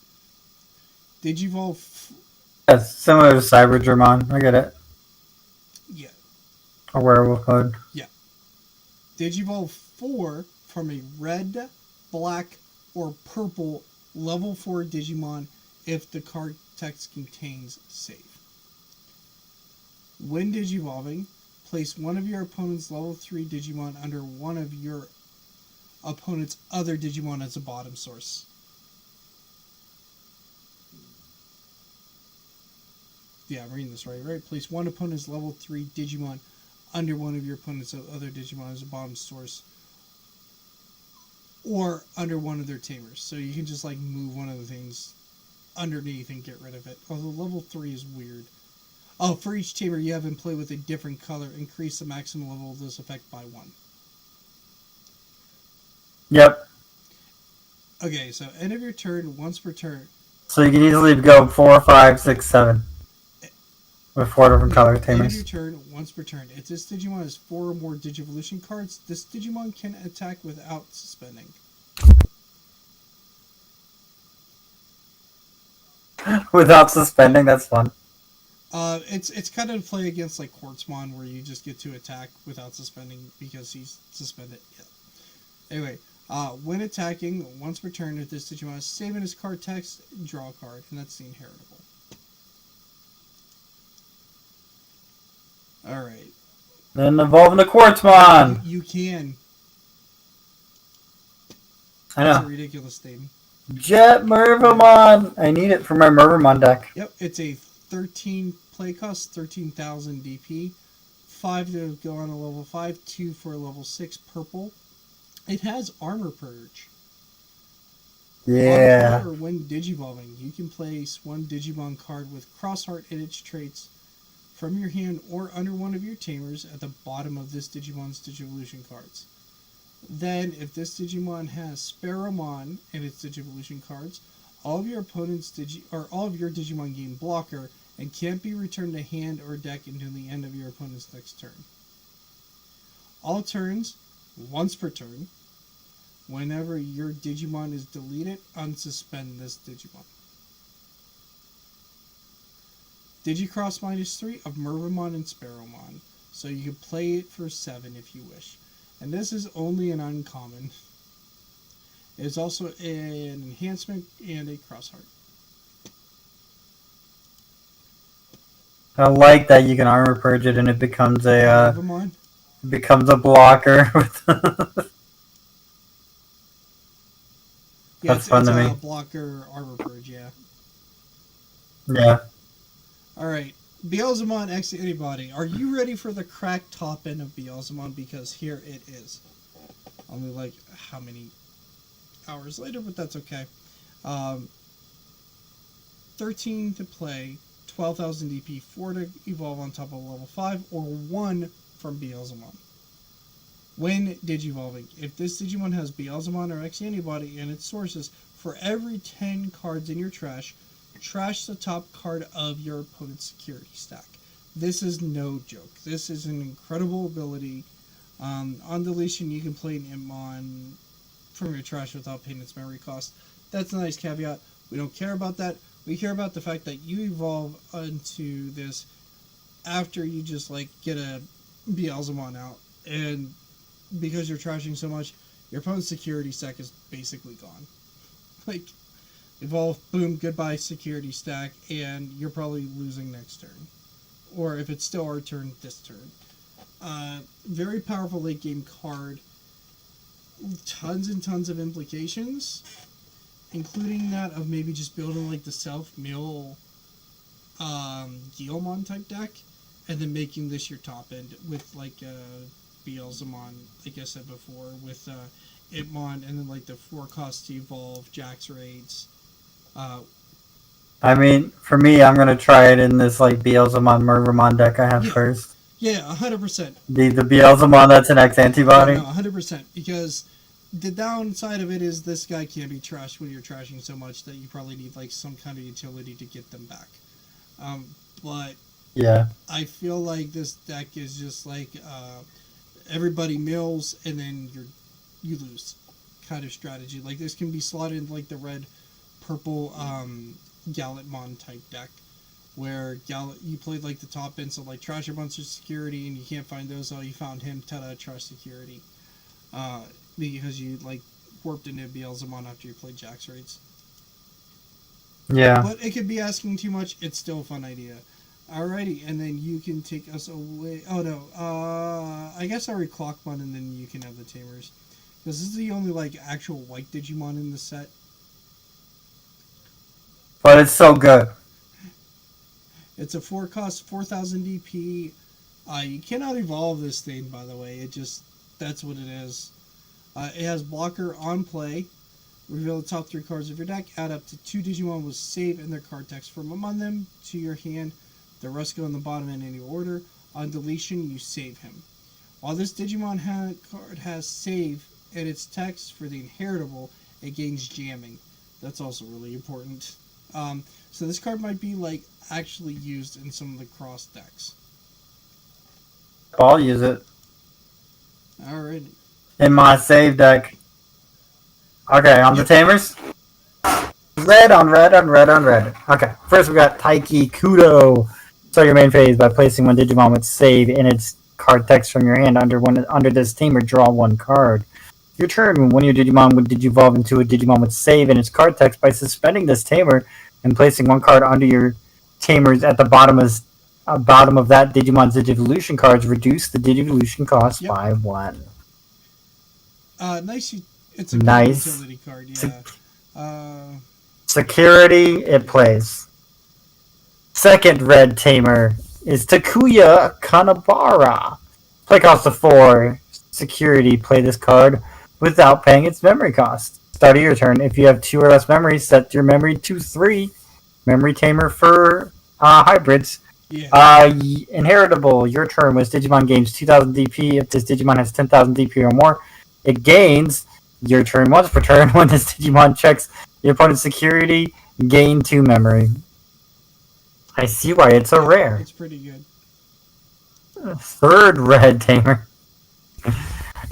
Digivolve... That's similar to Cyberdramon. I get it. Yeah. A werewolf mode. Yeah. Digivolve 4 from a red, black, or purple level 4 Digimon if the card text contains save. When Digivolving, place one of your opponent's level 3 Digimon under one of your opponent's other Digimon as a bottom source. Yeah, I'm reading this right? Place one opponent's level 3 Digimon under one of your opponent's other Digimon as a bottom source. or under one of their tamers. So you can just like move one of the things underneath and get rid of it. Although level 3 is weird. Oh, for each tamer you have in play with a different color, increase the maximum level of this effect by 1. Yep. Okay, so end of your turn, once per turn. So you can easily go 4, 5, 6, 7 with 4 different Okay, color end of your tamers. turn, once per turn. If this Digimon has 4 or more Digivolution cards, this Digimon can attack without suspending. Without suspending, that's fun. It's kind of play against like Quartzmon where you just get to attack without suspending because he's suspended. Yeah. Anyway, when attacking, once per turn, if this Digimon is saving his card text, draw a card, and that's the inheritable. All right. Then evolve into You, Quartzmon. you can. I That's a know. ridiculous thing. Jet Mervamon. I need it for my Mervamon deck. Yep, it's a 13 play cost, 13,000 DP. 5 to go on a level 5, 2 for a level 6 purple. It has Armor Purge. On play Yeah. or when Digivolving, you can place one Digimon card with Crossheart and its traits from your hand or under one of your tamers at the bottom of this Digimon's Digivolution cards. Then, if this Digimon has Sparrowmon in its Digivolution cards, all of your opponent's all of your Digimon gain blocker and can't be returned to hand or deck until the end of your opponent's next turn. All turns, once per turn, whenever your Digimon is deleted, unsuspend this Digimon. Digicross -3 of Mervamon and Sparrowmon, so you can play it for 7 if you wish. And this is only an uncommon. It's also an enhancement and a crossheart. I like that you can armor purge it and it becomes a blocker. Yeah, That's fun it's to a me. blocker armor purge, yeah. Yeah. Alright, Beelzemon X Anybody. Are you ready for the cracked top end of Beelzemon? Because here it is. Only like how many hours later, but that's okay. 13 to play, 12,000 DP, 4 to evolve on top of level 5, or 1 from Beelzemon. When Digivolving, if this Digimon has Beelzemon or X Antibody and its sources, for every 10 cards in your trash the top card of your opponent's security stack. This is no joke. This is an incredible ability. On deletion, you can play an Imon from your trash without paying its memory cost. That's a nice caveat. We don't care about that. We care about the fact that you evolve into this after you just like get a Beelzemon out, and because you're trashing so much, your opponent's security stack is basically gone. Like, evolve, boom, goodbye security stack, and you're probably losing next turn. Or if it's still our turn, this turn. Very powerful late game card. Tons and tons of implications, including that of maybe just building like the self-mill Guilmon type deck, and then making this your top end with like Beelzemon, like I said before, with Itmon, and then like the 4 cost to evolve, Jax Raids. I mean, for me, I'm gonna try it in this like Beelzemon Mervamon deck I have Yeah, first. yeah, 100%. The Beelzemon that's an X Yeah, antibody. no, 100%. Because the downside of it is this guy can't be trashed when you're trashing so much that you probably need like some kind of utility to get them back. But Yeah. I feel like this deck is just like everybody mills and then you lose kind of strategy. Like this can be slotted into like the red purple Gallantmon type deck where you played like the top end, so like trash a bunch of security and you can't find those. Oh, you found him, ta-da, trash security. Because you like warped into Beelzemon after you played Jax Raids. Yeah. But it could be asking too much. It's still a fun idea. Alrighty, and then you can take us away. Oh no, I guess I'll Clockmon and then you can have the Tamers. Because this is the only like actual white Digimon in the set. But it's so good. It's a 4 cost, 4,000 DP. You cannot evolve this thing, by the way. That's what it is. It has blocker on play. Reveal the top 3 cards of your deck. Add up to 2 Digimon with save and their card text from among them to your hand. The rest go in the bottom in any order. On deletion, you save him. While this Digimon card has save in its text for the inheritable, it gains jamming. That's also really important. So this card might be like actually used in some of the cross decks. I'll use it Alright. in my save deck. Okay, on the Tamers. Red on red on red on red. Okay, first we got Taiki Kudo. Start your main phase by placing 1 Digimon with save in its card text from your hand under this Tamer. Draw 1 card. Your turn. When one of your Digimon would digivolve into a Digimon with save in its card text by suspending this Tamer and placing 1 card under your Tamers at the bottom of that Digimon's Digivolution cards. Reduce the Digivolution cost by 1. Nice. It's a nice utility card. Yeah. Security. It plays. Second red Tamer is Takuya Kanabara. Play cost of 4. Security. Play this card without paying its memory cost. Start of your turn. If you have 2 or less memories, set your memory to 3. Memory Tamer for hybrids. Yeah. Inheritable. Your turn was Digimon gains 2,000 DP. If this Digimon has 10,000 DP or more, it gains your turn once per turn. When this Digimon checks your opponent's security, gain 2 memory. I see why it's so rare. It's pretty good. Third red Tamer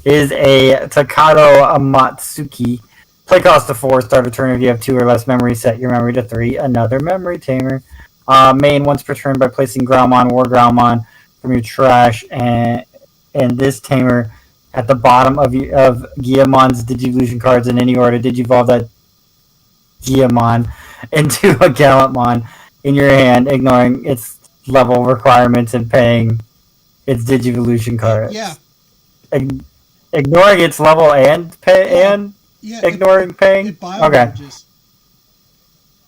is a Takato Amatsuki. Play cost of 4. Start a turn. If you have 2 or less memory, set your memory to 3. Another memory Tamer. Main once per turn by placing Groundmon, War Groundmon from your trash, and this Tamer at the bottom of Guillemon's Digivolution cards in any order. Digivolve that Guillemon into a Gallantmon in your hand, ignoring its level requirements and paying its Digivolution cards. Yeah. Ignoring its level and paying. It bio-merges.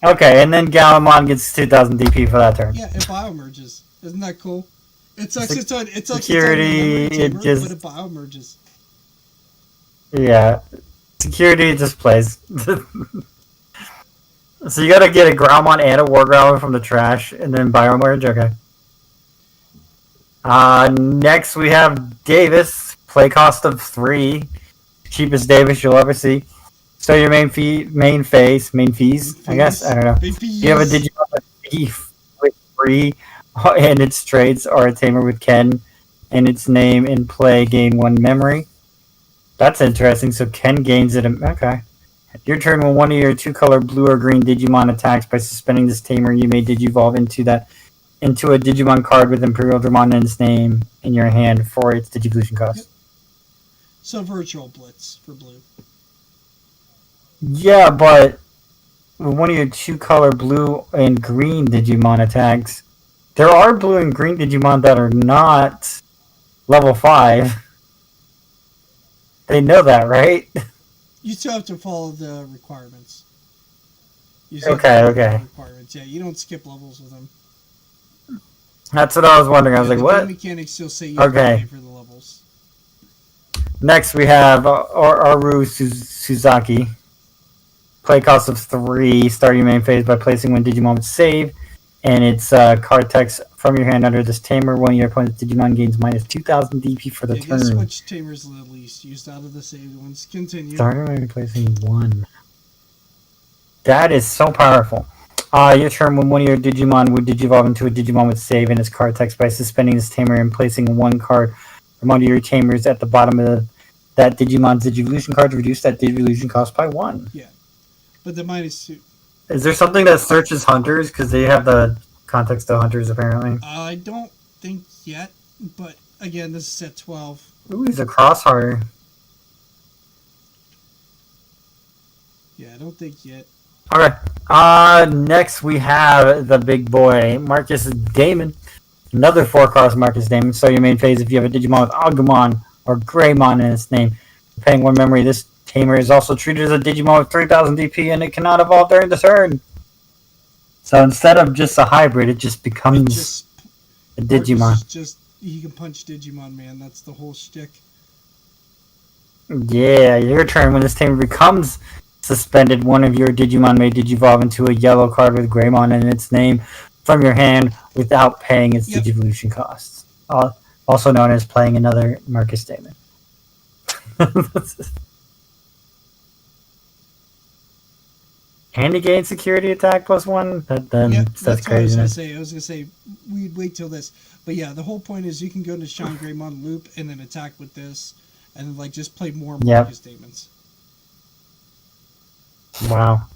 Okay, and then Gallantmon gets 2,000 DP for that turn. Yeah, it bio-merges. Isn't that cool? It sucks its own security, tamer, it just... but it bio-merges. Yeah. Security just plays. So you gotta get a Groundmon and a War Groundmon from the trash, and then bio-merge? Okay. Next we have Davis. Play cost of 3. Cheapest Davis you'll ever see. So your main fees, I guess. I don't know. You have a Digimon with 3 and its traits, or a Tamer with Ken and its name in play, gain 1 memory. That's interesting. So Ken gains it. Okay. Your turn. When one of your 2-color blue or green Digimon attacks by suspending this Tamer, you may Digivolve into a Digimon card with Imperial Dramon in its name in your hand for its Digivolution cost. Yep. So Virtual Blitz for blue. Yeah, but when one of your 2-color blue and green Digimon attacks, there are blue and green Digimon that are not level 5. They know that, right? You still have to follow the requirements. Okay. Requirements. Yeah, you don't skip levels with them. That's what I was wondering. I was like, what? The mechanics still say you have to pay for the levels. Next, we have Aru Suzaki. Play cost of 3. Start your main phase by placing 1 Digimon with save, and its card text from your hand under this Tamer. One of your opponent's Digimon gains minus 2,000 DP for the turn. Guess which Tamer's the least used out of the saved ones? Continue. Start your main placing 1. That is so powerful. Your turn. When one of your Digimon would Digivolve into a Digimon with save in its card text by suspending this Tamer and placing 1 card from under your Tamers at the bottom of that Digimon's Digivolution card, reduce that Digivolution cost by 1. Yeah. But the minus 2. Is there something that searches hunters? Because they have the context of hunters, apparently. I don't think yet, but again, this is set 12. Ooh, he's a crossharder. Yeah, I don't think yet. Okay. Next we have the big boy, Marcus Damon. Another 4-cross Marcus Damon. So your main phase, if you have a Digimon with Agumon or Greymon in its name, paying 1 memory, this Tamer is also treated as a Digimon with 3,000 DP, and it cannot evolve during the turn. So instead of just a hybrid, it just becomes a Digimon. He can punch Digimon, man. That's the whole shtick. Yeah, your turn. When this tamer becomes suspended, one of your Digimon may digivolve into a yellow card with Greymon in its name from your hand without paying its Yep. Digivolution costs. Also known as playing another Marcus statement. And he gains security attack +1? Yep, That's that's what I was gonna craziness. say. I was gonna say we'd wait till this, but yeah, the whole point is you can go into Shine Greymon loop and then attack with this, and then like just play more Yep. Marcus Demons. Wow.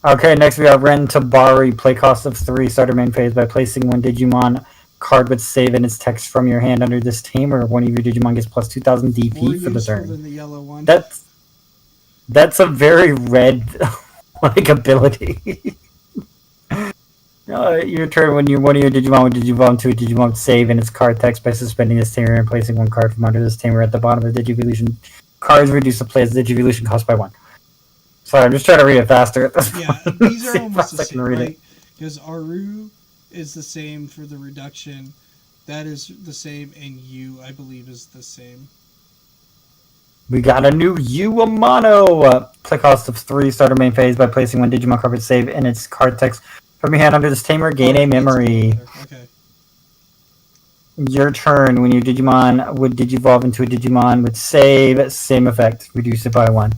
Okay, next we have Ren Tabari. Play cost of 3. Starter main phase by placing one Digimon card with save in its text from your hand under this tamer. One of your Digimon gets plus 2,000 DP More for the useful turn. than the yellow one. That's a very red like ability. Your turn when one of your Digimon would Digivolve to a Digimon with save in its card text by suspending this tamer and placing one card from under this tamer at the bottom of the Digivolution. Cards reduce the player's Digivolution cost by 1. Sorry, I'm just trying to read it faster at this Yeah, point. these are See almost if the I can same, read right? it. Because Aru is the same for the reduction. That is the same, and U, I believe, is the same. We got a new Uamano. Play cost of 3. Starter main phase by placing one Digimon card with save in its card text from your hand under this tamer. Gain a memory. Okay. Your turn. When your Digimon would Digivolve into a Digimon with save, same effect. Reduce it by 1.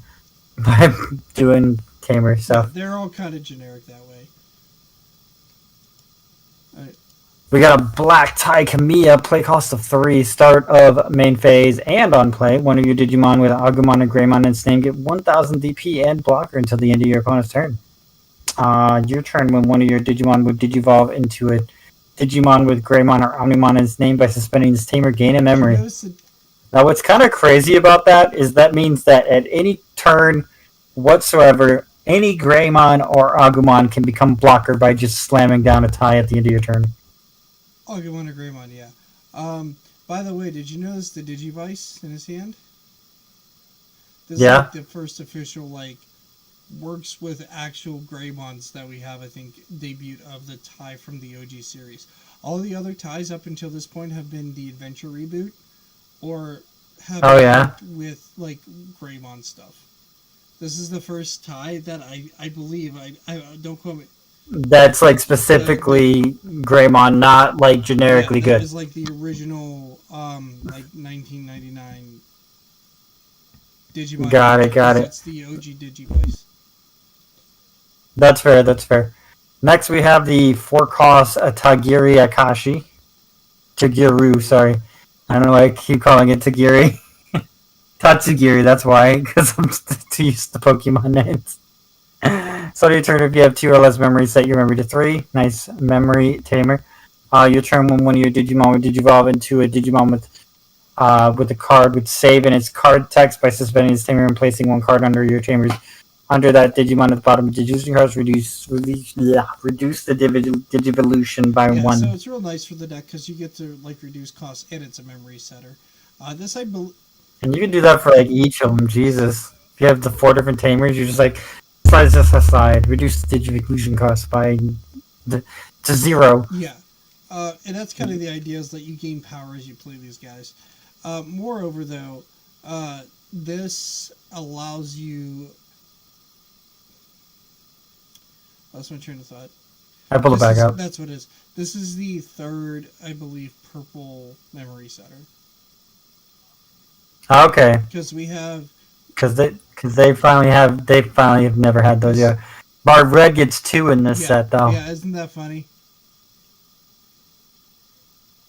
By doing tamer stuff. Yeah, they're all kind of generic that way. We got a Black Tie Kamiya. Play cost of 3. Start of main phase and on play. One of your Digimon with Agumon and Greymon in its name get 1,000 DP and blocker until the end of your opponent's turn. Your turn when one of your Digimon would Digivolve into a Digimon with Greymon or Omnimon in its name by suspending this tamer. Gain a memory. Now, what's kind of crazy about that is that means that at any turn whatsoever, any Greymon or Agumon can become blocker by just slamming down a tie at the end of your turn. Agumon or Greymon, yeah. By the way, did you notice the Digivice in his hand? This is like the first official, like, works with actual Greymons that we have, I think, debut of the tie from the OG series. All the other ties up until this point have been the Adventure reboot, or have worked with, like, Greymon stuff. This is the first tie that I believe, I don't quote me. That's like specifically Greymon, not like generically good. That is like the original, like 1999 Digimon. Got it. That's the OG Digivice. That's fair. Next we have the 4-cost Tagiri Akashi. Tagiru, sorry. I don't know why I keep calling it Tagiri. Tatsugiri, that's why, because I'm too used to Pokemon names. So your turn, if you have 2 or less memories, set your memory to 3. Nice memory tamer. Your turn when one of your Digimon would Digivolve into a Digimon with a card with save in its card text by suspending its tamer and placing one card under your tamers. Under that Digimon at the bottom of Digivolution cards, reduce the Digivolution by 1. So it's real nice for the deck because you get to like reduce costs and it's a memory setter. This I believe. And you can do that for like each of them. Jesus, if you have the 4 different tamers, you're just like slide this aside, reduce the Digivolution cost to 0. Yeah, and that's kind of the idea is that you gain power as you play these guys. Moreover, though, this allows you. That's my train of thought. I pulled it back up. That's what it is. This is the 3rd, I believe, purple memory setter. Okay. Because we have. Because they finally have never had those yet. But red gets 2 in this set though. Yeah, isn't that funny?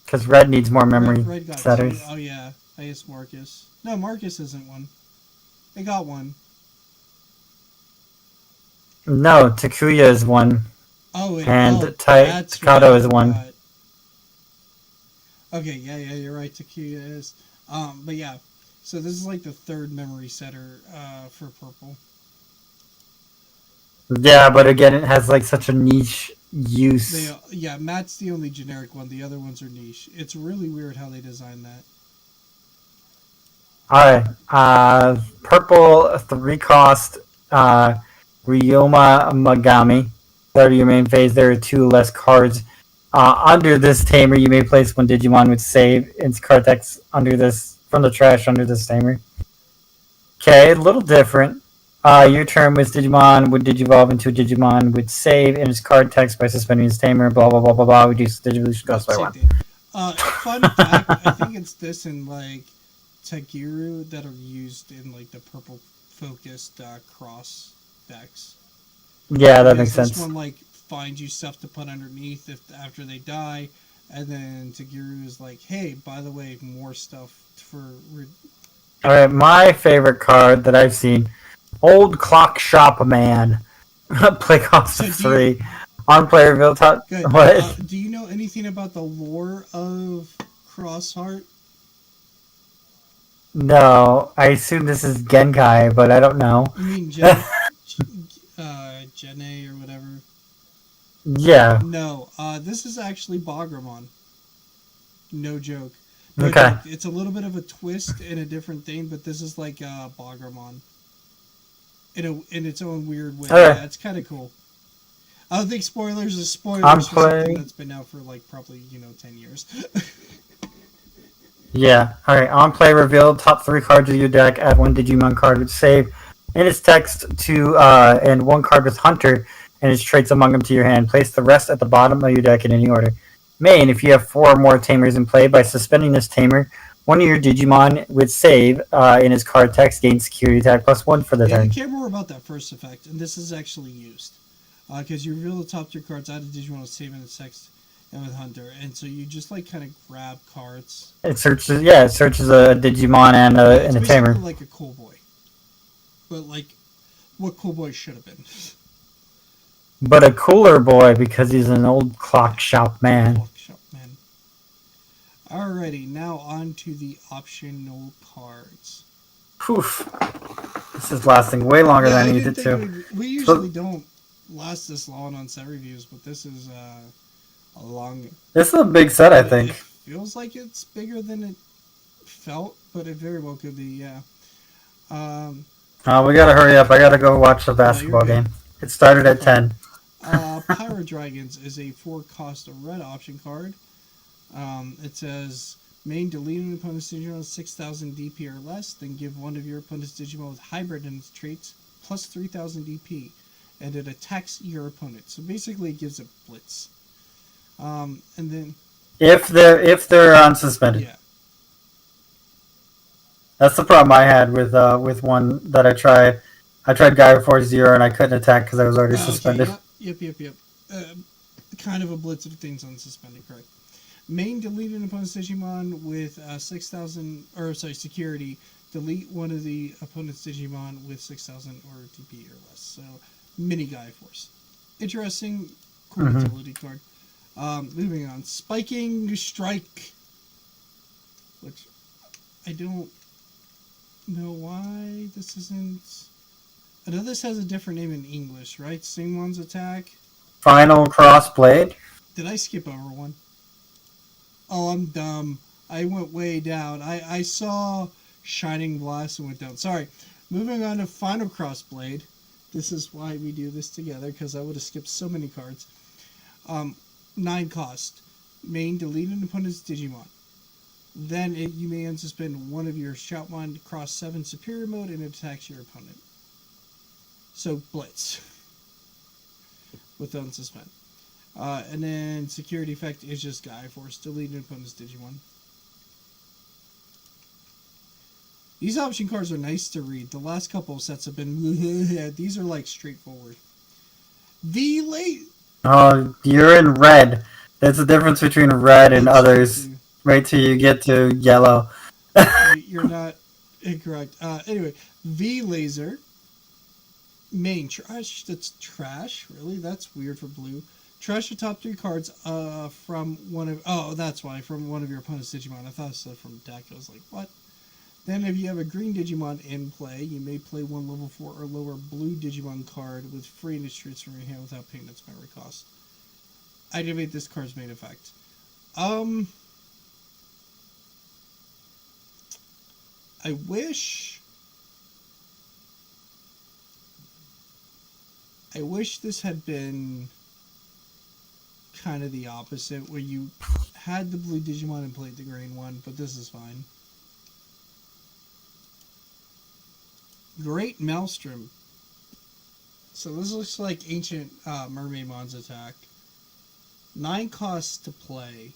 Because red needs more memory Red got setters. 2. Oh yeah, I guess Marcus. No, Marcus isn't one. They got one. No, Takuya is 1. Oh, and Takato is 1. Okay, yeah, you're right. Takuya is. But yeah, so this is like the 3rd memory setter for purple. Yeah, but again, it has like such a niche use. Matt's the only generic one. The other ones are niche. It's really weird how they designed that. Alright, purple 3-cost Ryoma Magami. Start of your main phase, there are 2 less cards. Under this tamer, you may place one Digimon with save its card text under this from the trash under this tamer. Okay, a little different. Your term was Digimon would digivolve into a Digimon would save in his card text by suspending his tamer, blah blah blah blah blah. Would use Digivolution cost by Same one. thing. Fun fact, I think it's this and like Tagiru that are used in like the purple focused cross decks. Yeah, that Because makes this sense. one like finds you stuff to put underneath if after they die, and then Tagiru is like, hey, by the way, more stuff for. Alright, my favorite card that I've seen, Old Clock Shop Man. Play cost So of do you 3. On player build top. good? What? Do you know anything about the lore of Crossheart? No, I assume this is Genkai, but I don't know. You mean Jene or whatever? Yeah. No, this is actually Bagramon. No joke. No Okay. joke. It's a little bit of a twist and a different thing, but this is like Bagramon in its own weird way. Okay. Yeah, it's kind of cool. I don't think spoilers is spoilers I'm for something playing. that's been out for like probably 10 years. Yeah. Alright, on play reveal top 3 cards of your deck. Add 1 Digimon card with save and its text to and 1 card with Hunter and its traits among them to your hand. Place the rest at the bottom of your deck in any order. Main, if you have 4 or more tamers in play, by suspending this tamer, one of your Digimon with save in his card text gains security attack +1 for the Yeah, turn. you care more about that first effect, and this is actually used because you reveal the top 3 cards out of Digimon with save and its text and with Hunter, and so you just like kind of grab cards. It searches a Digimon and It's a basically tamer. like a cool boy, but like what cool boy should have been. But a cooler boy because he's an old clock shop man. Fuck, shut man. Alrighty, now on to the optional cards. Poof. This is lasting way longer Yeah, than I I didn't needed to. think we usually don't last this long on set reviews, but this is a long. This is a big set, I It think. feels like it's bigger than it felt, but it very well could be. Yeah. We gotta hurry up. I gotta go watch the basketball good. game. It started at 10. Pyro Dragons is a 4-cost red option card. It says main delete an opponent's Digimon with 6,000 DP or less, then give one of your opponent's Digimon with hybrid in its traits plus 3,000 DP, and it attacks your opponent. So basically, it gives it blitz. And then If they're unsuspended. yeah, That's the problem I had with one that I tried. I tried Guy 4-0 and I couldn't attack because I was already suspended. Okay, yep. Kind of a blitz if things unsuspended, correct. Main delete an opponent's Digimon with 6,000 security. Delete one of the opponent's Digimon with 6,000 or DP or less. So mini Guy Force. Interesting, cool utility card. Moving on, Spiking Strike, which I don't know why this isn't. I know this has a different name in English, right? Singmon's Attack. Final Crossblade. Did I skip over one? Oh, I'm dumb. I went way down. I saw Shining Blast and went down. Sorry. Moving on to Final Crossblade. This is why we do this together, because I would have skipped so many cards. 9 cost. Main, delete an opponent's Digimon. Then you may unsuspend one of your Shoutmon cross 7 superior mode and it attacks your opponent. So blitz with unsuspend. And then security effect is just Guy Force. Delete an opponent's Digimon. These option cards are nice to read. The last couple of sets have been these are like straightforward. The late. Oh, you're in red. There's a difference between red and others. Wait till you get to yellow. You're not incorrect. Anyway, V Laser. Main trash. That's trash. Really? That's weird for blue. Trash the top 3 cards from one of. Oh, that's why. From one of your opponent's Digimon. I thought it said from deck. I was like, what? Then, if you have a green Digimon in play, you may play one level 4 or lower blue Digimon card with free initiatives from your hand without paying its memory cost. Activate this card's main effect. I wish this had been kind of the opposite, where you had the blue Digimon and played the green one, but this is fine. Great Maelstrom. So this looks like ancient Mermaidmon's attack. 9 costs to play.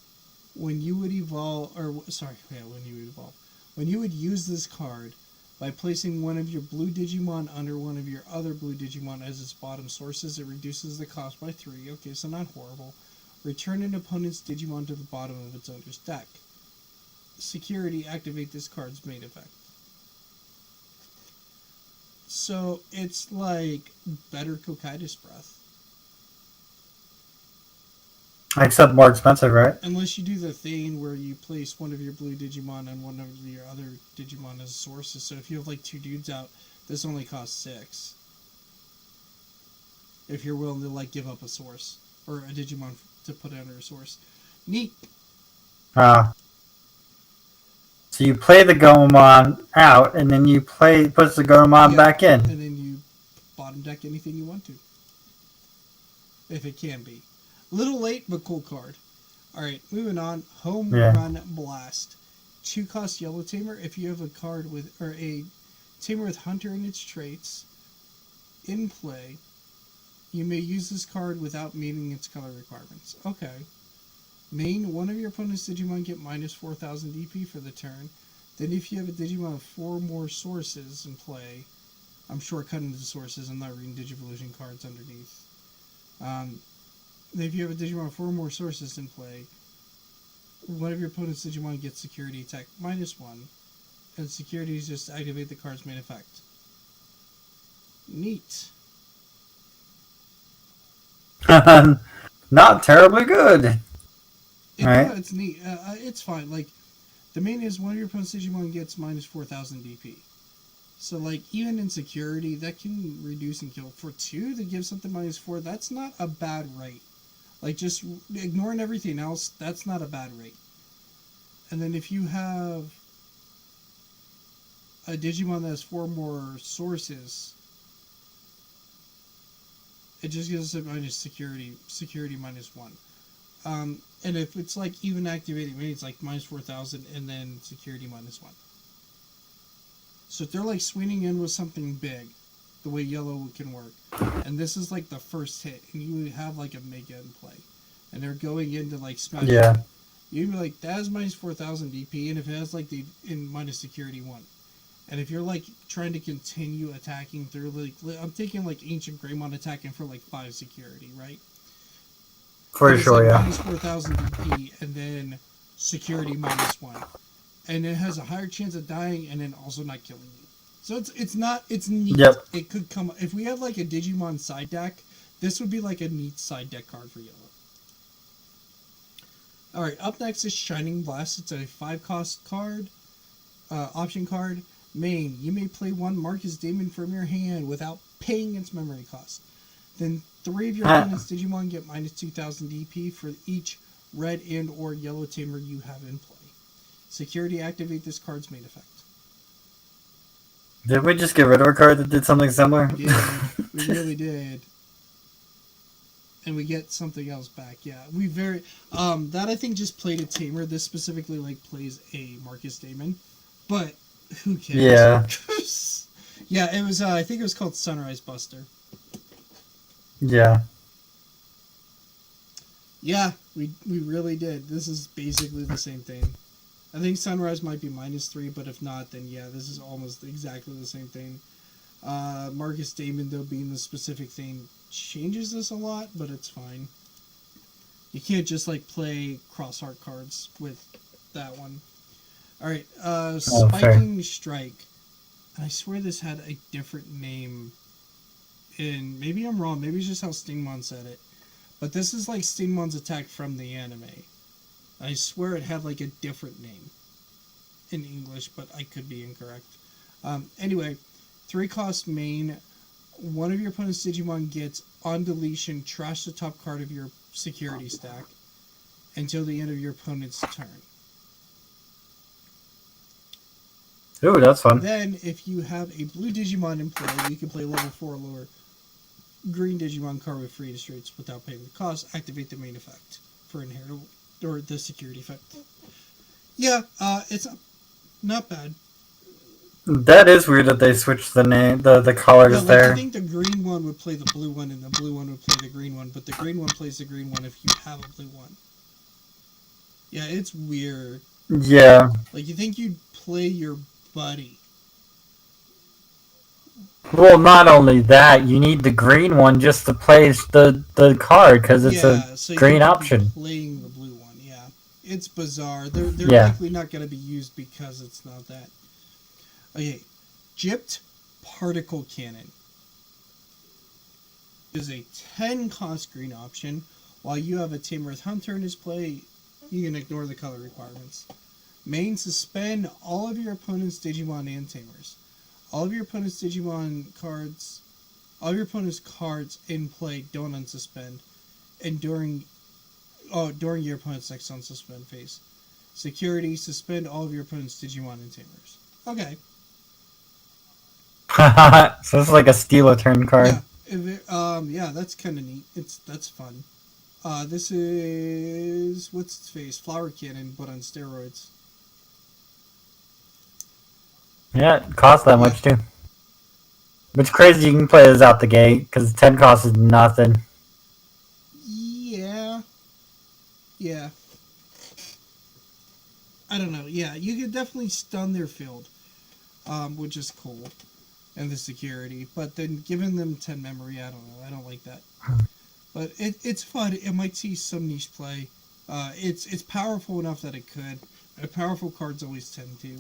When you would evolve, when you would use this card by placing one of your blue Digimon under one of your other blue Digimon as its bottom sources, it reduces the cost by 3. Okay, so not horrible. Return an opponent's Digimon to the bottom of its owner's deck. Security, activate this card's main effect. So it's like better Kokaitis Breath. Except more expensive, right? Unless you do the thing where you place one of your blue Digimon and one of your other Digimon as sources. So if you have like 2 dudes out, this only costs 6. If you're willing to like give up a source or a Digimon to put under a source. Neat. So you play the Gomamon out, and then you puts the Gomamon back in. And then you bottom deck anything you want to. If it can be. Little late, but cool card. Alright, moving on. Home Run Blast. 2 cost Yellow Tamer. If you have a card with, or a Tamer with Hunter in its traits in play, you may use this card without meeting its color requirements. Okay. Main, one of your opponent's Digimon get minus 4,000 DP for the turn. Then if you have a Digimon with 4 more sources in play, I'm shortcutting the sources, I'm not reading Digivolution cards underneath. If you have a Digimon with 4 more sources in play, one of your opponent's Digimon gets security attack minus 1, and security is just activate the card's main effect. Neat. Not terribly good. Right. It's neat. It's fine. Like, the main is one of your opponent's Digimon gets minus 4,000 DP. So, like, even in security, that can reduce and kill. For 2 to give something minus 4, that's not a bad rate. Like, just ignoring everything else, that's not a bad rate. And then if you have a Digimon that has 4 more sources, it just gives us a minus security minus 1. And if it's like even activating, maybe it's like minus 4,000 and then security minus 1. So if they're like swinging in with something big, the way yellow can work, and this is like the first hit, and you would have like a Mega in play, and they're going into like smash. Yeah. You'd be like, that has minus 4,000 DP, and if it has like the in minus security 1. And if you're like trying to continue attacking through, like, I'm thinking like Ancient Greymon attacking for like 5 security, right? For sure, like yeah. Minus 4,000 DP and then security minus 1. And it has a higher chance of dying and then also not killing you. So it's neat. Yep. It could come, if we have like a Digimon side deck, this would be like a neat side deck card for yellow. Alright, up next is Shining Blast. It's a 5 cost card, option card. Main, you may play 1 Marcus Damon from your hand without paying its memory cost. Then 3 of your opponent's Digimon get minus 2,000 DP for each red and or yellow tamer you have in play. Security, activate this card's main effect. Did we just get rid of a card that did something similar? Yeah, we really did. And we get something else back. Yeah, we very that I think just played a tamer. This specifically like plays a Marcus Damon, but who cares? Yeah. Yeah, it was. I think it was called Sunrise Buster. Yeah. Yeah, we really did. This is basically the same thing. I think Sunrise might be minus 3, but if not, then yeah, this is almost exactly the same thing. Marcus Damon, though, being the specific thing, changes this a lot, but it's fine. You can't just, like, play cross-heart cards with that one. Alright, Spiking Strike. And I swear this had a different name. And maybe I'm wrong, maybe it's just how Stingmon said it. But this is like Stingmon's attack from the anime. I swear it had like a different name in English, but I could be incorrect. Anyway, 3 cost main. One of your opponent's Digimon gets on deletion, trash the top card of your security stack until the end of your opponent's turn. Ooh, that's fun. Then, if you have a blue Digimon in play, you can play level 4 or lower green Digimon card with free traits without paying the cost. Activate the main effect for inheritable or the security effect. Yeah, it's not bad. That is weird that they switched the name, the Yeah, colors like you there. think the green one would play the blue one, and the blue one would play the green one, but the green one plays the green one if you have a blue one. Yeah, it's weird. Yeah. Like you think you'd play your buddy. Well, not only that, you need the green one just to place the card because it's a Yeah, so you green think you'd be option. playing the blue one. Yeah, it's bizarre. They're Yeah. likely not going to be used because it's not that. Okay, gypped particle cannon is a 10 cost green option. While you have a tamer with hunter in his play, you can ignore the color requirements. Main, suspend all of your opponent's Digimon and tamers. All of your opponent's Digimon cards, all of your opponent's cards in play don't unsuspend, and during your opponent's next unsuspend phase. Security, suspend all of your opponent's Digimon and tamers. Okay, So it's like a steal a turn card. yeah, yeah, that's kind of neat. That's fun. This is what's its face, Flower Cannon, but on steroids. Yeah, it costs that Yeah, much too. It's crazy you can play this out the gate because 10 cost is nothing. yeah, yeah. I don't know. Yeah, you could definitely stun their field, which is cool, and the security. But then giving them 10 memory, I don't know. I don't like that. But it's fun. It might see some niche play. It's powerful enough that it could. Powerful cards always tend to.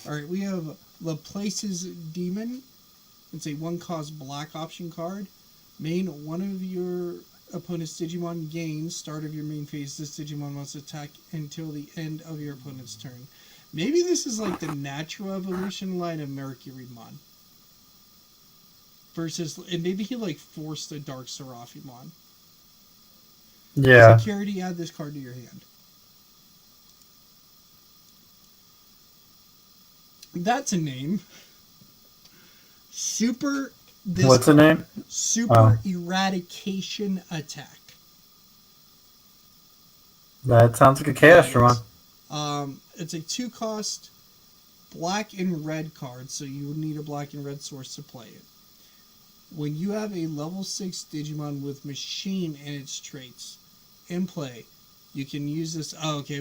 All right, we have Laplace's Demon. It's a one cost black option card. Main, one of your opponent's Digimon gains. Start of your main phase, this Digimon must attack until the end of your opponent's turn. Maybe this is like the natural evolution line of Mercurymon. Versus, and maybe he like forced a Dark Seraphimon. Yeah. Security, add this card to your hand. That's a name. Super. This What's the card. name? Super Eradication Attack. That sounds like a Chaos one. It's a 2 cost black and red card, so you would need a black and red source to play it. When you have a level 6 Digimon with Machine and its traits in play, you can use this,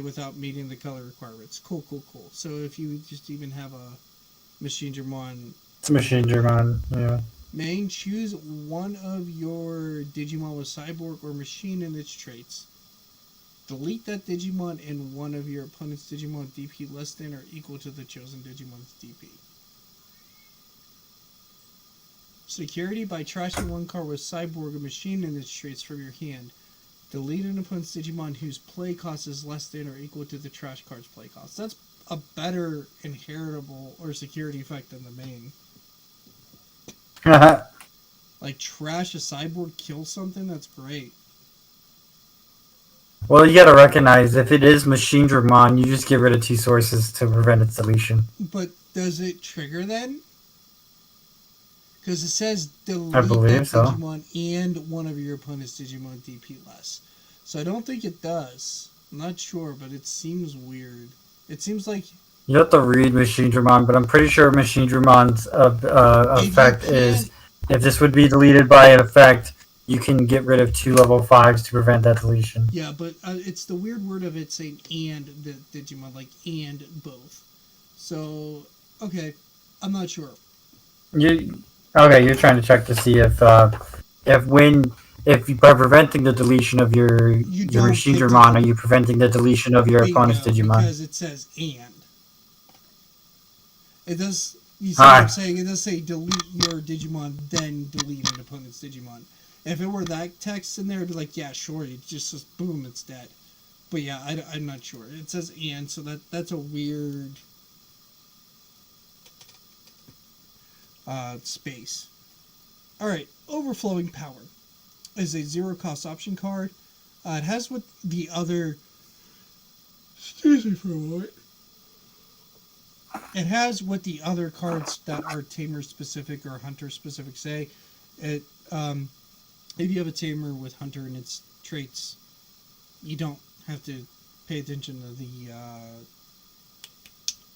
without meeting the color requirements. Cool. So if you just even have a Machine Digimon... It's a Machine Digimon, yeah. Main, choose one of your Digimon with Cyborg or Machine and its traits. Delete that Digimon and one of your opponent's Digimon DP less than or equal to the chosen Digimon's DP. Security, by trashing one card with Cyborg or Machine and its traits from your hand. Delete an opponent's Digimon whose play cost is less than or equal to the trash card's play cost. That's a better inheritable or security effect than the main. Like trash a Cyborg, kill something, that's great. Well, you gotta recognize, if it is Machine Digimon, you just get rid of 2 sources to prevent its deletion. But does it trigger then? Because it says delete I believe so. Digimon and one of your opponent's Digimon DP less. So I don't think it does. I'm not sure, but it seems weird. It seems like... You have to read Machine Digimon, but I'm pretty sure Machine Digimon's effect is, if this would be deleted by an effect, you can get rid of 2 level 5s to prevent that deletion. Yeah, but it's the weird word of it saying and the Digimon, like and both. So, okay, I'm not sure. You're trying to check to see if by preventing the deletion of your Machine Digimon, are you preventing the deletion of your opponent's Digimon? Because it says and. It does. You see what I'm saying? It does say delete your Digimon, then delete an opponent's Digimon. If it were that text in there, it'd be like, yeah, sure. It just says boom, it's dead. But yeah, I'm not sure. It says and, so that's a weird space. Alright, Overflowing Power is a 0 cost option card. It has what the other... Excuse me for a moment. It has what the other cards that are Tamer specific or Hunter specific say. It if you have a Tamer with Hunter and its traits, you don't have to pay attention to the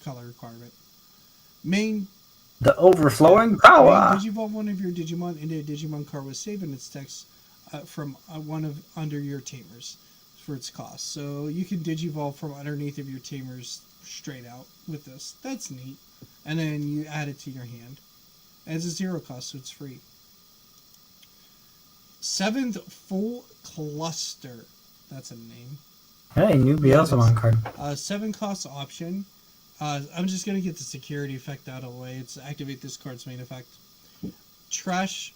color requirement. Main The overflowing Main power. Digivolve one of your Digimon into a Digimon card with save in its text from one of under your tamers for its cost. So you can Digivolve from underneath of your tamers straight out with this. That's neat. And then you add it to your hand. And it's a zero cost, so it's free. Seventh Full Cluster. That's a name. Hey, new Yeah, it is. Beelzebub card. 7 cost option. I'm just going to get the security effect out of the way. It's activate this card's main effect. Trash.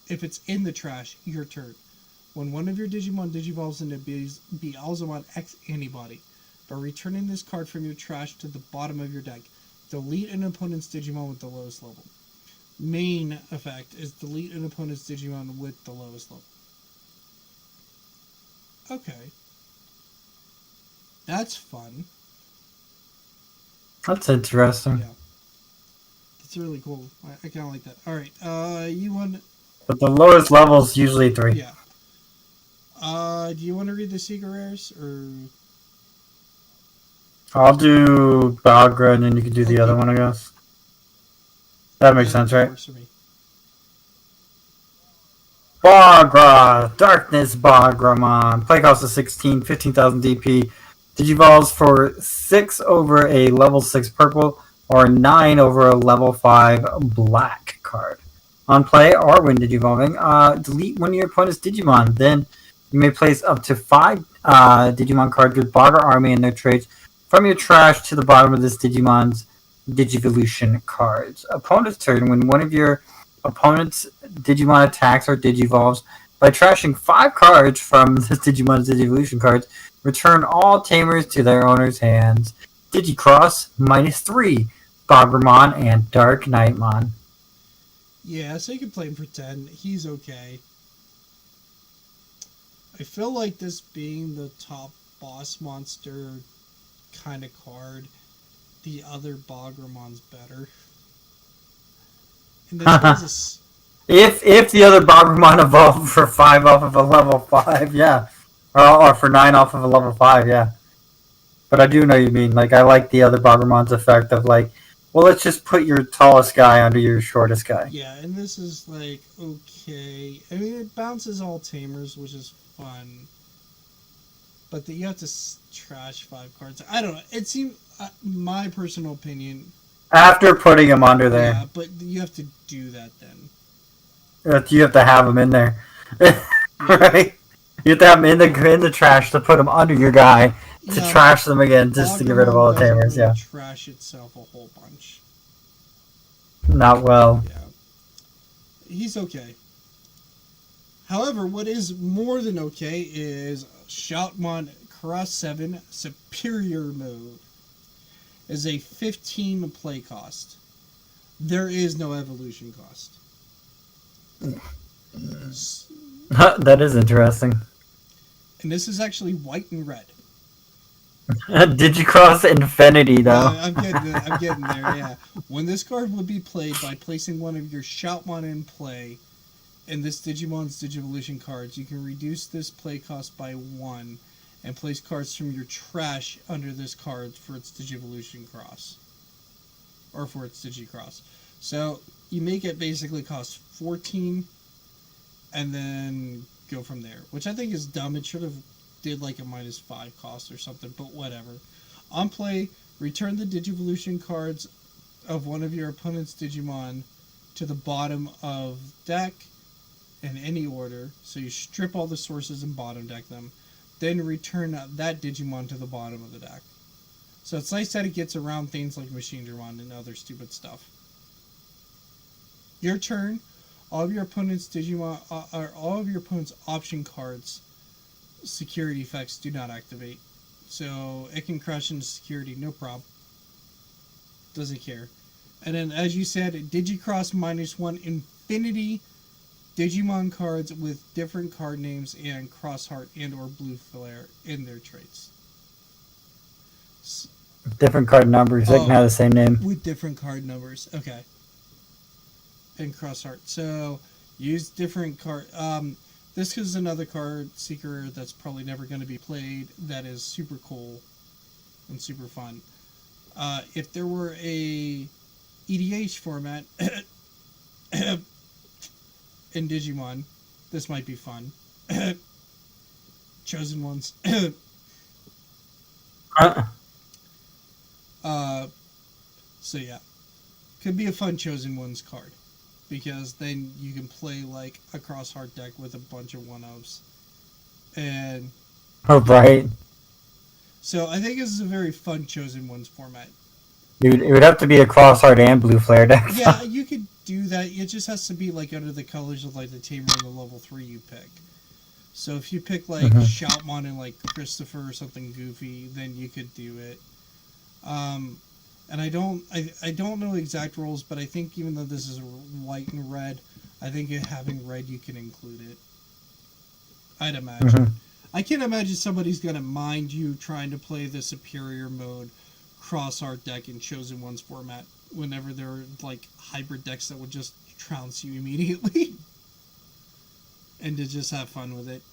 If it's in the trash, your turn. When one of your Digimon digivolves into Beelzebub X antibody, by returning this card from your trash to the bottom of your deck, delete an opponent's Digimon with the lowest level. Main effect is delete an opponent's Digimon with the lowest level. Okay. That's fun. That's interesting. Yeah. That's really cool. I kind of like that. Alright, you want... But the lowest level is usually 3. Yeah. Do you want to read the secret rares, or... I'll do Bagra and then you can do the Okay. other one, I guess. That makes sense, That right? works for me. Bagra! Darkness Bagramon. Play cost of 16, 15,000 DP. Digivolves for 6 over a level 6 purple or 9 over a level 5 black card. On play or when Digivolving, delete one of your opponent's Digimon. Then you may place up to 5 Digimon cards with Bagra Army and their traits from your trash to the bottom of this Digimon's Digivolution cards. Opponent's turn. When one of your opponent's Digimon attacks or Digivolves, by trashing 5 cards from this Digimon's Digivolution cards, return all tamers to their owner's hands. Digicross, -3. Bagramon and Dark Knightmon. Yeah, so you can play him for 10. He's okay. I feel like this being the top boss monster kind of card, the other Bagramon's better. And this If the other Bagramon evolved for 5 off of a level 5, yeah. Or for 9 off of a level 5, yeah. But I do know you mean. Like, I like the other Bagramon's effect of, like, well, let's just put your tallest guy under your shortest guy. yeah, and this is like okay. I mean, it bounces all tamers, which is fun. But you have to trash 5 cards. I don't know. It seemed my personal opinion. After putting him under there. Yeah, but you have to do that then. You have to have him in there. Right? You have to have him in the trash to put him under your guy to trash them again just to get rid of all the tamers, really trash itself a whole bunch. Not well. Yeah. He's okay. However, what is more than okay is Shoutmon Cross 7 Superior Mode. Is a 15 play cost. There is no evolution cost. That is interesting. And this is actually white and red. Digicross Infinity, though. I'm getting there, yeah. When this card would be played by placing one of your Shoutmon in play in this Digimon's Digivolution cards, you can reduce this play cost by 1 and place cards from your trash under this card for its Digivolution cross. Or for its Digicross. So you make it basically cost 14 and then go from there. Which I think is dumb. It should have did like a -5 cost or something, but whatever. On play, return the Digivolution cards of one of your opponent's Digimon to the bottom of deck in any order. So you strip all the sources and bottom deck them. Then return that Digimon to the bottom of the deck. So it's nice that it gets around things like Machine Dramon and other stupid stuff. Your turn. All of your opponent's Digimon, or all of your opponent's option cards, security effects do not activate. So it can crush into security, no problem. Doesn't care. And then, as you said, Digicross -1 Infinity Digimon cards with different card names and Crossheart and or Blue Flare in their traits. Different card numbers. They can have the same name. With different card numbers. Okay. And Crossheart. So, use different card... this is another card seeker that's probably never going to be played that is super cool and super fun. If there were a EDH format in Digimon. This might be fun. Chosen ones. So yeah, could be a fun Chosen Ones card, because then you can play like a cross-heart deck with a bunch of one-ofs, and Oh, right. so I think this is a very fun Chosen Ones format. Dude, it would have to be a crossheart and blue flare deck. Yeah, you could do that. It just has to be like under the colors of like the Tamer and the level 3 you pick. So if you pick like Shoutmon and like Christopher or something goofy, then you could do it. And I don't know exact rules, but I think even though this is white and red, I think having red you can include it. I'd imagine. I can't imagine somebody's gonna mind you trying to play the superior mode cross art deck in Chosen Ones format whenever there are like hybrid decks that would just trounce you immediately. And to just have fun with it.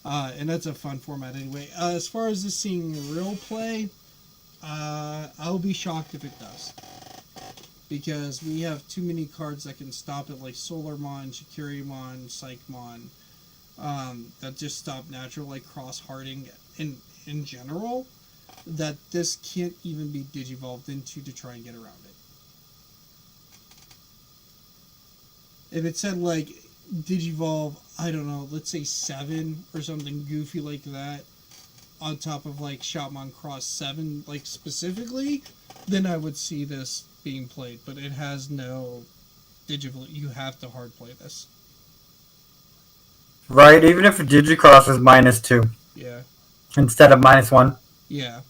And that's a fun format anyway. As far as this seeing real play, I'll be shocked if it does. Because we have too many cards that can stop it, like Solarmon, Shikurimon, Psychmon, that just stop natural, like cross-hearting in general, that this can't even be digivolved into to try and get around it. If it said, like, digivolve, I don't know, let's say 7 or something goofy like that, on top of like Shoutmon Cross 7, like specifically, then I would see this being played. But it has no digital. You have to hard play this. Right, even if a Digicross is -2 Yeah. instead of -1, Yeah.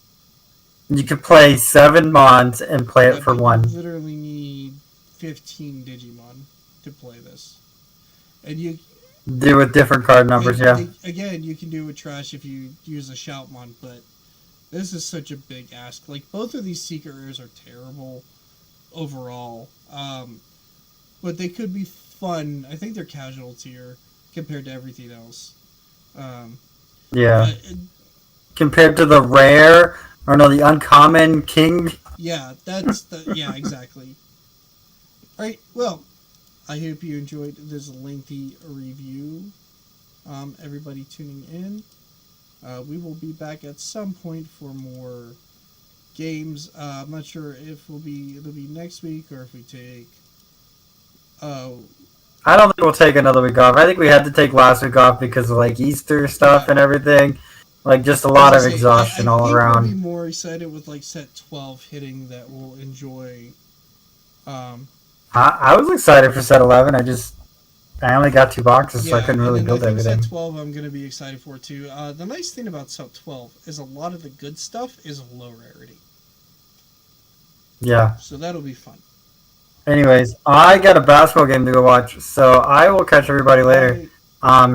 you could play 7 Mons and play it for You 1. literally need 15 Digimon to play this, and you. Do with different card numbers, yeah. Again, you can do it with trash if you use a Shoutmon, but this is such a big ask. Like, both of these Secret Rares are terrible overall, but they could be fun. I think they're casual tier compared to everything else. Yeah. Compared to the rare, or no, the uncommon king. Yeah, yeah, exactly. Alright, well, I hope you enjoyed this lengthy review. Everybody tuning in. We will be back at some point for more games. I'm not sure if it'll be next week or if we take. I don't think we'll take another week off. I think we had to take last week off because of like Easter stuff and everything. Like just a lot of exhaustion all around. We'll be more excited with like set 12 hitting that we'll enjoy. I was excited for set 11. I only got 2 boxes, so I couldn't really build everything. Set 12 I'm going to be excited for too. The nice thing about set 12 is a lot of the good stuff is low rarity. Yeah. So that'll be fun. Anyways, I got a basketball game to go watch, so I will catch everybody later.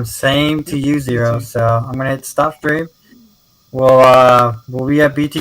Same to you, Zero. So I'm gonna hit stop stream. We'll be at BT